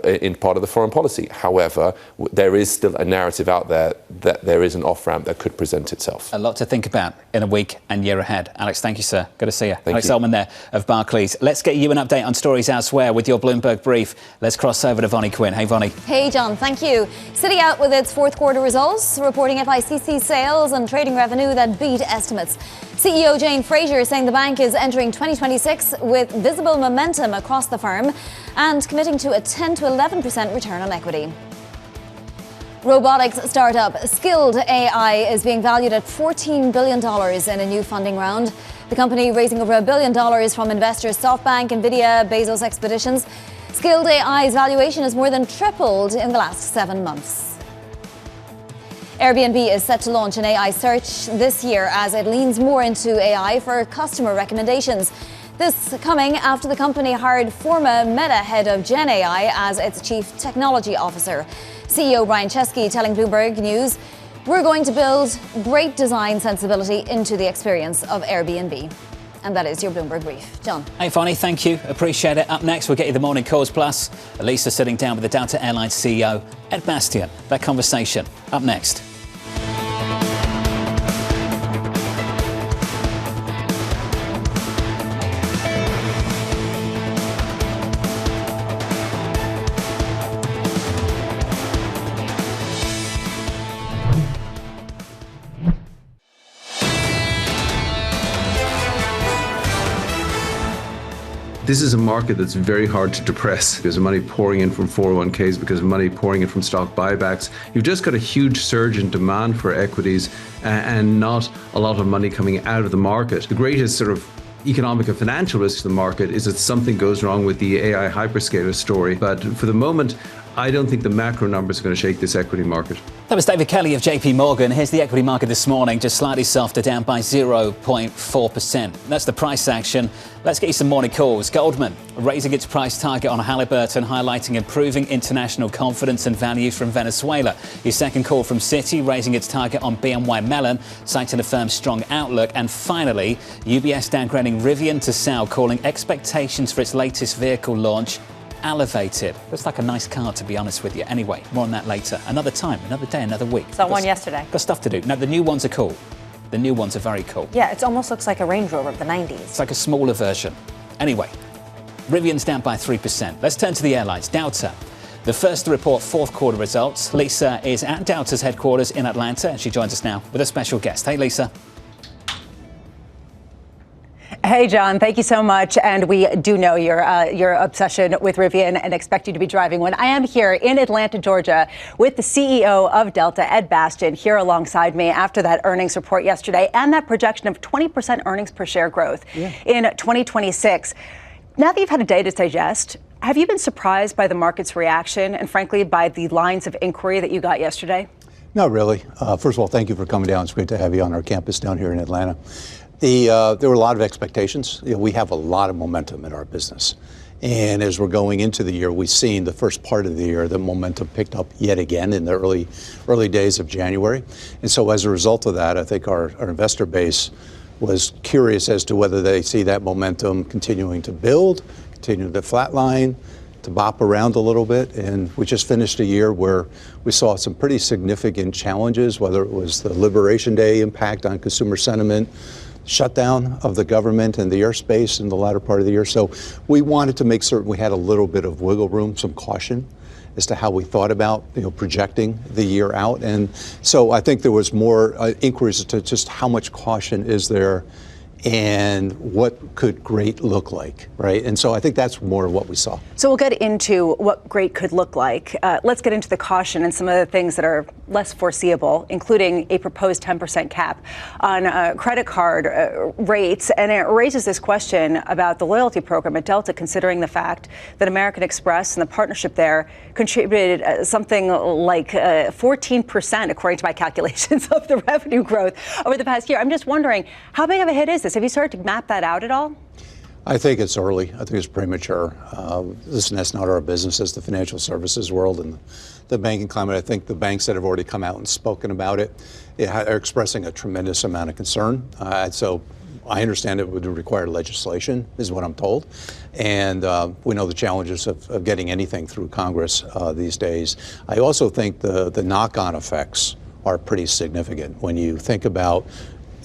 in part of the foreign policy. However, there is still a narrative out there that there is an off-ramp that could present itself. A lot to think about in a week and year ahead. Alex, thank you, sir. Good to see you. Thank Alex you. Altmann there of Barclays. Let's get you an update on stories elsewhere with your Bloomberg brief. Let's cross over to Vonnie Quinn. Hey, Vonnie. Hey, John, thank you. Citi out with its fourth quarter results, reporting FICC sales and trading revenue that beat estimates. CEO Jane Fraser saying the bank is entering 2026 with visible momentum across the firm and committing to a 10 to 11% return on equity. Robotics startup Skilled AI is being valued at $14 billion in a new funding round. The company raising over $1 billion from investors SoftBank, Nvidia, Bezos Expeditions. Skilled AI's valuation has more than tripled in the last 7 months. Airbnb is set to launch an AI search this year as it leans more into AI for customer recommendations. This coming after the company hired former Meta head of Gen AI as its chief technology officer. CEO Brian Chesky telling Bloomberg News, "We're going to build great design sensibility into the experience of Airbnb." And that is your Bloomberg brief. John. Hey, Vonnie, thank you. Appreciate it. Up next, we'll get you the Morning Calls Plus. Elisa sitting down with the Delta Airlines CEO, Ed Bastian. That conversation up next. This is a market that's very hard to depress. There's money pouring in from 401ks because of money pouring in from stock buybacks. You've just got a huge surge in demand for equities and not a lot of money coming out of the market. The greatest sort of economic and financial risk to the market is that something goes wrong with the AI hyperscaler story. But for the moment, I don't think the macro numbers are going to shake this equity market. That was David Kelly of JPMorgan. Here's the equity market this morning, just slightly softer, down by 0.4%. That's the price action. Let's get you some morning calls. Goldman raising its price target on Halliburton, highlighting improving international confidence and value from Venezuela. Your second call from Citi, raising its target on BNY Mellon, citing the firm's strong outlook. And finally, UBS downgrading Rivian to sell, calling expectations for its latest vehicle launch elevated. Looks like a nice car, to be honest with you. Anyway, more on that later. Another time, another day, another week. Saw one yesterday. Got stuff to do. No, the new ones are cool. The new ones are very cool. Yeah, it almost looks like a Range Rover of the 90s. It's like a smaller version. Anyway, Rivian's down by 3%. Let's turn to the airlines. Delta, the first to report fourth quarter results. Lisa is at Delta's headquarters in Atlanta, and she joins us now with a special guest. Hey, Lisa. Hey, John, thank you so much. And we do know your obsession with Rivian and expect you to be driving one. I am here in Atlanta, Georgia, with the CEO of Delta, Ed Bastian, here alongside me after that earnings report yesterday and that projection of 20% earnings per share growth in 2026. Now that you've had a day to digest, have you been surprised by the market's reaction and, frankly, by the lines of inquiry that you got yesterday? Not really. First of all, thank you for coming down. It's great to have you on our campus down here in Atlanta. There were a lot of expectations. We have a lot of momentum in our business. And as we're going into the year, we've seen the first part of the year, the momentum picked up yet again in the early days of January. And so as a result of that, I think our investor base was curious as to whether they see that momentum continuing to build, continuing to flatline, to bop around a little bit. And we just finished a year where we saw some pretty significant challenges, whether it was the Liberation Day impact on consumer sentiment, shutdown of the government and the airspace in the latter part of the year. So we wanted to make certain we had a little bit of wiggle room, some caution as to how we thought about, projecting the year out. And so I think there was more inquiries to just how much caution is there and what could great look like, right? And so I think that's more of what we saw. So we'll get into what great could look like. Let's get into the caution and some of the things that are less foreseeable, including a proposed 10% cap on credit card rates. And it raises this question about the loyalty program at Delta, considering the fact that American Express and the partnership there contributed something like 14%, according to my calculations, of the revenue growth over the past year. I'm just wondering, how big of a hit is this? Have you started to map that out at all? I think it's early. I think it's premature. Listen, that's not our business. It's the financial services world and the banking climate. I think the banks that have already come out and spoken about it are expressing a tremendous amount of concern. So I understand it would require legislation, is what I'm told. And we know the challenges of getting anything through Congress these days. I also think the knock-on effects are pretty significant when you think about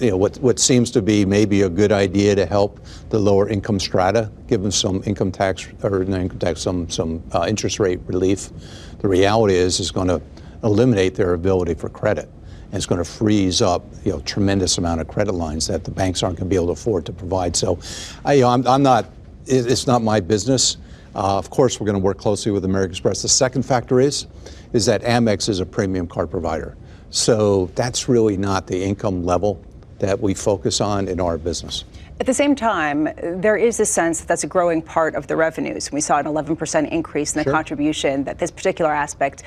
what seems to be maybe a good idea to help the lower income strata, give them some income tax or not income tax, some interest rate relief. The reality is it's going to eliminate their ability for credit, and it's going to freeze up tremendous amount of credit lines that the banks aren't going to be able to afford to provide. So, I'm not. It's not my business. Of course, we're going to work closely with American Express. The second factor is that Amex is a premium card provider, so that's really not the income level that we focus on in our business. At the same time, there is a sense that that's a growing part of the revenues. We saw an 11% increase in the contribution that this particular aspect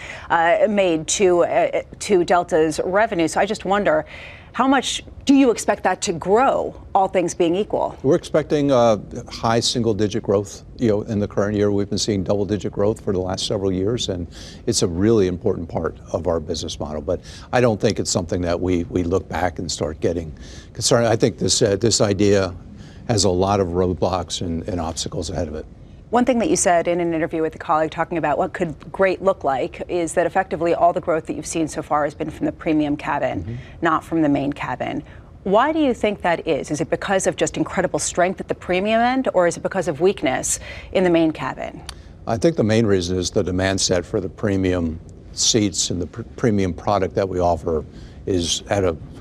made to Delta's revenue. So I just wonder, how much do you expect that to grow, all things being equal? We're expecting high single-digit growth. In the current year, we've been seeing double-digit growth for the last several years, and it's a really important part of our business model. But I don't think it's something that we look back and start getting concerned. I think this idea has a lot of roadblocks and obstacles ahead of it. One thing that you said in an interview with a colleague talking about what could great look like is that effectively all the growth that you've seen so far has been from the premium cabin, not from the main cabin. Why do you think that is? Is it because of just incredible strength at the premium end, or is it because of weakness in the main cabin? I think the main reason is the demand set for the premium seats and the premium product that we offer is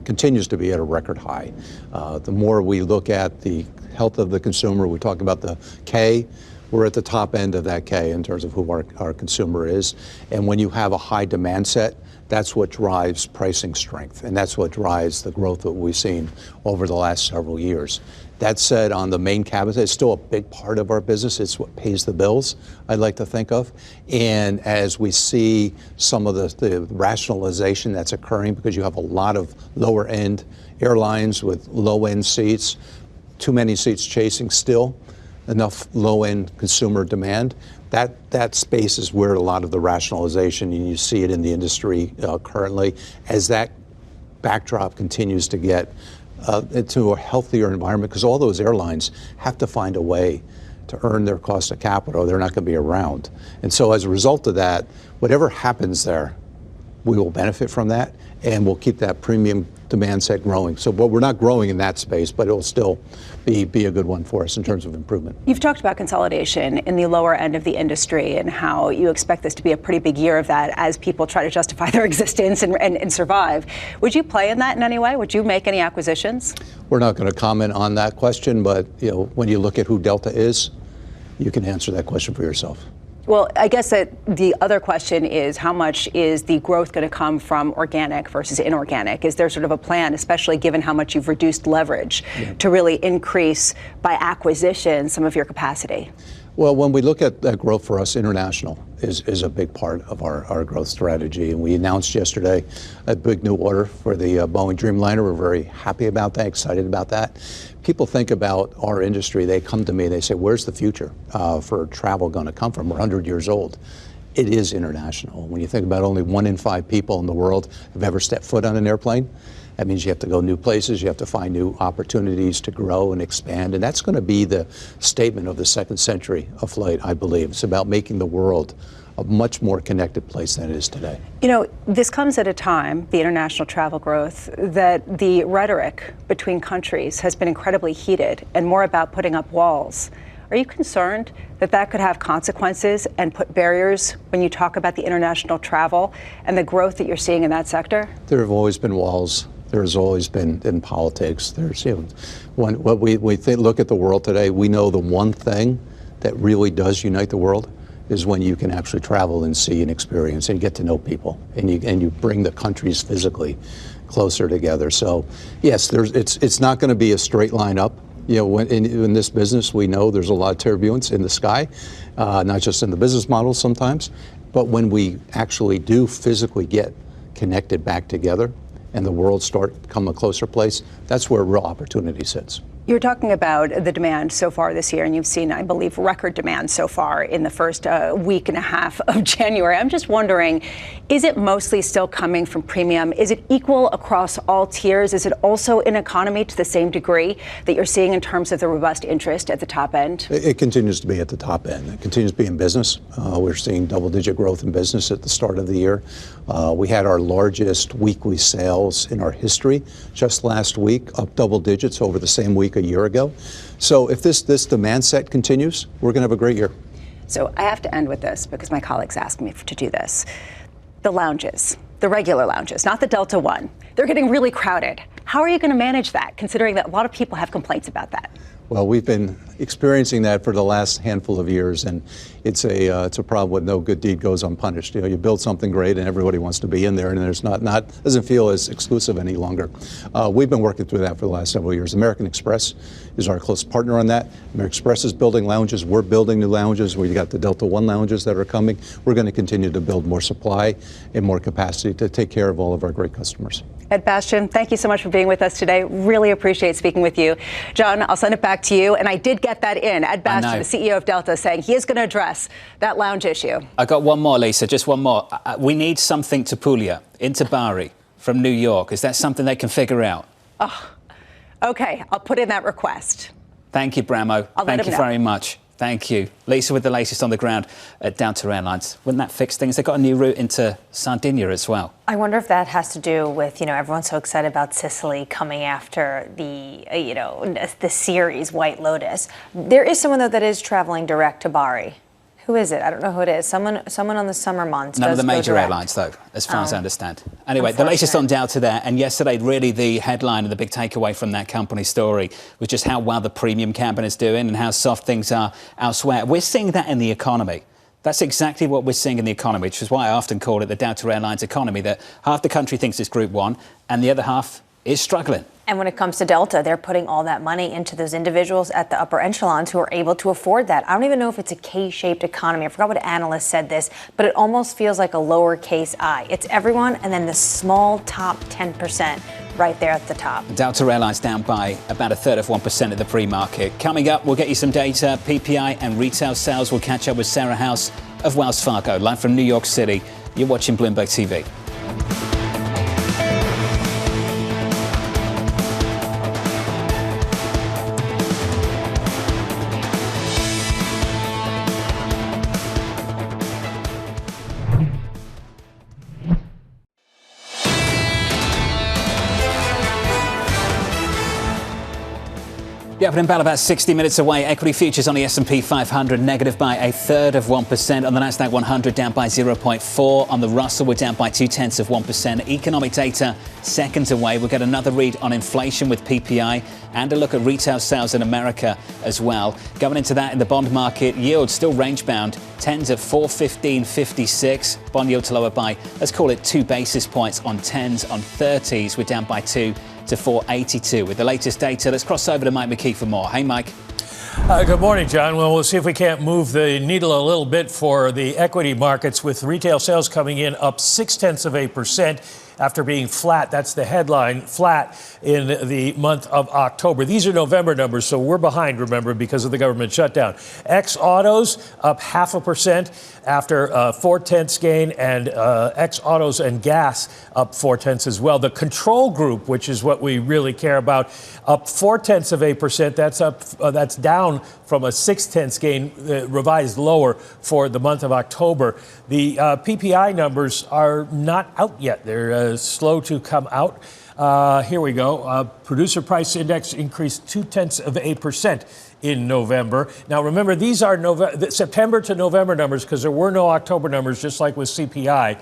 continues to be at a record high. The more we look at the health of the consumer, we talk about the K. We're at the top end of that K in terms of who our consumer is. And when you have a high demand set, that's what drives pricing strength, and that's what drives the growth that we've seen over the last several years. That said, on the main cabin, it's still a big part of our business. It's what pays the bills, I'd like to think of. And as we see some of the rationalization that's occurring, because you have a lot of lower-end airlines with low-end seats, too many seats chasing still, enough low-end consumer demand, that space is where a lot of the rationalization, and you see it in the industry currently, as that backdrop continues to get into a healthier environment, because all those airlines have to find a way to earn their cost of capital, or they're not going to be around. And so as a result of that, whatever happens there, we will benefit from that, and we'll keep that premium demand set growing. So we're not growing in that space, but it'll still be a good one for us in terms of improvement. You've talked about consolidation in the lower end of the industry and how you expect this to be a pretty big year of that as people try to justify their existence and survive. Would you play in that in any way? Would you make any acquisitions? We're not going to comment on that question, but when you look at who Delta is, you can answer that question for yourself. Well, I guess that the other question is, how much is the growth going to come from organic versus inorganic? Is there sort of a plan, especially given how much you've reduced leverage, to really increase by acquisition some of your capacity? Well, when we look at that growth for us, international is a big part of our growth strategy. And we announced yesterday a big new order for the Boeing Dreamliner. We're very happy about that, excited about that. People think about our industry. They come to me, they say, where's the future for travel going to come from? We're 100 years old. It is international. When you think about only 1 in 5 people in the world have ever stepped foot on an airplane, that means you have to go new places, you have to find new opportunities to grow and expand, and that's going to be the statement of the second century of flight, I believe. It's about making the world a much more connected place than it is today. This comes at a time, the international travel growth, that the rhetoric between countries has been incredibly heated and more about putting up walls. Are you concerned that that could have consequences and put barriers when you talk about the international travel and the growth that you're seeing in that sector? There have always been walls. There's always been in politics. There's what we look at the world today. We know the one thing that really does unite the world is when you can actually travel and see and experience and get to know people, and you bring the countries physically closer together. So yes, it's not going to be a straight line up. You know, in this business, we know there's a lot of turbulence in the sky, not just in the business model sometimes, but when we actually do physically get connected back together and the world start to become a closer place, that's where real opportunity sits. You're talking about the demand so far this year, and you've seen, I believe, record demand so far in the first week and a half of January. I'm just wondering, is it mostly still coming from premium? Is it equal across all tiers? Is it also in economy to the same degree that you're seeing in terms of the robust interest at the top end? It continues to be at the top end. It continues to be in business. We're seeing double-digit growth in business at the start of the year. We had our largest weekly sales in our history just last week, up double digits over the same week a year ago. So if this demand set continues, we're going to have a great year. So I have to end with this because my colleagues asked me to do this. The lounges, the regular lounges, not the Delta one, they're getting really crowded. How are you going to manage that, considering that a lot of people have complaints about that? Well, we've been experiencing that for the last handful of years, and it's a problem with no good deed goes unpunished. You know, you build something great, and everybody wants to be in there, and there's doesn't feel as exclusive any longer. We've been working through that for the last several years. American Express is our close partner on that. American Express is building lounges. We're building new lounges. We've got the Delta One lounges that are coming. We're going to continue to build more supply and more capacity to take care of all of our great customers. Ed Bastian, thank you so much for being with us today. Really appreciate speaking with you. John, I'll send it back to you. And I did get that in. Ed Bastian, the CEO of Delta, saying he is going to address that lounge issue. I got one more, Lisa, just one more. We need something to Puglia into Bari from New York. Is that something they can figure out? Oh, okay, I'll put in that request. Thank you, Bramo. Thank you very much. Thank you. Lisa with the latest on the ground at Delta Airlines. Wouldn't that fix things? They've got a new route into Sardinia as well. I wonder if that has to do with, everyone's so excited about Sicily coming after the series White Lotus. There is someone, though, that is traveling direct to Bari. Who is it? I don't know who it is. Someone on the summer months. None of the major airlines, though, as far as I understand. Anyway, the latest on Delta there. And yesterday, really the headline and the big takeaway from that company story was just how well the premium cabin is doing and how soft things are elsewhere. We're seeing that in the economy. That's exactly what we're seeing in the economy, which is why I often call it the Delta Airlines economy, that half the country thinks it's Group 1 and the other half is struggling. And when it comes to Delta, they're putting all that money into those individuals at the upper echelons who are able to afford that. I don't even know if it's a K-shaped economy. I forgot what analyst said this, but it almost feels like a lowercase I. It's everyone and then the small top 10% right there at the top. Delta Airlines down by about 1/3 of 1% at the pre-market. Coming up, we'll get you some data, PPI and retail sales. We'll catch up with Sarah House of Wells Fargo, live from New York City. You're watching Bloomberg TV. Yeah, but in about 60 minutes away, equity futures on the S&P 500 negative by 1/3 of 1%. On the Nasdaq 100 down by 0.4. On the Russell, we're down by 0.2 of 1%. Economic data seconds away. We'll get another read on inflation with PPI and a look at retail sales in America as well. Going into that in the bond market, yields still range bound. 10s at 4.1556. Bond yields lower by, let's call it 2 basis points on 10s. On 30s, we're down by 2 to 482. With the latest data, let's cross over to Mike McKee for more. Hey, Mike. Good morning, John. Well, we'll see if we can't move the needle a little bit for the equity markets, with retail sales coming in up 0.6% after being flat. That's the headline, flat in the month of October. These are November numbers, so we're behind, remember, because of the government shutdown. Ex-autos up 0.5% after 0.4 gain, and ex-autos and gas up 0.4 as well. The control group, which is what we really care about, up 0.4%. That's down from a 0.6 gain, revised lower for the month of October. The PPI numbers are not out yet. They're slow to come out. Here we go. Producer price index increased 0.2% in November. Now, remember, these are September to November numbers because there were no October numbers, just like with CPI.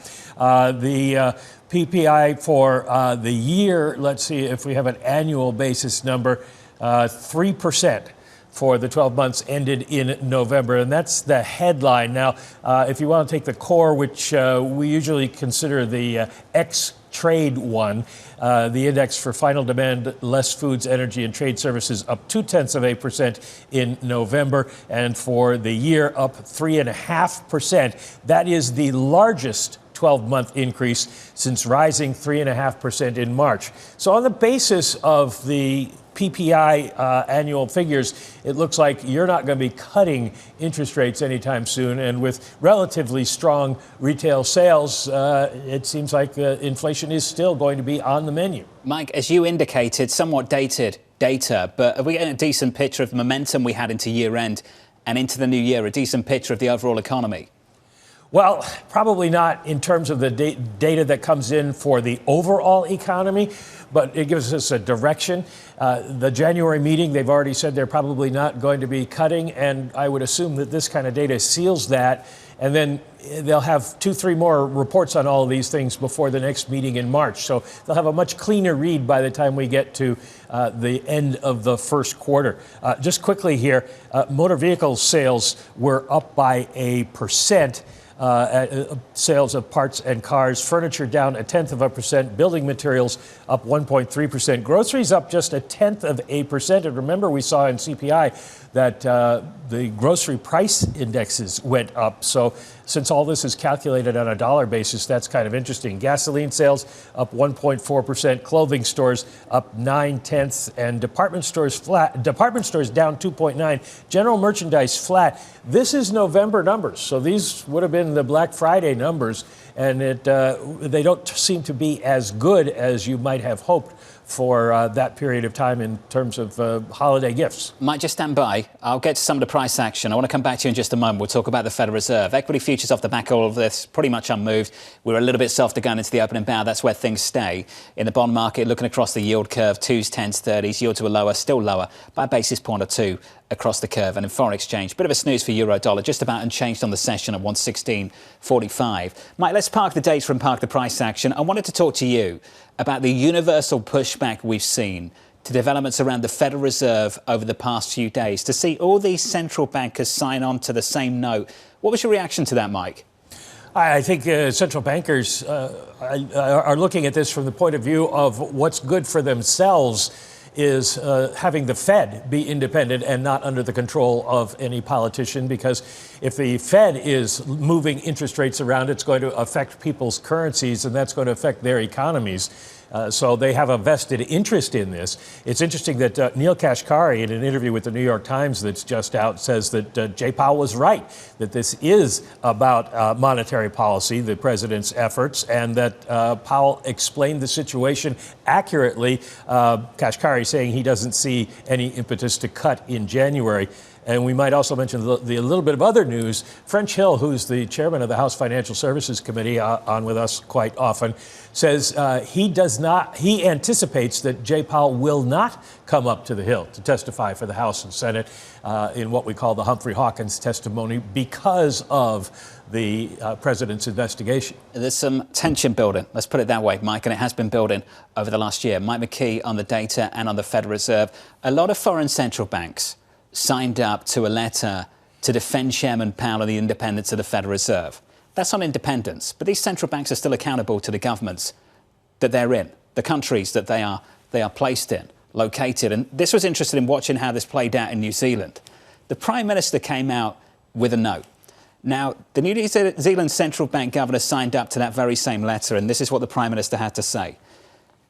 The PPI for the year, let's see if we have an annual basis number, 3%. for the 12 months ended in November. And that's the headline. Now, if you want to take the core, which we usually consider the ex-trade one, the index for final demand, less foods, energy, and trade services up 0.2% in November. And for the year, up 3.5%. That is the largest 12-month increase since rising 3.5% in March. So on the basis of the PPI annual figures, it looks like you're not going to be cutting interest rates anytime soon. And with relatively strong retail sales, it seems like inflation is still going to be on the menu. Mike, as you indicated, somewhat dated data, but are we getting a decent picture of the momentum we had into year end and into the new year, a decent picture of the overall economy? Well, probably not in terms of the data that comes in for the overall economy, but it gives us a direction. The January meeting, they've already said they're probably not going to be cutting, and I would assume that this kind of data seals that. And then they'll have 2-3 more reports on all of these things before the next meeting in March. So they'll have a much cleaner read by the time we get to the end of the first quarter. Just quickly here, motor vehicle sales were up by 1%. Sales of parts and cars, furniture down 0.1%, building materials up 1.3%, groceries up just 0.1%. And remember, we saw in CPI that the grocery price indexes went up. So since all this is calculated on a dollar basis, that's kind of interesting. Gasoline sales up 1.4%, clothing stores up 0.9%, and department stores flat. Department stores down 2.9%, general merchandise flat. This is November numbers, so these would have been the Black Friday numbers, and they don't seem to be as good as you might have hoped for that period of time in terms of holiday gifts. Might just stand by. I'll get to some of the price action. I want to come back to you in just a moment. We'll talk about the Federal Reserve. Equity futures off the back of all of this, pretty much unmoved. We're a little bit softer going into the opening bow. That's where things stay. In the bond market, looking across the yield curve, 2s, 10s, 30s, yields were lower, still lower by a basis point or two across the curve. And in foreign exchange, bit of a snooze for euro dollar, just about unchanged on the session at 116.45. Mike, let's park the data and park the price action. I wanted to talk to you about the universal pushback we've seen to developments around the Federal Reserve over the past few days, to see all these central bankers sign on to the same note. What was your reaction to that, Mike? I think central bankers are looking at this from the point of view of what's good for themselves is having the Fed be independent and not under the control of any politician, because if the Fed is moving interest rates around, it's going to affect people's currencies, and that's going to affect their economies. So they have a vested interest in this. It's interesting that Neil Kashkari, in an interview with the New York Times that's just out, says that Jay Powell was right, that this is about monetary policy, the president's efforts, and that Powell explained the situation accurately. Kashkari saying he doesn't see any impetus to cut in January. And we might also mention the little bit of other news. French Hill, who's the chairman of the House Financial Services Committee, on with us quite often, says he anticipates that Jay Powell will not come up to the Hill to testify for the House and Senate in what we call the Humphrey Hawkins testimony because of the president's investigation. There's some tension building, let's put it that way, Mike, and it has been building over the last year. Mike McKee on the data and on the Federal Reserve. A lot of foreign central banks signed up to a letter to defend Chairman Powell and the independence of the Federal Reserve. That's on independence, but these central banks are still accountable to the governments that they're in, the countries that they are placed in, located. And this was interesting in watching how this played out in New Zealand. The Prime Minister came out with a note. Now, the New Zealand Central Bank governor signed up to that very same letter, and this is what the Prime Minister had to say.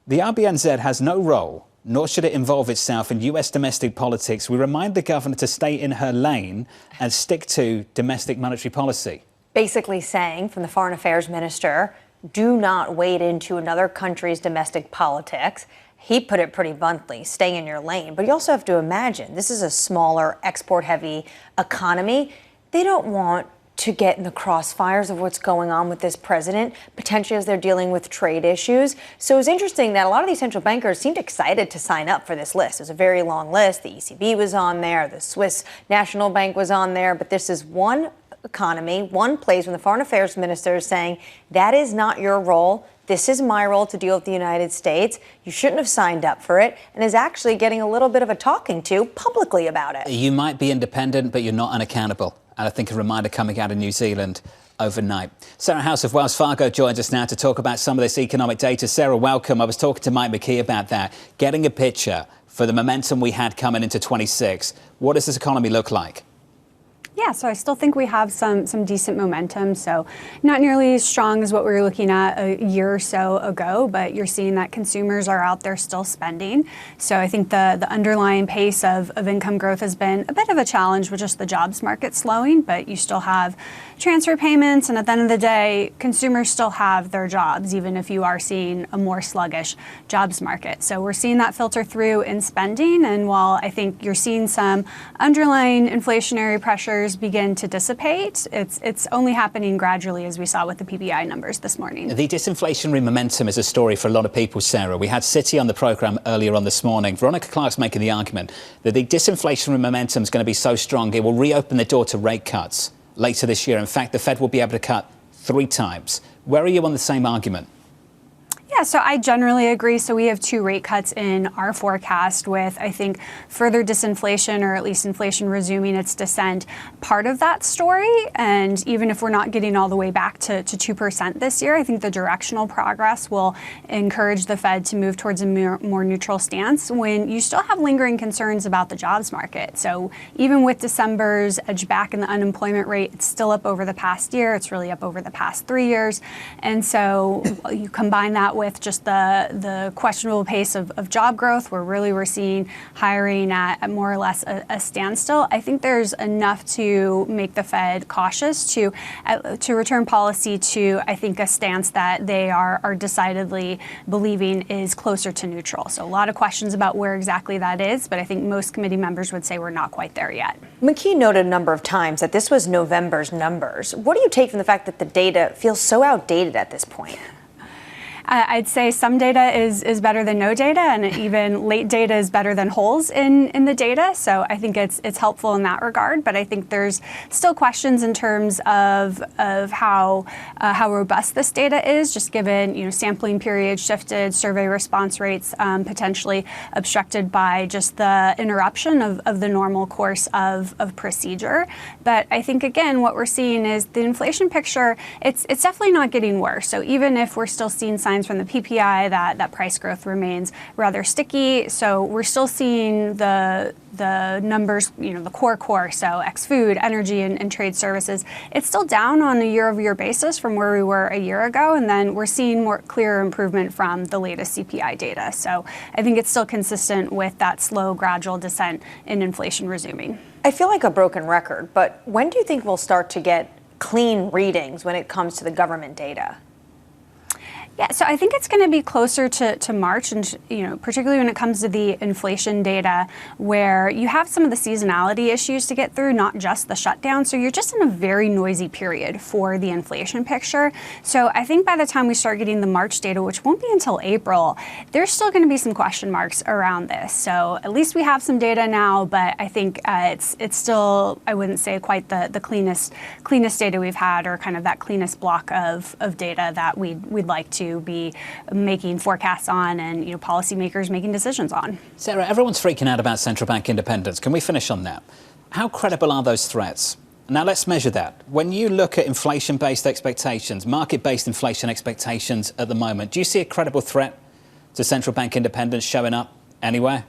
The RBNZ has no role, nor should it involve itself in US domestic politics. We remind the governor to stay in her lane and stick to domestic monetary policy. Basically saying from the Foreign Affairs Minister, do not wade into another country's domestic politics. He put it pretty bluntly, stay in your lane. But you also have to imagine, this is a smaller, export-heavy economy. They don't want to get in the crossfires of what's going on with this president, potentially as they're dealing with trade issues. So it's interesting that a lot of these central bankers seemed excited to sign up for this list. It was a very long list. The ECB was on there, the Swiss National Bank was on there, but this is one economy, one place when the Foreign Affairs Minister is saying that is not your role. this is my role to deal with the United States. You shouldn't have signed up for it, and is actually getting a little bit of a talking to publicly about it. You might be independent, but you're not unaccountable. And I think a reminder coming out of New Zealand overnight. Sarah House of Wells Fargo joins us now to talk about some of this economic data. Sarah, welcome. I was talking to Mike McKee about that. Getting a picture for the momentum we had coming into 26. What does this economy look like? Yeah, so I still think we have some decent momentum. So not nearly as strong as what we were looking at a year or so ago, but you're seeing that consumers are out there still spending. So I think the underlying pace of income growth has been a bit of a challenge with just the jobs market slowing, but you still have transfer payments. And at the end of the day, consumers still have their jobs, even if you are seeing a more sluggish jobs market. So we're seeing that filter through in spending. And while I think you're seeing some underlying inflationary pressures begin to dissipate, it's only happening gradually, as we saw with the PPI numbers this morning. The disinflationary momentum is a story for a lot of people, Sarah. We had Citi on the programme earlier on this morning. Veronica Clark's making the argument that the disinflationary momentum is going to be so strong it will reopen the door to rate cuts later this year. In fact, the Fed will be able to cut 3 times. Where are you on the same argument? Yeah, so I generally agree. So we have 2 rate cuts in our forecast with, I think, further disinflation, or at least inflation resuming its descent, part of that story. And even if we're not getting all the way back to 2% this year, I think the directional progress will encourage the Fed to move towards a more neutral stance when you still have lingering concerns about the jobs market. So even with December's edge back in the unemployment rate, it's still up over the past year. It's really up over the past 3 years. And so you combine that with just the questionable pace of job growth, where really we're seeing hiring at more or less a standstill. I think there's enough to make the Fed cautious to return policy to, I think, a stance that they are decidedly believing is closer to neutral. So a lot of questions about where exactly that is, but I think most committee members would say we're not quite there yet. McKee noted a number of times that this was November's numbers. What do you take from the fact that the data feels so outdated at this point? I'd say some data is better than no data, and even late data is better than holes in the data. So I think it's helpful in that regard. But I think there's still questions in terms of how robust this data is, just given sampling periods shifted, survey response rates potentially obstructed by just the interruption of the normal course of procedure. But I think again what we're seeing is the inflation picture. It's definitely not getting worse. So even if we're still seeing signs from the PPI that price growth remains rather sticky. So we're still seeing the numbers, the core, so ex-food, energy, and trade services. It's still down on a year-over-year basis from where we were a year ago. And then we're seeing more clear improvement from the latest CPI data. So I think it's still consistent with that slow, gradual descent in inflation resuming. I feel like a broken record, but when do you think we'll start to get clean readings when it comes to the government data? Yeah, so I think it's going to be closer to March, and particularly when it comes to the inflation data, where you have some of the seasonality issues to get through, not just the shutdown. So you're just in a very noisy period for the inflation picture. So I think by the time we start getting the March data, which won't be until April, there's still going to be some question marks around this. So at least we have some data now, but I think it's still, I wouldn't say quite the cleanest data we've had, or kind of that cleanest block of data that we'd like to be making forecasts on, and policymakers making decisions on. Sarah, everyone's freaking out about central bank independence. Can we finish on that? How credible are those threats? Now let's measure that. When you look at inflation-based expectations, market-based inflation expectations at the moment, do you see a credible threat to central bank independence showing up anywhere?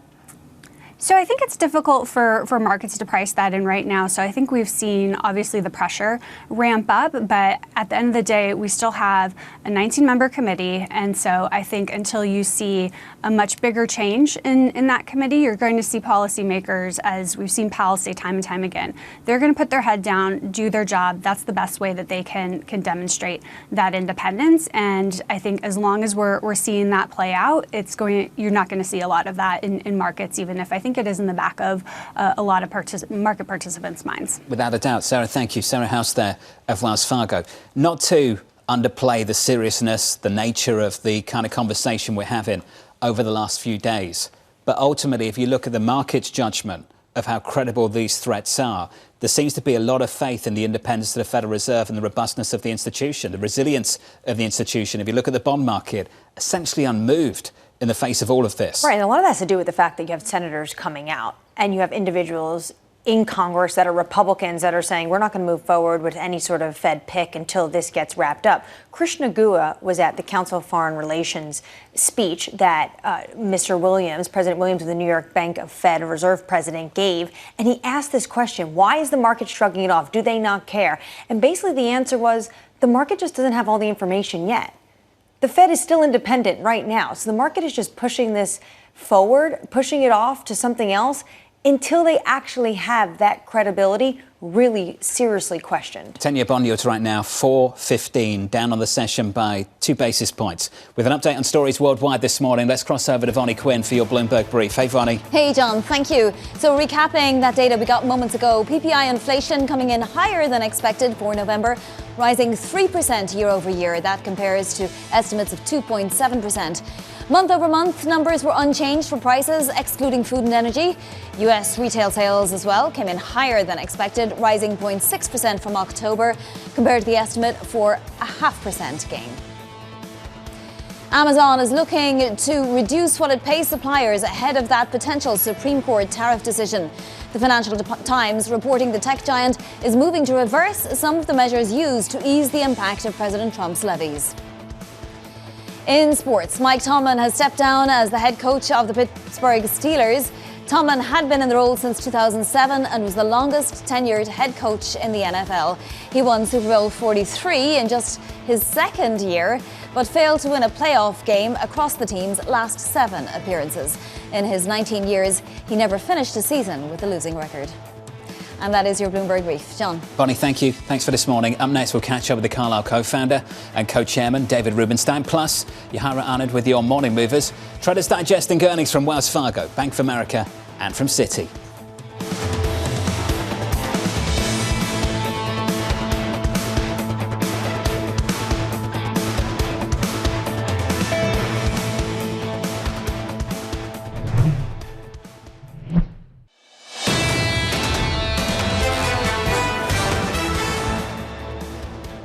So I think it's difficult for markets to price that in right now. So I think we've seen, obviously, the pressure ramp up. But at the end of the day, we still have a 19-member committee. And so I think until you see a much bigger change in that committee, you're going to see policymakers, as we've seen Powell say time and time again, they're going to put their head down, do their job. That's the best way that they can demonstrate that independence. And I think as long as we're seeing that play out, you're not going to see a lot of that in markets, even if I think it is in the back of a lot of market participants' minds. Without a doubt. Sarah, thank you. Sarah House there of Wells Fargo. Not to underplay the seriousness, the nature of the kind of conversation we're having over the last few days, but ultimately, if you look at the market's judgment of how credible these threats are. There seems to be a lot of faith in the independence of the Federal Reserve and the robustness of the institution, the resilience of the institution. If you look at the bond market, essentially unmoved in the face of all of this. Right, and a lot of that has to do with the fact that you have senators coming out and you have individuals in Congress that are Republicans that are saying we're not going to move forward with any sort of Fed pick until this gets wrapped up. Krishna Gua was at the Council of Foreign Relations speech that Mr. Williams, President Williams of the New York Bank of Fed Reserve President, gave, and he asked this question: why is the market shrugging it off? Do they not care? And basically the answer was the market just doesn't have all the information yet. The Fed is still independent right now, so the market is just pushing this forward, pushing it off to something else, until they actually have that credibility really seriously questioned. 10-year bond yields right now 4.15, down on the session by 2 basis points. With an update on stories worldwide this morning, let's cross over to Vonnie Quinn for your Bloomberg Brief. Hey, Vonnie. Hey, John. Thank you. So recapping that data we got moments ago, PPI inflation coming in higher than expected for November, rising 3% year over year. That compares to estimates of 2.7%. Month over month, numbers were unchanged for prices, excluding food and energy. U.S. retail sales as well came in higher than expected, rising 0.6% from October, compared to the estimate for a 0.5% gain. Amazon is looking to reduce what it pays suppliers ahead of that potential Supreme Court tariff decision. The Financial Times reporting the tech giant is moving to reverse some of the measures used to ease the impact of President Trump's levies. In sports, Mike Tomlin has stepped down as the head coach of the Pittsburgh Steelers. Tomlin had been in the role since 2007 and was the longest tenured head coach in the NFL. He won Super Bowl 43 in just his second year, but failed to win a playoff game across the team's last 7 appearances. In his 19 years, he never finished a season with a losing record. And that is your Bloomberg Brief. John. Bonnie, thank you. Thanks for this morning. Up next, we'll catch up with the Carlyle co-founder and co-chairman, David Rubenstein. Plus, Yahara Arnott with your morning movers. Traders digesting earnings from Wells Fargo, Bank of America, and from Citi.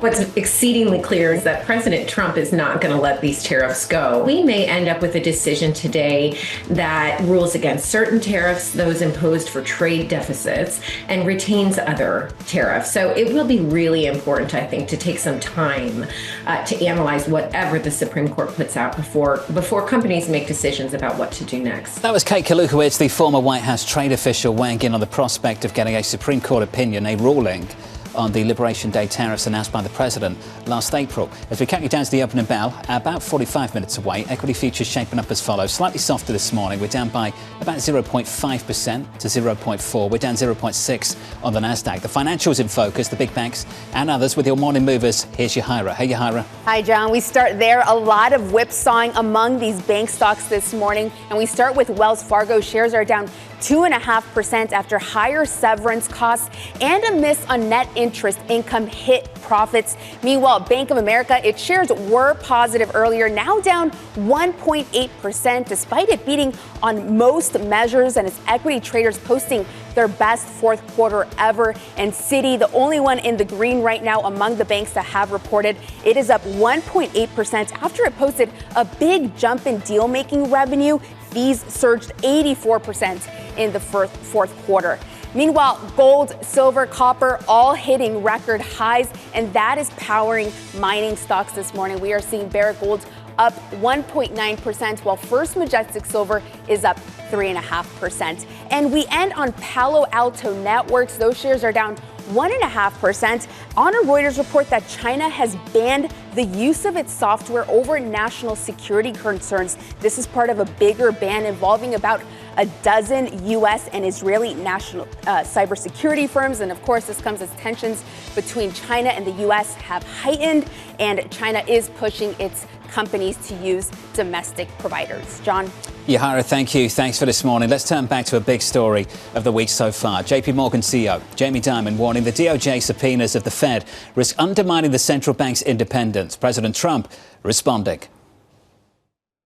What's exceedingly clear is that President Trump is not going to let these tariffs go. We may end up with a decision today that rules against certain tariffs, those imposed for trade deficits, and retains other tariffs. So it will be really important, I think, to take some time to analyze whatever the Supreme Court puts out before companies make decisions about what to do next. That was Kalutkiewicz, the former White House trade official, weighing in on the prospect of getting a Supreme Court opinion, a ruling on the Liberation Day tariffs announced by the president last April. As we count you down to the opening bell, about 45 minutes away, equity futures shaping up as follows. Slightly softer this morning. We're down by about 0.5% to 0.4. We're down 0.6 on the Nasdaq. The financials in focus, the big banks and others. With your morning movers, here's Yahara. Hey, Yahara. Hi, John. We start there. A lot of whipsawing among these bank stocks this morning. And we start with Wells Fargo. Shares are down 2.5% after higher severance costs and a miss on net interest income hit profits. Meanwhile, Bank of America, its shares were positive earlier, now down 1.8%, despite it beating on most measures and its equity traders posting their best fourth quarter ever. And Citi, the only one in the green right now among the banks that have reported, it is up 1.8% after it posted a big jump in deal-making revenue. Fees surged 84% in the fourth quarter. Meanwhile, gold, silver, copper, all hitting record highs, and that is powering mining stocks this morning. We are seeing Barrick Gold up 1.9%, while First Majestic Silver is up 3.5%. And we end on Palo Alto Networks. Those shares are down 1.5%. On a Reuters report that China has banned the use of its software over national security concerns. This is part of a bigger ban involving about a dozen U.S. and Israeli national cybersecurity firms. And of course, this comes as tensions between China and the U.S. have heightened, and China is pushing its companies to use domestic providers. John? Yahara, thank you. Thanks for this morning. Let's turn back to a big story of the week so far. JPMorgan CEO Jamie Dimon warning the DOJ subpoenas of the Fed risk undermining the central bank's independence. President Trump responding.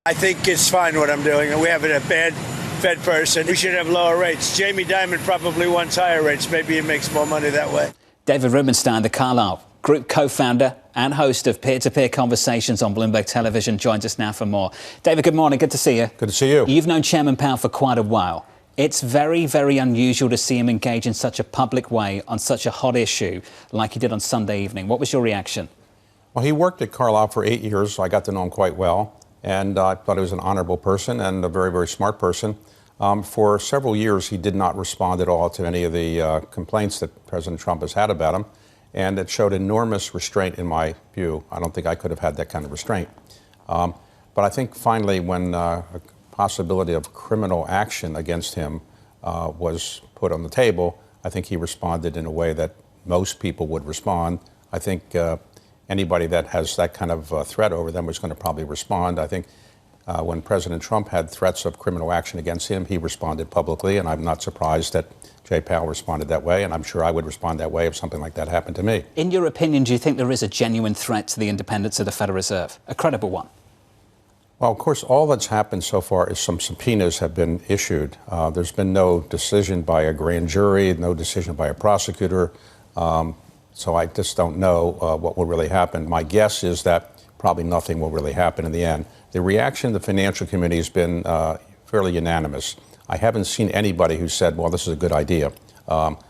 I think it's fine what I'm doing. We have a bad Fed person. We should have lower rates. Jamie Dimon probably wants higher rates. Maybe he makes more money that way. David Rubenstein, the Carlyle Group co-founder and host of Peer-to-Peer Conversations on Bloomberg Television, joins us now for more. David, good morning. Good to see you. Good to see you. You've known Chairman Powell for quite a while. It's very, very unusual to see him engage in such a public way on such a hot issue like he did on Sunday evening. What was your reaction? Well, he worked at Carlyle for 8 years, so I got to know him quite well. And I thought he was an honorable person and a very, very smart person. For several years, he did not respond at all to any of the complaints that President Trump has had about him. And it showed enormous restraint in my view. I don't think I could have had that kind of restraint. But I think finally when a possibility of criminal action against him was put on the table, I think he responded in a way that most people would respond. I think anybody that has that kind of threat over them is going to probably respond. I think when President Trump had threats of criminal action against him, he responded publicly, and I'm not surprised that Jay Powell responded that way, and I'm sure I would respond that way if something like that happened to me. In your opinion, do you think there is a genuine threat to the independence of the Federal Reserve, a credible one? Well, of course, all that's happened so far is some subpoenas have been issued. There's been no decision by a grand jury, no decision by a prosecutor, so I just don't know what will really happen. My guess is that probably nothing will really happen in the end. The reaction of the financial community has been fairly unanimous. I haven't seen anybody who said, well, this is a good idea.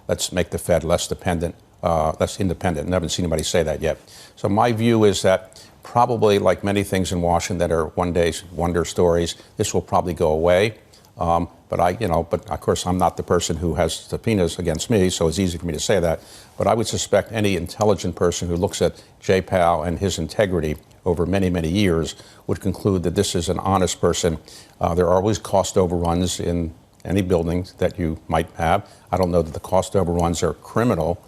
Let's make the Fed less independent. I haven't seen anybody say that yet. So my view is that probably like many things in Washington that are one-day wonder stories, this will probably go away. But of course, I'm not the person who has subpoenas against me, so it's easy for me to say that. But I would suspect any intelligent person who looks at Jay Powell and his integrity over many, many years would conclude that this is an honest person. There are always cost overruns in any building that you might have. I don't know that the cost overruns are criminal.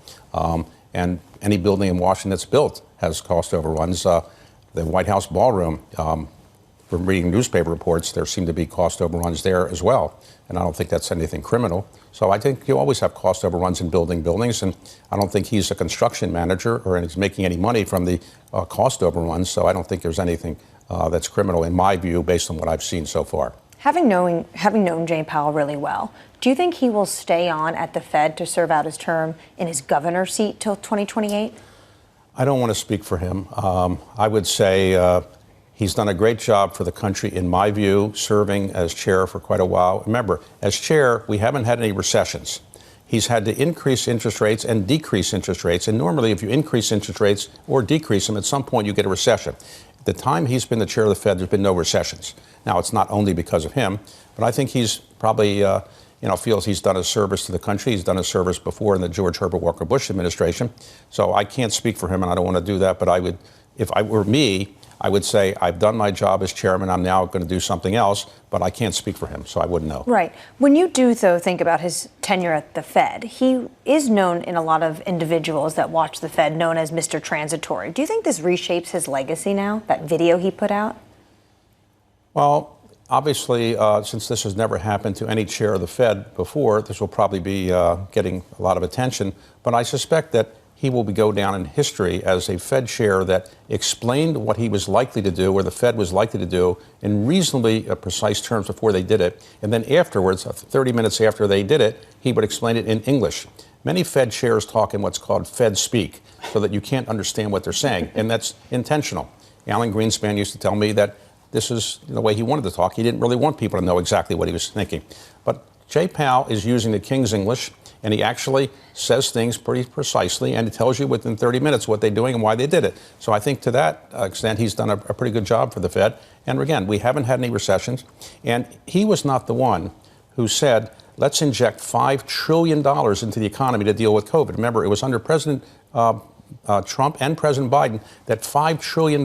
And any building in Washington that's built has cost overruns. The White House ballroom, from reading newspaper reports, there seem to be cost overruns there as well. And I don't think that's anything criminal. So I think you always have cost overruns in building buildings. And I don't think he's a construction manager or he's making any money from the cost overruns. So I don't think there's anything that's criminal in my view, based on what I've seen so far. Having known Jay Powell really well, do you think he will stay on at the Fed to serve out his term in his governor's seat till 2028? I don't want to speak for him. I would say he's done a great job for the country, in my view, serving as chair for quite a while. Remember, as chair, we haven't had any recessions. He's had to increase interest rates and decrease interest rates. And normally, if you increase interest rates or decrease them, at some point you get a recession. The time he's been the chair of the Fed, there's been no recessions. Now, it's not only because of him, but I think he's probably, feels he's done a service to the country. He's done a service before in the George Herbert Walker Bush administration. So I can't speak for him, and I don't want to do that. But I would, if I were me, I would say I've done my job as chairman. I'm now going to do something else, but I can't speak for him, so I wouldn't know. Right. When you do, though, think about his tenure at the Fed, he is known in a lot of individuals that watch the Fed, known as Mr. Transitory. Do you think this reshapes his legacy now, that video he put out? Well, obviously, since this has never happened to any chair of the Fed before, this will probably be getting a lot of attention. But I suspect that he will go down in history as a Fed chair that explained what he was likely to do, or the Fed was likely to do, in reasonably precise terms before they did it. And then afterwards, 30 minutes after they did it, he would explain it in English. Many Fed chairs talk in what's called Fed speak, so that you can't understand what they're saying, and that's intentional. Alan Greenspan used to tell me that this is the way he wanted to talk. He didn't really want people to know exactly what he was thinking. But Jay Powell is using the King's English, and he actually says things pretty precisely, and it tells you within 30 minutes what they're doing and why they did it. So I think to that extent, he's done a pretty good job for the Fed. And again, we haven't had any recessions. And he was not the one who said, let's inject $5 trillion into the economy to deal with COVID. Remember, it was under President Trump and President Biden that $5 trillion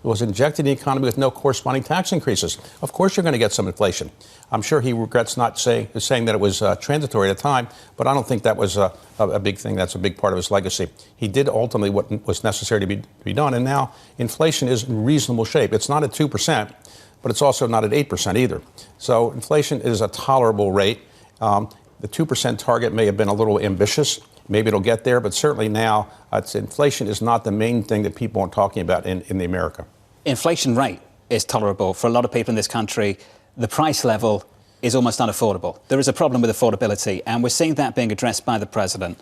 was injected in the economy with no corresponding tax increases. Of course, you're going to get some inflation. I'm sure he regrets not saying that it was transitory at the time, but I don't think that was a big thing. That's a big part of his legacy. He did ultimately what was necessary to be done, and now inflation is in reasonable shape. It's not at 2%, but it's also not at 8% either. So inflation is a tolerable rate. The 2% target may have been a little ambitious. Maybe it'll get there, but certainly now inflation is not the main thing that people are talking about in the America. Inflation rate is tolerable for a lot of people in this country. The price level is almost unaffordable. There is a problem with affordability, and we're seeing that being addressed by the president.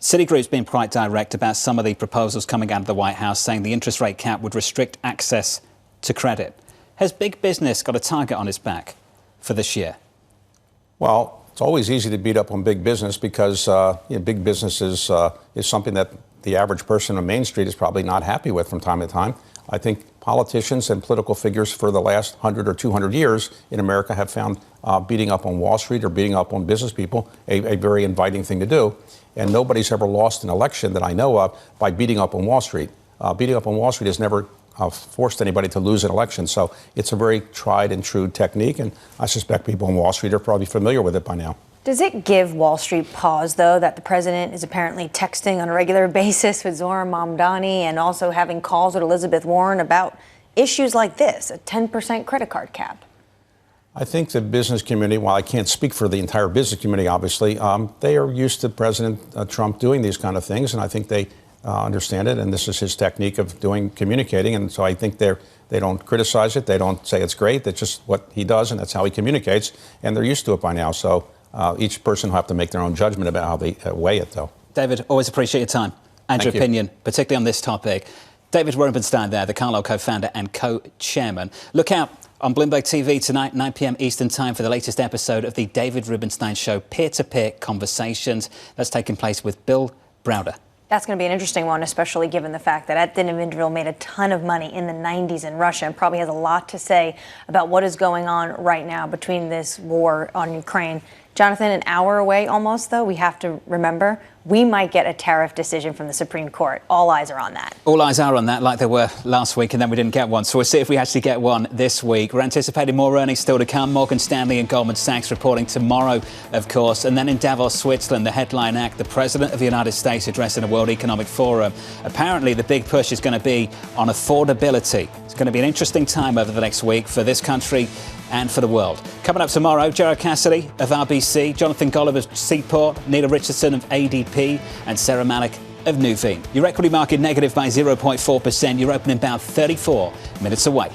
Citigroup's been quite direct about some of the proposals coming out of the White House, saying the interest rate cap would restrict access to credit. Has big business got a target on its back for this year? Well, it's always easy to beat up on big business because big business is something that the average person on Main Street is probably not happy with from time to time. I think politicians and political figures for the last 100 or 200 years in America have found beating up on Wall Street or beating up on business people a very inviting thing to do. And nobody's ever lost an election that I know of by beating up on Wall Street. Beating up on Wall Street has never forced anybody to lose an election. So it's a very tried and true technique. And I suspect people on Wall Street are probably familiar with it by now. Does it give Wall Street pause, though, that the president is apparently texting on a regular basis with Zohran Mamdani and also having calls with Elizabeth Warren about issues like this, a 10% credit card cap? I think the business community, while I can't speak for the entire business community, obviously, they are used to President Trump doing these kind of things, and I think they understand it, and this is his technique of communicating, and so I think they don't criticize it, they don't say it's great, that's just what he does, and that's how he communicates, and they're used to it by now. So each person will have to make their own judgment about how they weigh it, though. David, always appreciate your time and your opinion, particularly on this topic. David Rubenstein there, the Carlyle co-founder and co-chairman. Look out on Bloomberg TV tonight, 9 p.m. Eastern Time, for the latest episode of the David Rubenstein Show, Peer-to-Peer Conversations. That's taking place with Bill Browder. That's going to be an interesting one, especially given the fact that individual made a ton of money in the 90s in Russia and probably has a lot to say about what is going on right now between this war on Ukraine. Jonathan, an hour away almost, though, we have to remember we might get a tariff decision from the Supreme Court. All eyes are on that. All eyes are on that, like they were last week, and then we didn't get one. So we'll see if we actually get one this week. We're anticipating more earnings still to come. Morgan Stanley and Goldman Sachs reporting tomorrow, of course. And then in Davos, Switzerland, the headline act, the President of the United States addressing the World Economic Forum. Apparently, the big push is going to be on affordability. It's going to be an interesting time over the next week for this country and for the world. Coming up tomorrow, Gerard Cassidy of RBC, Jonathan Golub of Seaport, Nina Richardson of ADP, and Sarah Malik of Nuveen. Your equity market negative by 0.4%. You're opening about 34 minutes away.